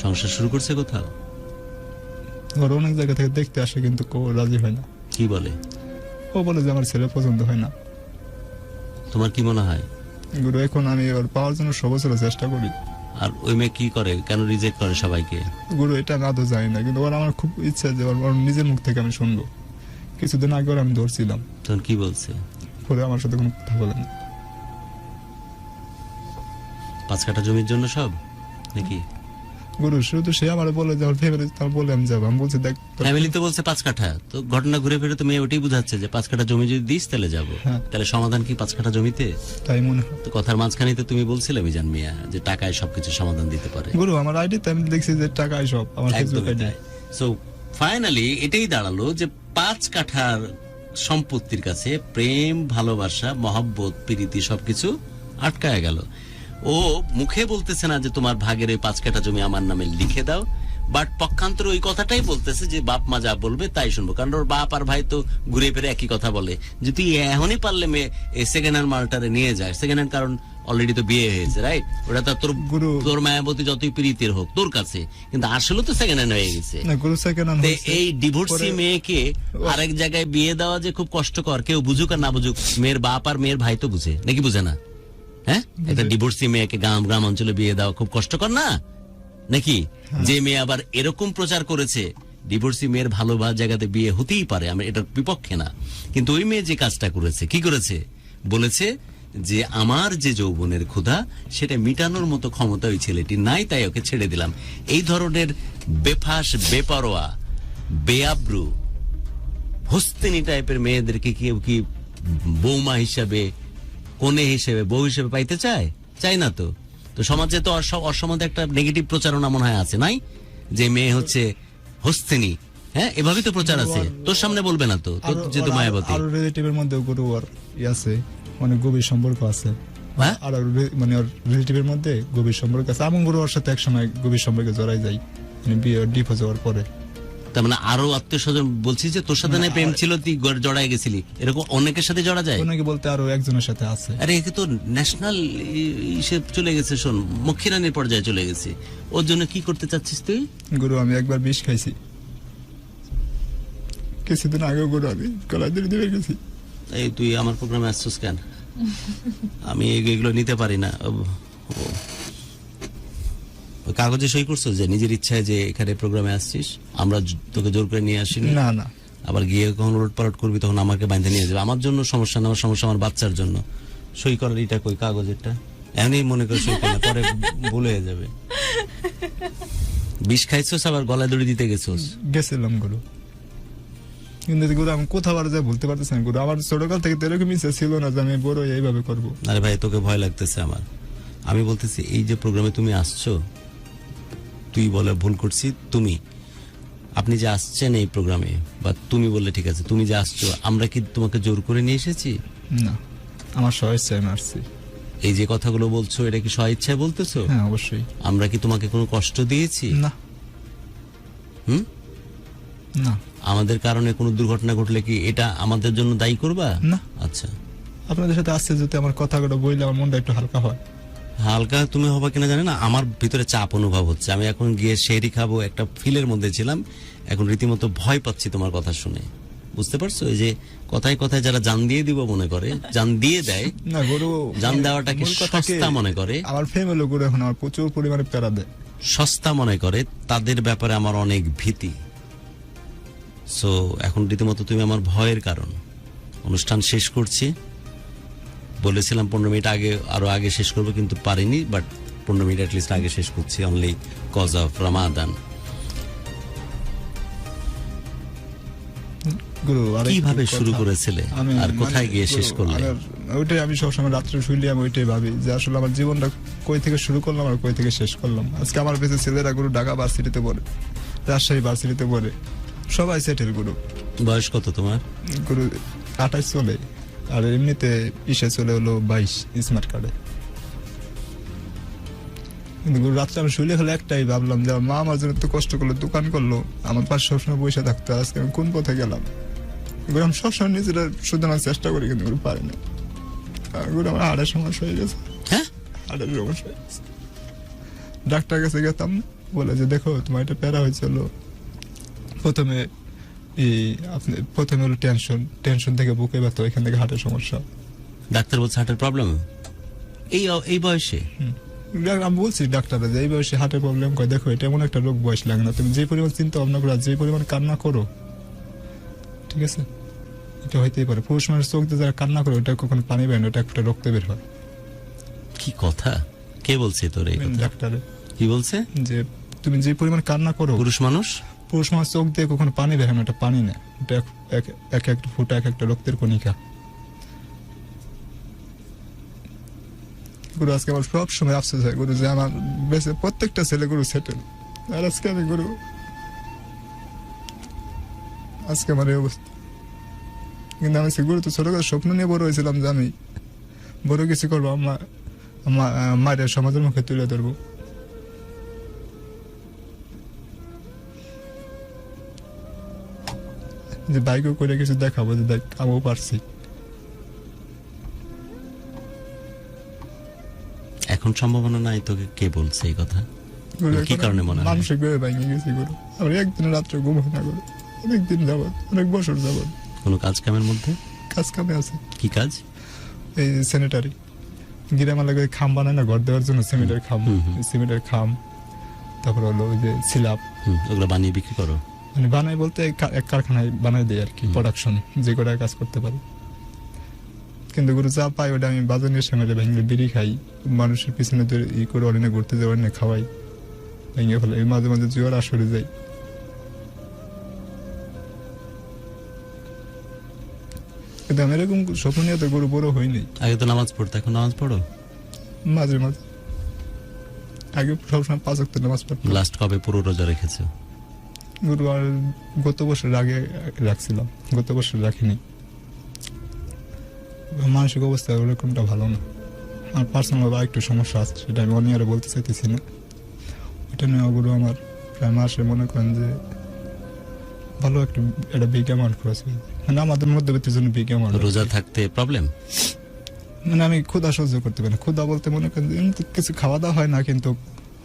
সংসার শুরু করছে কোথাও? ওর অনেক জায়গা থেকে দেখতে আসে কিন্তু কেউ রাজি হয় না। কি বলে? ও বলে যে আমার ছেলে পছন্দ হয় না। তোমার কি মনে হয়? গুরু এখন আমি ওর পাওয়ার জন্য সবসময় চেষ্টা করি। আর ওই মেয়ে কি করে, কেন রিজেক্ট করে সবাইকে? গুরু এটা আমি আদৌ জানি না, কিন্তু ওর আমার খুব ইচ্ছা যে ওর নিজের মুখ থেকে আমি শুনবো। কিছুদিন আগে ওর আমি ধরছিলাম, তখন কি বলছে? পরে আমার সাথে কোনো কথা বলে না। 5 কাঠা জমির জন্য সব নাকি? গুরু শুধু সে আমার বলে যে আমার ফেভারিট, তার বলে আমি যাবো। আমি বলছি দেখ ফ্যামিলি তো বলছে 5 কাঠা, তো ঘটনা ঘুরে ফিরে তো মেয়ে ওটাই বুঝাচ্ছে যে 5 কাঠা জমি যদি দিস তাহলে যাবো। হ্যাঁ। তাহলে সমাধান কি 5 কাঠা জমিতে? তাই মনে হয়। তো কথার মাঝখানে তো তুমি বলছিলে মিজান মিয়া যে টাকায় সবকিছু সমাধান দিতে পারে। গুরু আমার আইডিতে আমি দেখছি যে টাকাই সব, আমার ফেসবুক আইডি। সো ফাইনালি এটাই দাঁড়ালো যে 5 কাঠার সম্পত্তির কাছে প্রেম, ভালোবাসা, মহব্বত, প্রীতি সবকিছু আটকায় গেল। ও মুখে বলতেছে না যে তোমার ভাগের ওই 5 কাঠা জমি আমার নামে লিখে দাও, বাট পক্ষান্তরে ওই কথাটাই বলতেছে যে বাপ মা যা বলবে তাই শুনবো, কারণ ওর বাপ আর ভাই তো ঘুরে ফিরে একই কথা বলে যে তুই এখনই পারলে মেয়ে সেকেন্ড হ্যান্ড মালটারে নিয়ে যায়। সেকেন্ড হ্যান্ড কারণ অলরেডি তো বিয়ে হয়েছে, রাইট? ওটা তো তোর মায়াবতী যতই প্রীতির হোক তোর কাছে, কিন্তু আসলে তো সেকেন্ড হ্যান্ড হয়ে গেছে। না গুরু সেকেন্ড হ্যান্ড হয়েছে। এই ডিভোর্সি মেয়েকে আরেক জায়গায় বিয়ে দেওয়া যে খুব কষ্টকর, কেউ বুঝুক আর না বুঝুক, মেয়ের বাপ আর মেয়ের ভাই তো বুঝে নাকি বুঝে না? হ্যাঁ, একটা ডিভোর্সি মেয়েকে গ্রাম অঞ্চলে বিয়ে দেওয়া খুব কষ্টকর না নাকি? যে মেয়ে আবার এরকম প্রচার করেছে ডিভোর্সি মেয়ের ভালো জায়গাতে বিয়ে হতেই পারে, আমি এটার বিপক্ষে না, কিন্তু ওই মেয়ে যে কাজটা করেছে, কি করেছে? বলেছে যে আমার যে যৌবনের ক্ষুধা সেটা মিটানোর মতো ক্ষমতা ওই ছেলেটি নাই, তাই ওকে ছেড়ে দিলাম। এই ধরনের বেফাস, বেপরোয়া, বেআব্রু, হস্তিনী টাইপের মেয়েদেরকে কেউ কি বৌমা হিসাবে, কনে হিসেবে, বউ হিসেবে পাইতে চায়? চাই না তো। তো সমাজে তো অসমাজে একটা নেগেটিভ প্রচারণা মনে হয় আছে, নাই? যে মেয়ে হচ্ছে হস্তিনী, হ্যাঁ, এভাবেই তো প্রচার আছে। তোর সামনে বলবে না তো, তোর যেহেতু মায়াবতী। আর রিলেটিভের মধ্যে গুরু আর আছে, মানে গভীর সম্পর্ক আছে। হ্যাঁ? আর মানে ওর রিলেটিভের মধ্যে গভীর সম্পর্ক আছে। আমি গুরু ওর সাথে একসময় গভীর সম্পর্কে জড়াই যাই, মানে বিয়ে ডিভোর্স হওয়ার পরে। তার মানে আরো আত্মীয় স্বজন বলছিস যে তোর সাথে না প্রেম ছিল, তুই জড়াই গেছিলি, এরকম অনেকের সাথে জড়া যায়? অনেকে বলতে আরো একজনের সাথে আছে। আরে একে তো ন্যাশনাল হিসেব চলে গেছে, শোন, মক্ষিরানির পর্যায়ে চলে গেছে। ওর জন্য কি করতে চাচ্ছিস তুই? গুরু আমি একবার বিষ খাইছি, কিছুদিন আগে গুরু আমি গলা দিয়ে গেছি। এই তুই আমার প্রোগ্রামে আসছিস কেন? আমি এগুলো নিতে পারি না। ওই কাগজে সই করছো যে নিজের ইচ্ছায় যে এখানে প্রোগ্রামে আসছিস, আমরা তোকে জোর করে নিয়ে আসিনি। না না, আবার গিয়ে কখন উলটপালট করবি তখন আমাকে বাইন্ধে নিয়ে যাবে। আমার জন্য সমস্যা না, আমার সমস্যা আমার বাচ্চার জন্য। সই করার এটা কই কাগজেরটা? এমনি মনে করে সই করলে পরে ভুল হয়ে যাবে। বিষ খাইছোস আবার গলায় দড়ি দিতে গেছোস? গেছিলাম গুরু, কিন্তু গুরু আমি কোথাও আর যা বলতে পারতেছি না গুরু। আমার ছোটকাল থেকে তো এরকম ইচ্ছা ছিল না যে আমি বড় এইভাবে করবো। আরে ভাই, তোকে ভয় লাগতেছে আমার। আমি বলতেছি এই যে প্রোগ্রামে তুমি আসছো, তুই বলে ভুল করছি, তুমি, আপনি যে আসছেন এই প্রোগ্রামে, বা তুমি বললে ঠিক আছে, তুমি যে আসছো, আমরা কি তোমাকে জোর করে নিয়ে এসেছি? না, আমার স্বেচ্ছায় আমি আসছি। এই যে কথাগুলো বলছো এটা কি স্বেচ্ছায় বলতেছো? হ্যাঁ অবশ্যই। আমরা কি তোমাকে কোনো কষ্ট দিয়েছি? না। হুম? না। আমাদের কারণে কোনো দুর্ঘটনা ঘটলে কি এটা আমাদের জন্য দায়ী করবা? না। আচ্ছা, আপনাদের সাথে আসছে যদি আমার কথাগুলো বললে আমার মনটা একটু হালকা হয়। হালকা তুমি হবা কিনা জানি না, আমার ভিতরে চাপ অনুভব হচ্ছে। আমি এখন গিয়ে শেরি খাবো, একটা ফিলের মধ্যে ছিলাম, এখন রীতিমতো ভয় পাচ্ছি তোমার কথা শুনে। বুঝতে পারছো? এই যে কথায় কথায় যারা জান দিয়ে দিব মনে করে, জান দিয়ে দেয় না গুরু, জান দেওয়াটাকে সস্তা মনে করে। আমার ফ্যামিলি গুরু এখন আমার প্রচুর পরিমাণে প্যারা দেয়, সস্তা মনে করে, তাদের ব্যাপারে আমার অনেক ভীতি। সো এখন রীতিমতো তুমি আমার ভয়ের কারণ। অনুষ্ঠান শেষ করছি, বলেছিলাম 15 মিনিট আগে, আরো আগে শেষ করবো, কিন্তু পারিনি, বাট 15 মিনিট অ্যাটলিস্ট আগে শেষ করছি, অনলি কজ অফ রামাদান। গুরু আরেকটু কিভাবে শুরু কথা। করেছিলে আমি- আর কোথায় মানে গিয়ে শেষ গুরু, করলে? ওইটাই আমি সবসময় রাত্রে শুইলে আমি ওইটাই ভাবি যে আসলে আমার জীবনটা কই থেকে শুরু করলাম আর কই থেকে শেষ করলাম। আজকে আমার পেছনে ছেলেরা গুরু ঢাকা ভার্সিটিতে পড়ে, রাজশাহী ভার্সিটিতে পড়ে, সবাই সেটেল গুরু। বয়স কত তোমার? গুরু 28 চলে, আর এমনিতে ইসে চলে হলো 22 স্মার্ট কার্ডে। কিন্তু গুরু রাত্রে আমি শুইলে হলে একটাই ভাবলাম যে আমার মা আমার জন্য তো কষ্ট করলো, দোকান করলো, আমার পাশে সবসময় পয়সা থাকতো, আজকে আমি কোন পথে গেলাম। গুরু আমি সবসময় নিজেরা শুধরানোর চেষ্টা করি কিন্তু গুরু পারি না। আর গুরু আমার হাড়ের সমস্যা হয়ে গেছে, হ্যাঁ, হাড়ের সমস্যা হয়ে গেছে। ডাক্তার কাছে গেতাম, বলে যে দেখো তোমার এটা প্যারা হয়েছিল, প্রথমে প্রথমে হলো টেনশন থেকে বুকে ব্যথা, এখান থেকে হার্টের সমস্যা। ডাক্তার বলছে হার্টের প্রবলেম এই বয়সে? আমি বলছি ডাক্তাররা যে এই বয়সে হার্টের প্রবলেম করে, দেখো এটা এমন একটা রোগ, বয়স লাগে না, তুমি যে পরিমাণ চিন্তা ভাবনা করো, যে পরিমাণ কান্না করো, ঠিক আছে, এটা হইতেই পারে। পুরুষ মানুষ চোখ দিয়ে যারা কান্না করে ওটা কখনো পানি বের হয় না, ওটা একটা রক্ত বের হয়। কি কথা, কে বলছে তোর এই কথা? ডাক্তারে কি বলছে? যে তুমি যে পরিমাণ কান্না করো, পুরুষ মানুষ পুরুষ মানুষ চোখ দিয়ে কখনো পানি বের হয় না, এটা পানি না, এটা এক একটা ফুটা, এক একটা রক্তের কণিকা। গুরু আজকে আমার সব সময় আফসোস হয় গুরু যে আমার বেঁচে প্রত্যেকটা ছেলে গুরু সেটেল, আর আজকে আমি গুরু, আজকে আমার এই অবস্থা। কিন্তু আমি গুরু তো ছোট করে স্বপ্ন নিয়ে বড় হয়েছিলাম যে আমি বড় কিছু করবো, মায়ের সমাজের মুখে তুলে ধরবো। যে বাইকও করে কিছু দেখাবো যে দেখ আমিও পারছি। এখন সম্ভাবনা নাই, তোকে কে বলছে এই কথা? গুরু কি এখন কারণে মনে হয়? মানসিক ভাবে ভেঙে গেছি গুরু, আমার একদিন রাত্রে ঘুম হয় না গুরু, অনেকদিন যাবত, অনেক বছর যাবত। কোনো কাজ কামের মধ্যে? কাজ কামে আছে, কি কাজ? এই স্যানিটারি গিরামালা করে খাম বানায় না ঘর দেওয়ার জন্য, সিমেন্টের খাম, এই সিমেন্টের খাম, তারপর হলো ওই যে সিলাপ, ওগুলো বানিয়ে বিক্রি করো? মানে বানাই বলতে এক কারখানায় বানাই দেয় আর কি, প্রোডাকশন যে কটা কাজ করতে পারি। কিন্তু গুরু যা পাই ওটা আমি বাজারের সঙ্গে ভেঙে বিড়ি খাই, মানুষের পিছনে তো ই করে অনেক ঘুরতে যাওয়ার না খাওয়াই, ভেঙে ফেলে মাঝে মাঝে জোয়ার আসরে যাই। কিন্তু আমি এরকম স্বপ্ন নিয়ে তো গুরু বড় হয়নি। আগে তো নামাজ পড়তো, এখন নামাজ পড়ো? মাঝে মাঝে, আগে সবসময় 5 ওয়াক্ত নামাজ পড়তাম। লাস্ট কবে পুরো রোজা রেখেছো? গুরু আর গত বছর আগে রাখছিলাম, গত বছর রাখিনি। মানসিক অবস্থা ওরকমটা ভালো না, আমার পার্সোনাল একটু সমস্যা আছে, সেটা আমি অন্য আরে বলতে চাইতেছি না। ওইটা নিয়ে গুরু আমার প্রায় মাসে মনে করেন যে ভালো একটা বিগ অ্যামাউন্ট খরচ হয়ে যায়। মানে আমাদের মধ্যবিত্তের জন্য বিগ অ্যামাউন্ট। রোজা থাকতে প্রবলেম? মানে আমি ক্ষুধা সহ্য করতে পারি না। ক্ষুধা বলতে মনে করেন যে এমনি কিছু খাওয়া দাওয়া হয় না, কিন্তু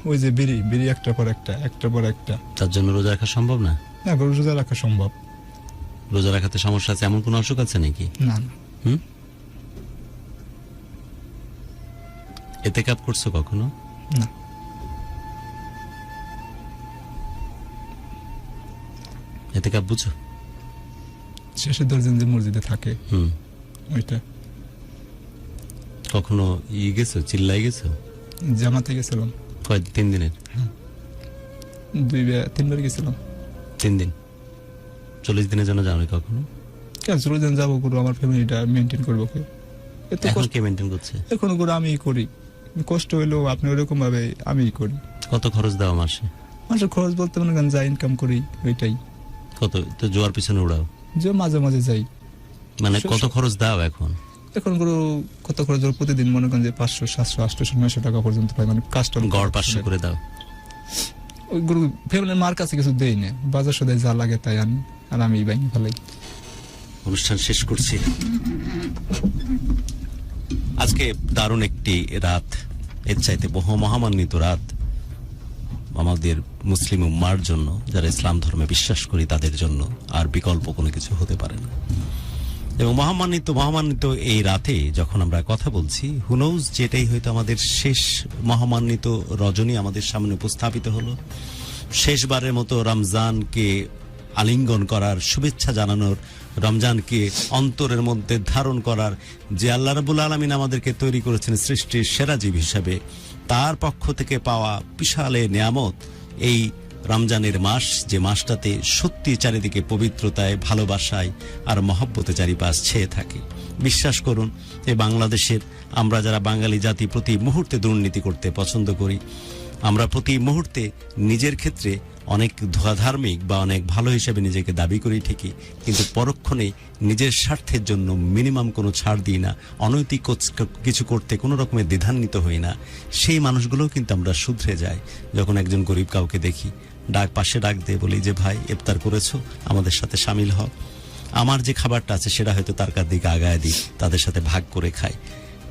ওই যে বিড়ি একটার পর একটা, তার জন্য রোজা রাখা সম্ভব না? না গরু রোজা রাখা সম্ভব। রোজা রাখাতে সমস্যা আছে এমন কোনো অসুখ আছে নাকি? না না, এতেকাব করছো কখনো? না। এতেকাব বুঝো? শেষের 10 দিন যে মসজিদে থাকে ওইটা। কখনো গেছো, চিল্লাই গেছো? জামাতে গেছিলাম। 3 দিনের? 2-3 বার গেছিলাম। 3 দিন? 40 দিনের জন্য যাও কখনো? কেন 40 দিন যাবো গুরু, আমার ফ্যামিলিটা মেনটেন করবো কে? এত এখন কষ্ট কে মেনটেন করছে? এখন গুরু আমি করি, কষ্ট হইলেও আপনি ওরকম ভাবে আমি করি। কত খরচ দাও মাসে? মাসের খরচ বলতে মনে করেন যা ইনকাম করি ওইটাই। কত? তো জোয়ার পিছনে উড়াও? যে মাঝে মাঝে যাই। মানে কত খরচ দাও এখন? এখন গুরু কত খরচ হলো প্রতিদিন মনে করেন যে 500, 700, 800, 900 টাকা পর্যন্ত পাই, মানে কাস্টম গড় 500 করে দাও? ওই গুরু ফ্যামিলির মার কাছে কিছু দেই না, বাজার সদাই যা লাগে তাই আনি, আর আমি ব্যাংকে ফেলাই। অনুষ্ঠান শেষ করছি। আজকে দারুণ একটি রাত, এর চাইতে বহু মহামান্বিত রাত আমাদের মুসলিম উম্মার জন্য, যারা ইসলাম ধর্মে বিশ্বাস করি তাদের জন্য আর বিকল্প কোনো কিছু হতে পারে না। এবং মহামান্বিত এই রাতে যখন আমরা কথা বলছি, হুনোজ যেটাই হয়তো আমাদের শেষ মহামান্বিত রজনী আমাদের সামনে উপস্থাপিত হলো। শেষবারের মতো রমজানকে আলিঙ্গন করার, শুভেচ্ছা জানানোর, রমজানকে অন্তরের মধ্যে ধারণ করার, যে আল্লাহ রাব্বুল আলামিন আমাদেরকে তৈরি করেছেন সৃষ্টির সেরা জীব হিসাবে, তার পক্ষ থেকে পাওয়া বিশাল নিয়ামত, এই রমজানের মাস, যে মাসটাতে সত্যি চারিদিকে পবিত্রতায়, ভালোবাসায় আর মহব্বতে চারিপাশ ছেয়ে থাকে। বিশ্বাস করুন, এই বাংলাদেশের আমরা যারা বাঙালি জাতি প্রতি মুহূর্তে দুর্নীতি করতে পছন্দ করি, আমরা প্রতি মুহূর্তে নিজের ক্ষেত্রে অনেক ধার্মিক বা অনেক ভালো হিসেবে নিজেকে দাবি করি ঠিকই, কিন্তু পরক্ষণে নিজের স্বার্থের জন্য মিনিমাম কোনো ছাড় দিই না, অনৈতিক কিছু করতে কোনো রকমের দ্বিধান্বিত হই না। সেই মানুষগুলোও কিন্তু আমরা শুধরে যাই যখন একজন গরিব কাউকে দেখি, পাশে ডাক দিয়ে বলি যে ভাই ইফতার করেছো, আমাদের সাথে সামিল হও। আমার যে খাবারটা আছে সেটা হয়তো তার দিকে আগায় দিই, তাদের সাথে ভাগ করে খাই।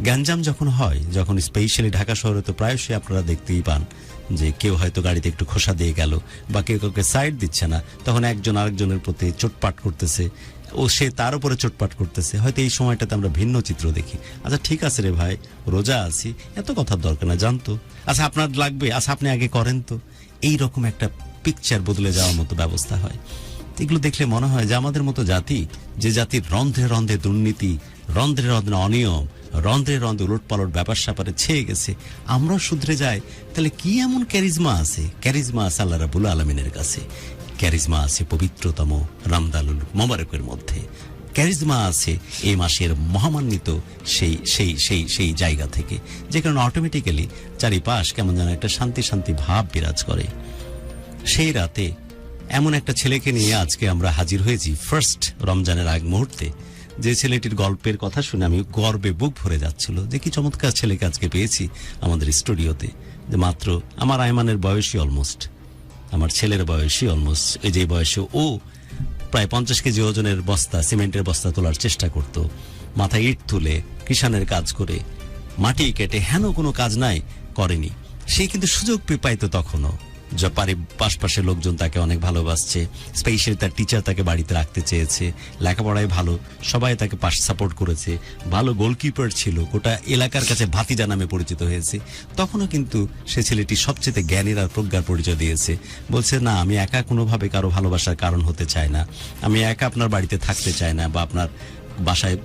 গ্যাঞ্জাম যখন হয়, যখন স্পেশালি ঢাকা শহরে তো প্রায়শই আপনারা দেখতেই পান যে কেউ হয়তো গাড়িতে একটু খোসা দিয়ে গেল বা কেউ কাউকে সাইড দিচ্ছে না, তখন একজন আরেকজনের প্রতি চোটপাট করতেছে, ও সে তার উপরে চোটপাট করতেছে। হয়তো এই সময়টাতে আমরা ভিন্ন চিত্র দেখি। আচ্ছা ঠিক আছে রে ভাই, রোজা আছি, এত কথার দরকার না, জানতো, আচ্ছা আপনার লাগবে, আচ্ছা আপনি আগে করেন তো। এই রকম একটা পিকচার বদলে যাওয়ার মতো ব্যবস্থা হয়। এগুলো দেখলে মনে হয় যে আমাদের মতো জাতি, যে জাতির রন্ধ্রে রন্ধ্রে দুর্নীতি, রন্ধ্রে রন্ধ্রে অনিয়ম, রন্ধ্রে রন্ধ্রে উলটপালট ব্যাপার স্যাপারে ছেয়ে গেছে, আমরাও শুধরে যাই। তাহলে কি এমন ক্যারিজমা আছে? ক্যারিজমা আছে আল্লাহ রাব্বুল আলামিনের কাছে, ক্যারিজমা আছে পবিত্রতম রমজানুল মোবারকের মধ্যে, ক্যারিজমা আছে এই মাসের মহামান্বিত সেই সেই সেই সেই জায়গা থেকে, যে কারণে অটোমেটিক্যালি চারিপাশ কেমন যেন একটা শান্তি শান্তি ভাব বিরাজ করে। সেই রাতে এমন একটা ছেলেকে নিয়ে আজকে আমরা হাজির হয়েছি ফার্স্ট রমজানের আগ মুহূর্তে, যে ছেলেটির গল্পের কথা শুনে আমি গর্বে বুক ভরে যাচ্ছিল যে কি চমৎকার ছেলেকে আজকে পেয়েছি আমাদের স্টুডিওতে। যে মাত্র আমার আয়মানের বয়সী অলমোস্ট, আমার ছেলের বয়সী অলমোস্ট, এই যে বয়সে ও প্রায় 50 কেজি ওজনের বস্তা, সিমেন্টের বস্তা তোলার চেষ্টা করত, মাথায় ইট তুলে, কিষানের কাজ করে, মাটি কেটে, হেন কোনো কাজ নাই করেনি। সে কিন্তু সুযোগ পাইতো তখনও, পাশপাশের লোকজন তাকে অনেক ভালোবাসছে, স্পেশালি তার টিচার তাকে বাড়িতে রাখতে চেয়েছে, লেখাপড়ায় ভালো, সবাই তাকে পাশ সাপোর্ট করেছে, ভালো গোলকিপার ছিল, গোটা এলাকার কাছে ভাতিজা নামে পরিচিত হয়েছে। তখনও কিন্তু সে ছেলেটি সবচেয়ে জ্ঞানীর আর প্রজ্ঞার পরিচয় দিয়েছে। বলছে না, আমি একা কোনোভাবে কারো ভালোবাসার কারণ হতে চাই না, আমি একা আপনার বাড়িতে থাকতে চাই না, বা আপনার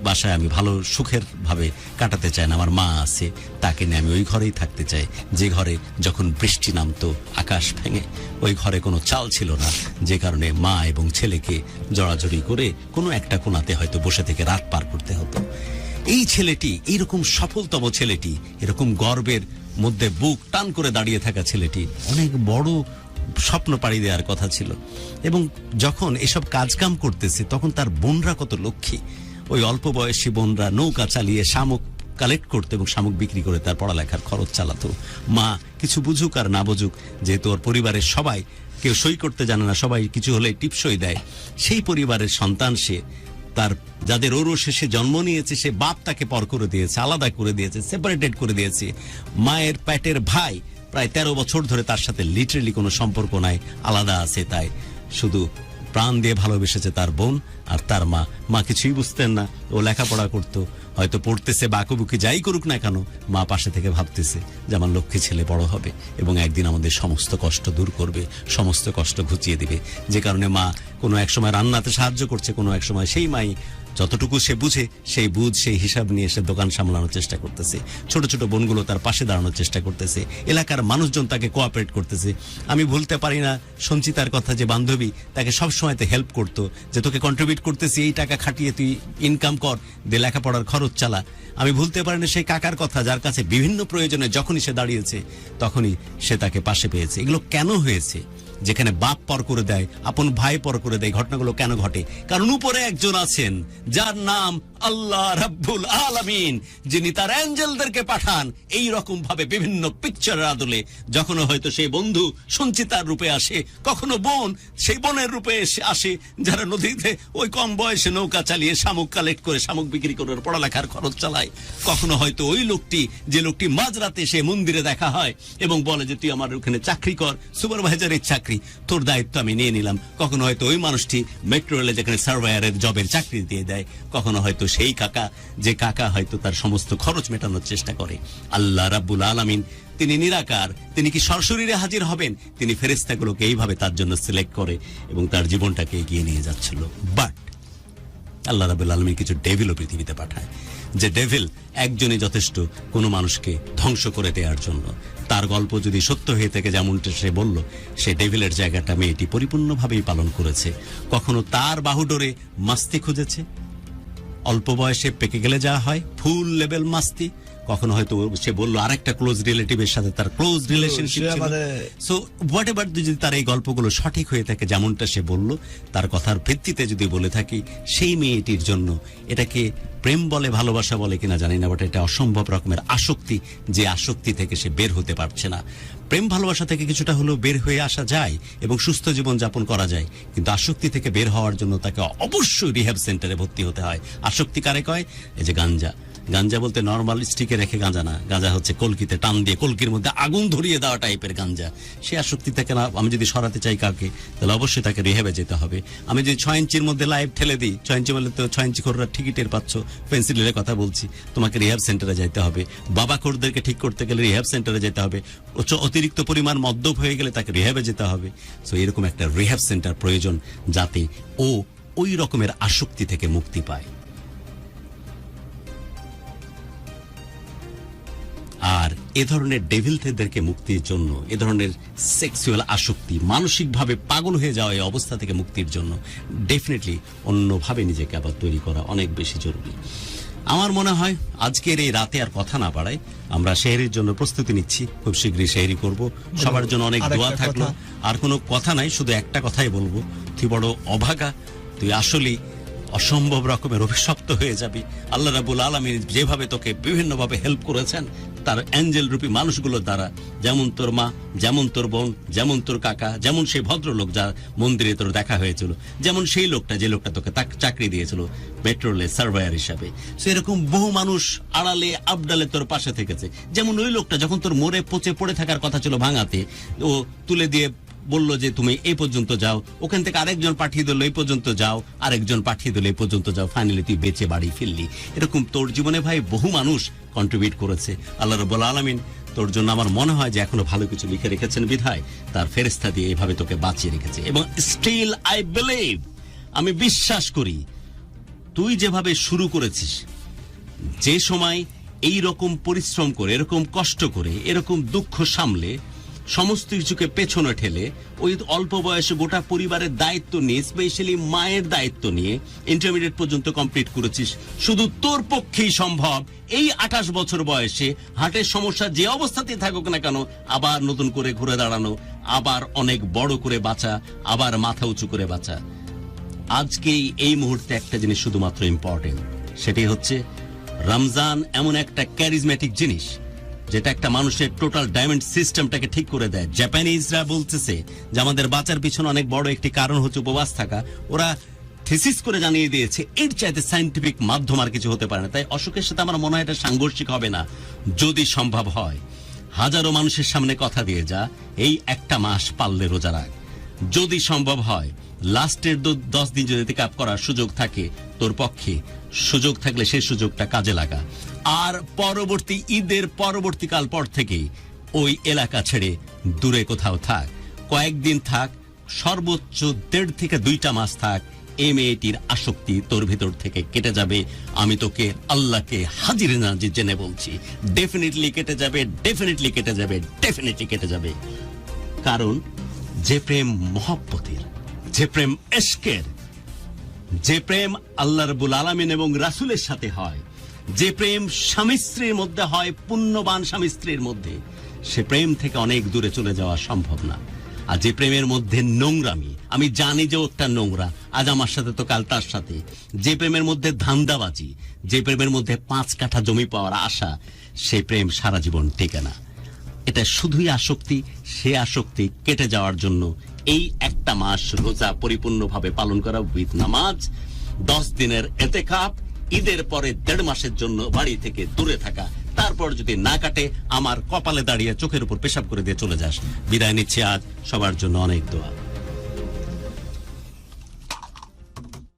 বাসায় আমি ভালো সুখের ভাবে কাটাতে চাই না, আমার মা আছে, তাকে নিয়ে আমি ওই ঘরেই থাকতে চাই, যে ঘরে যখন বৃষ্টি নামতো আকাশ ভেঙে ওই ঘরে কোনো চাল ছিল না, যে কারণে মা এবং ছেলেকে জড়াজড়ি করে কোনো একটা কোণাতে হয়তো বসে থেকে রাত পার করতে হতো। এই ছেলেটি, এইরকম সফলতম ছেলেটি, এরকম গর্বের মধ্যে বুক টান করে দাঁড়িয়ে থাকা ছেলেটি অনেক বড় স্বপ্ন পাড়ি দেওয়ার কথা ছিল। এবং যখন এসব কাজকাম করতেছে তখন তার বোনরা কত লক্ষ্মী, ওই অল্প বয়সী বোনরা নৌকা চালিয়ে শামুক কালেক্ট করতো এবং শামুক বিক্রি করে তার পড়ালেখার খরচ চালাতো। মা কিছু বুঝুক আর না বুঝুক, যেহেতু ওর পরিবারের সবাই কেউ সই করতে জানে না, সবাই কিছু হলে টিপসই দেয়, সেই পরিবারের সন্তান সে, তার যাদের ওরও শেষে জন্ম নিয়েছে, সে বাপ তাকে পর করে দিয়েছে, আলাদা করে দিয়েছে, সেপারেটেড করে দিয়েছে। মায়ের পেটের ভাই প্রায় 13 বছর ধরে তার সাথে লিটারেলি কোনো সম্পর্ক নাই, আলাদা আছে, তাই শুধু প্রাণ দিয়ে ভালোবেসেছে তার বোন আর তার মা। মা কিছুই বুঝতেন না, ও লেখাপড়া করতো, হয়তো পড়তেছে বাকুবুকি যাই করুক না কেন, মা পাশে থেকে ভাবতেছে যে আমার লক্ষ্মী ছেলে বড় হবে এবং একদিন আমাদের সমস্ত কষ্ট দূর করবে, সমস্ত কষ্ট ঘুচিয়ে দিবে। যে কারণে মা কোনো এক সময় রান্নাতে সাহায্য করছে, কোনো এক সময় সেই মাই যতটুকু সে বুঝে সেই হিসাব নিয়ে সে দোকান সামলানোর চেষ্টা করতেছে, ছোট ছোট বোনগুলো তার পাশে দাঁড়ানোর চেষ্টা করতেছে, এলাকার মানুষজন তাকে কোঅপারেট করতেছে। আমি ভুলতে পারি না সঞ্চিতার কথা, যে বান্ধবী তাকে সবসময়তে হেল্প করতো, যে তোকে কন্ট্রিবিউট করতেছি, এই টাকা খাটিয়ে তুই ইনকাম কর, দে লেখাপড়ার খরচ চালা। আমি ভুলতে পারি না সেই কাকার কথা, যার কাছে বিভিন্ন প্রয়োজনে যখনই সে দাঁড়িয়েছে তখনই সে তাকে পাশে পেয়েছে। এগুলো কেন হয়েছে? যেখানে বাপ পর করে দেয়, আপন ভাই পর করে দেয়, ঘটনাগুলো কেন ঘটে? কারণ উপরে একজন আছেন যার নাম আল্লাহ রাব্বুল আলামিন, যিনি তার অ্যাঞ্জেলদেরকে পাঠান এই রকম ভাবে বিভিন্ন পিকচারের আদলে। যখন হয়তো সেই বন্ধু সঞ্চিতার রূপে আসে, কখনো বোন সেই বোনের রূপে আসে, যারা নদীতে ওই কম বয়সে নৌকা চালিয়ে শামুক কালেক্ট করে, শামুক বিক্রি করে পড়ালেখার খরচ চালায়। কখনো হয়তো ওই লোকটি, যে লোকটি মাঝরাতে সে মন্দিরে দেখা হয় এবং বলে যে তুই আমার ওখানে চাকরি কর, সুপারভাইজারের চাকরি, তোর দায়িত্ব আমি নিয়ে নিলাম। কখনো হয়তো ওই মানুষটি মেট্রো রেলে যেখানে সার্ভেয়ারের জবের চাকরি দিয়ে দেয়। কখনো হয়তো সেই কাকা, যে কাকা হয়তো তার সমস্ত খরচ মেটানোর চেষ্টা করে। আল্লাহ রাব্বুল আলামিন তিনি নিরাকার, তিনি কি সরাসরি হাজির হবেন? তিনি ফেরেশতাগুলোকে এইভাবে তার জন্য সিলেক্ট করে এবং তার জীবনটাকে এগিয়ে নিয়ে যাচ্ছিল। বাট আল্লাহ রাব্বুল আলামিন কিছু ডেভিলও পৃথিবীতে পাঠায়, যে ডেভিল একজনই যথেষ্ট কোনো মানুষকে ধ্বংস করে দেওয়ার জন্য। তার গল্প যদি সত্য হয়ে থাকে, যেমনটা সে বলল, সে ডেভিলের জায়গাটা মেয়েটি পরিপূর্ণভাবেই পালন করেছে। কখনো তার বাহুডোরে মাস্তি খুঁজেছে, অল্প বয়সে পেকে গেলে যা হয় ফুল লেভেল মাস্তি। কখনো হয়তো সে বললো আরেকটা ক্লোজ রিলেটিভের সাথে তার ক্লোজ রিলেশনশিপ ছিল। সো হোয়াট এভার, যদি তার এই গল্পগুলো সঠিক হয়ে থাকে, যেমনটা সে বলল, তার কথার ভিত্তিতে যদি বলে থাকি, সেই মেয়েটির জন্য এটাকে প্রেম বলে ভালোবাসা বলে কিনা জানি না, বাট এটা অসম্ভব রকমের আসক্তি, যে আসক্তি থেকে সে বের হতে পারছে না। প্রেম ভালোবাসা থেকে কিছুটা হলেও বের হয়ে আসা যায় এবং সুস্থ জীবন যাপন করা যায়, কিন্তু আসক্তি থেকে বের হওয়ার জন্য তাকে অবশ্যই রিহ্যাব সেন্টারে ভর্তি হতে হয়। আসক্তি কারে কয়? এই যে গাঞ্জা। গাঞ্জা বলতে নর্মাল স্টিকে রেখে গাঁজা না, গাঁজা হচ্ছে কলকিতে টান দিয়ে কলকির মধ্যে আগুন ধরিয়ে দেওয়া টাইপের গাঞ্জা। সে আসক্তি থেকে না আমি যদি সরাতে চাই কাউকে, তাহলে অবশ্যই তাকে রিহ্যাবে যেতে হবে। আমি যদি 6 ইঞ্চির মধ্যে লাইভ ঠেলে দিই, 6 ইঞ্চি বলে তো 6 ইঞ্চি খোররা ঠিকই টের পাচ্ছ, পেন্সিলের কথা বলছি, তোমাকে রিহ্যাব সেন্টারে যেতে হবে। বাবা খোরদেরকে ঠিক করতে গেলে রিহ্যাব সেন্টারে যেতে হবে। অতিরিক্ত পরিমাণ মদ্যপ হয়ে গেলে তাকে রিহ্যাবে যেতে হবে। সো এরকম একটা রিহ্যাব সেন্টার প্রয়োজন, যাতে ও ওই রকমের আসক্তি থেকে মুক্তি পায়। আর এ ধরনের ডেভিলদেরকে মুক্তির জন্য, এ ধরনের সেক্সুয়াল আসক্তি, মানসিকভাবে পাগল হয়ে যাওয়া এই অবস্থা থেকে মুক্তির জন্য ডেফিনেটলি অন্যভাবে নিজেকে আবার তৈরি করা অনেক বেশি জরুরি। আমার মনে হয় আজকের এই রাতে আর কথা না বাড়াই, আমরা সেহরির জন্য প্রস্তুতি নিচ্ছি, খুব শীঘ্রই সেহরি করব। সবার জন্য অনেক দোয়া থাকলো। আর কোনো কথা নাই, শুধু একটা কথাই বলবো, তুই বড় অভাগা, তুই আসলেই অসম্ভব রকমের অভিশপ্ত হয়ে যাবি। আল্লাহ রাব্বুল আলামিন যেভাবে তোকে বিভিন্নভাবে হেল্প করেছেন তার অ্যাঞ্জেল রূপী মানুষগুলোর দ্বারা, যেমন তোর মা, যেমন তোর বোন, যেমন তোর কাকা, যেমন সেই ভদ্রলোক যার মন্দিরে তোর দেখা হয়েছিল, যেমন সেই লোকটা যে লোকটা তোকে চাকরি দিয়েছিল পেট্রোলে সার্ভায়ার হিসাবে, সেরকম বহু মানুষ আড়ালে আবডালে তোর পাশে থেকেছে। যেমন ওই লোকটা যখন তোর মরে পচে পড়ে থাকার কথা ছিল ভাঙাতে, ও তুলে দিয়ে বলল যে তুমি এই পর্যন্ত যাও, ওখান থেকে আরেকজন পাঠিয়ে দিল এই পর্যন্ত যাও, আরেকজন পাঠিয়ে দিল এই পর্যন্ত যাও, ফাইনালি তুই বেঁচে বাড়ি ফিরলি। এরকম তোর জীবনে ভাই বহু মানুষ কন্ট্রিবিউট করেছে। আল্লাহ রাব্বুল আলামিন তোর জন্য আমার মনে হয় যে এখনো ভালো কিছু লিখে রেখেছেন বিধায় তার ফেরেশতা দিয়ে এভাবে তোকে বাঁচিয়ে রেখেছে। এবং স্টিল আই বিলিভ, আমি বিশ্বাস করি, তুই যেভাবে শুরু করেছিস, যে সময় এই রকম পরিশ্রম করে, এরকম কষ্ট করে, এরকম দুঃখ সামলে, সমস্ত কিছুকে পেছনে ঠেলে ওই অল্প বয়সে গোটা পরিবারের দায়িত্ব নিয়ে, স্পেশালি মায়ের দায়িত্ব নিয়ে ইন্টারমিডিয়েট পর্যন্ত কমপ্লিট করেছিস, শুধু তোর পক্ষেই সম্ভব এই 28 বছর বয়সে হার্টের সমস্যা যে অবস্থাতেই থাকুক না কেন, আবার নতুন করে ঘুরে দাঁড়ানো, আবার অনেক বড় করে বাঁচা, আবার মাথা উঁচু করে বাঁচা। আজকেই এই মুহূর্তে একটা জিনিস শুধুমাত্র ইম্পর্টেন্ট, সেটাই হচ্ছে রমজান এমন একটা ক্যারিজম্যাটিক জিনিস যেটা একটা মানুষের টোটাল ডায়মন্ড সিস্টেমটাকে ঠিক করে দেয়। জাপানিজরা বলতেছে যে আমাদের বাঁচার পিছনে অনেক বড় একটি কারণ হচ্ছে উপবাস থাকা। ওরা থিসিস করে জানিয়ে দিয়েছে এর চাইতে সায়েন্টিফিক মাধ্যম আর কিছু হতে পারে না। তাই অসুখের সাথে আমার মনে হয় এটা সাংঘর্ষিক হবে না। যদি সম্ভব হয়, হাজারো মানুষের সামনে কথা দিয়ে যা, এই একটা মাস পারলে রোজা রাখ। যদি সম্ভব হয়, লাস্টের 10 দিন যদি ইতিকাফ করার সুযোগ থাকে তোর পক্ষে, সুযোগ থাকলে সেই সুযোগটা কাজে লাগা। আর পরবর্তী ঈদের পরবর্তীকাল পর থেকেই ওই এলাকা ছেড়ে দূরে কোথাও থাক, কয়েকদিন থাক, সর্বোচ্চ 1.5 থেকে 2টা মাস থাক। এই মেয়েটির আসক্তি তোর ভিতর থেকে কেটে যাবে। আমি তোকে আল্লাহকে হাজির নাজির জেনে বলছি, ডেফিনেটলি কেটে যাবে, ডেফিনেটলি কেটে যাবে, ডেফিনেটলি কেটে যাবে। কারণ যে প্রেম মহব্বতের, যে প্রেম ইশকের, যে প্রেম আল্লাহ রাব্বুল আলামিন এবং রাসূলের সাথে হয়, যে প্রেম স্বামী স্ত্রীর মধ্যে হয়, পুণ্যবান স্বামী স্ত্রীর মধ্যে, সে প্রেম থেকে অনেক দূরে চলে যাওয়া সম্ভব না। আর যে প্রেমের মধ্যে নোংরামি, আমি জানি যে ওটা নোংরা, আজ আমার সাথে তো কাল তার সাথে, যে প্রেমের মধ্যে ধান্দাবাজি, যে প্রেমের মধ্যে 5 কাঠা জমি পাওয়ার আশা, সেই প্রেম সারা জীবন টেকে না। এটা শুধুই আসক্তি। সে আসক্তি কেটে যাওয়ার জন্য এই একটা মাস রোজা পরিপূর্ণভাবে পালন করা, উইথ নামাজ, 10 দিনের ইতিকাফ, ঈদের পরে 1.5 মাসের জন্য বাড়ি থেকে দূরে থাকা। তারপর যদি না কাটে, আমার কপালে দাঁড়িয়ে চোখের উপর পেশাব করে দিয়ে চলে যাস। বিদায় নিচ্ছি আজ, সবার জন্য অনেক দোয়া।